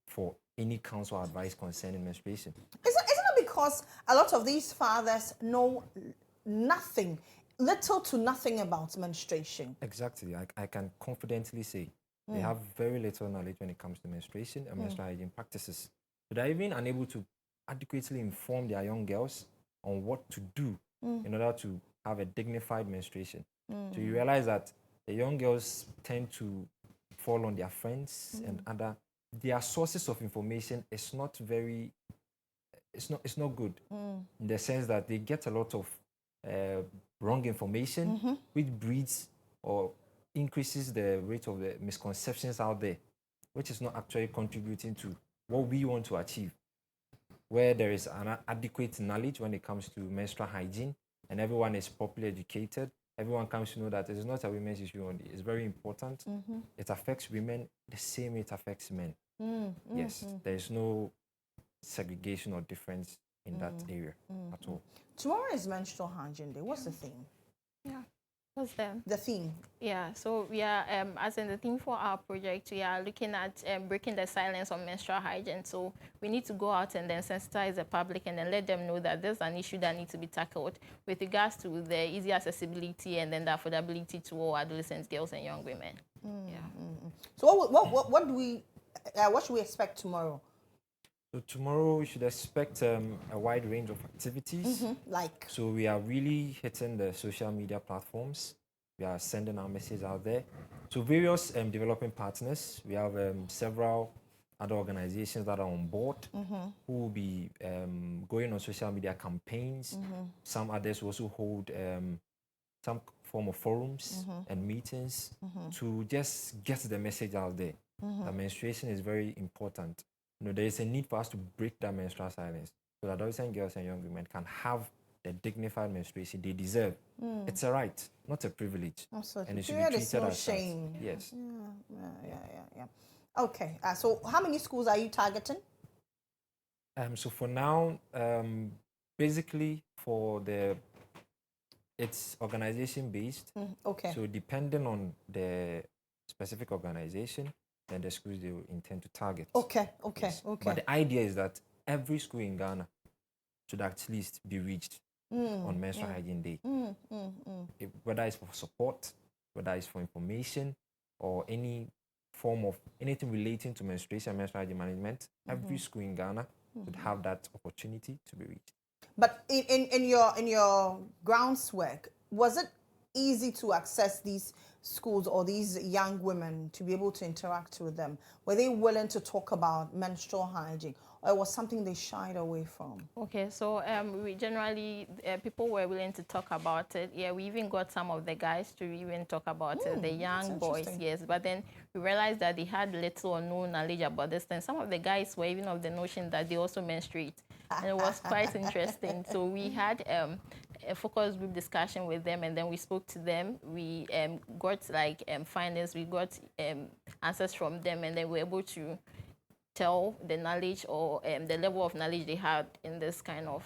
for any counsel or advice concerning menstruation. Isn't it because a lot of these fathers know nothing, little to nothing about menstruation? Exactly. I can confidently say they have very little knowledge when it comes to menstruation and menstrual hygiene practices. So they're even unable to adequately inform their young girls on what to do in order to have a dignified menstruation. So you realize that the young girls tend to fall on their friends and their sources of information is not very, it's not good in the sense that they get a lot of wrong information, which breeds or increases the rate of the misconceptions out there, which is not actually contributing to what we want to achieve, where there is an adequate knowledge when it comes to menstrual hygiene and everyone is properly educated. Everyone comes to know that it is not a women's issue only. It's very important. It affects women the same way it affects men. Yes, there is no segregation or difference in that area at all. Tomorrow is menstrual hygiene day. What's the theme? Yeah. What's them? The theme. Yeah, so we are, as in the theme for our project, we are looking at breaking the silence on menstrual hygiene. So we need to go out and then sensitize the public and then let them know that there's an issue that needs to be tackled with regards to the easy accessibility and then the affordability to all adolescents, girls, and young women. So what should we expect tomorrow? So tomorrow we should expect a wide range of activities. Like? So we are really hitting the social media platforms. We are sending our message out there. So various developing partners. We have several other organizations that are on board who will be going on social media campaigns. Some others will also hold some form of forums and meetings to just get the message out there. That menstruation is very important. You know, there is a need for us to break that menstrual silence so that adolescent girls and young women can have the dignified menstruation they deserve. It's a right, not a privilege. Absolutely. And it should be treated as such. Shame. Yes. Yeah. Okay. So how many schools are you targeting? So for now, basically for the It's organization based. Okay. So depending on the specific organization, then the schools they will intend to target. Okay. Yes. But the idea is that every school in Ghana should at least be reached on Menstrual Hygiene Day. Whether it's for support, whether it's for information, or any form of anything relating to menstruation, menstrual hygiene management, every school in Ghana should have that opportunity to be reached. But in your grounds work, was it easy to access these schools or these young women to be able to interact with them? Were they willing to talk about menstrual hygiene, or it was something they shied away from? Okay, so we generally, people were willing to talk about it. Yeah, we even got some of the guys to even talk about it, the young boys, yes. But then we realized that they had little or no knowledge about this thing. Some of the guys were even of the notion that they also menstruate. And it was quite interesting. So we had a focus group discussion with them, and then we spoke to them. We got like findings, we got answers from them, and then we were able to tell the knowledge or the level of knowledge they had in this kind of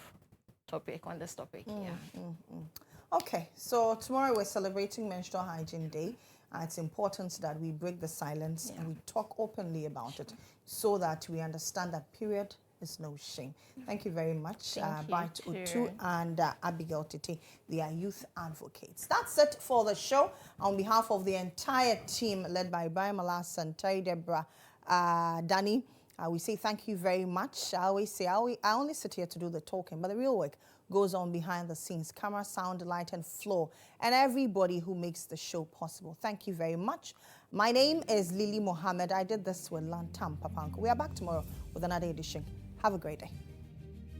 topic, on this topic. Okay, so tomorrow we're celebrating Menstrual Hygiene Day. It's important that we break the silence and we talk openly about it so that we understand that period is no shame. Thank you very much, Bright Utu and Abigail Tete. They are youth advocates. That's it for the show. On behalf of the entire team led by Ibrahim Alas and Terry Deborah, Danny, we say thank you very much. I always say I only sit here to do the talking, but the real work goes on behind the scenes. Camera, sound, light, and floor, and everybody who makes the show possible. Thank you very much. My name is Lily Mohammed. I did this with Lantam, Papanko. We are back tomorrow with another edition. Have a great day.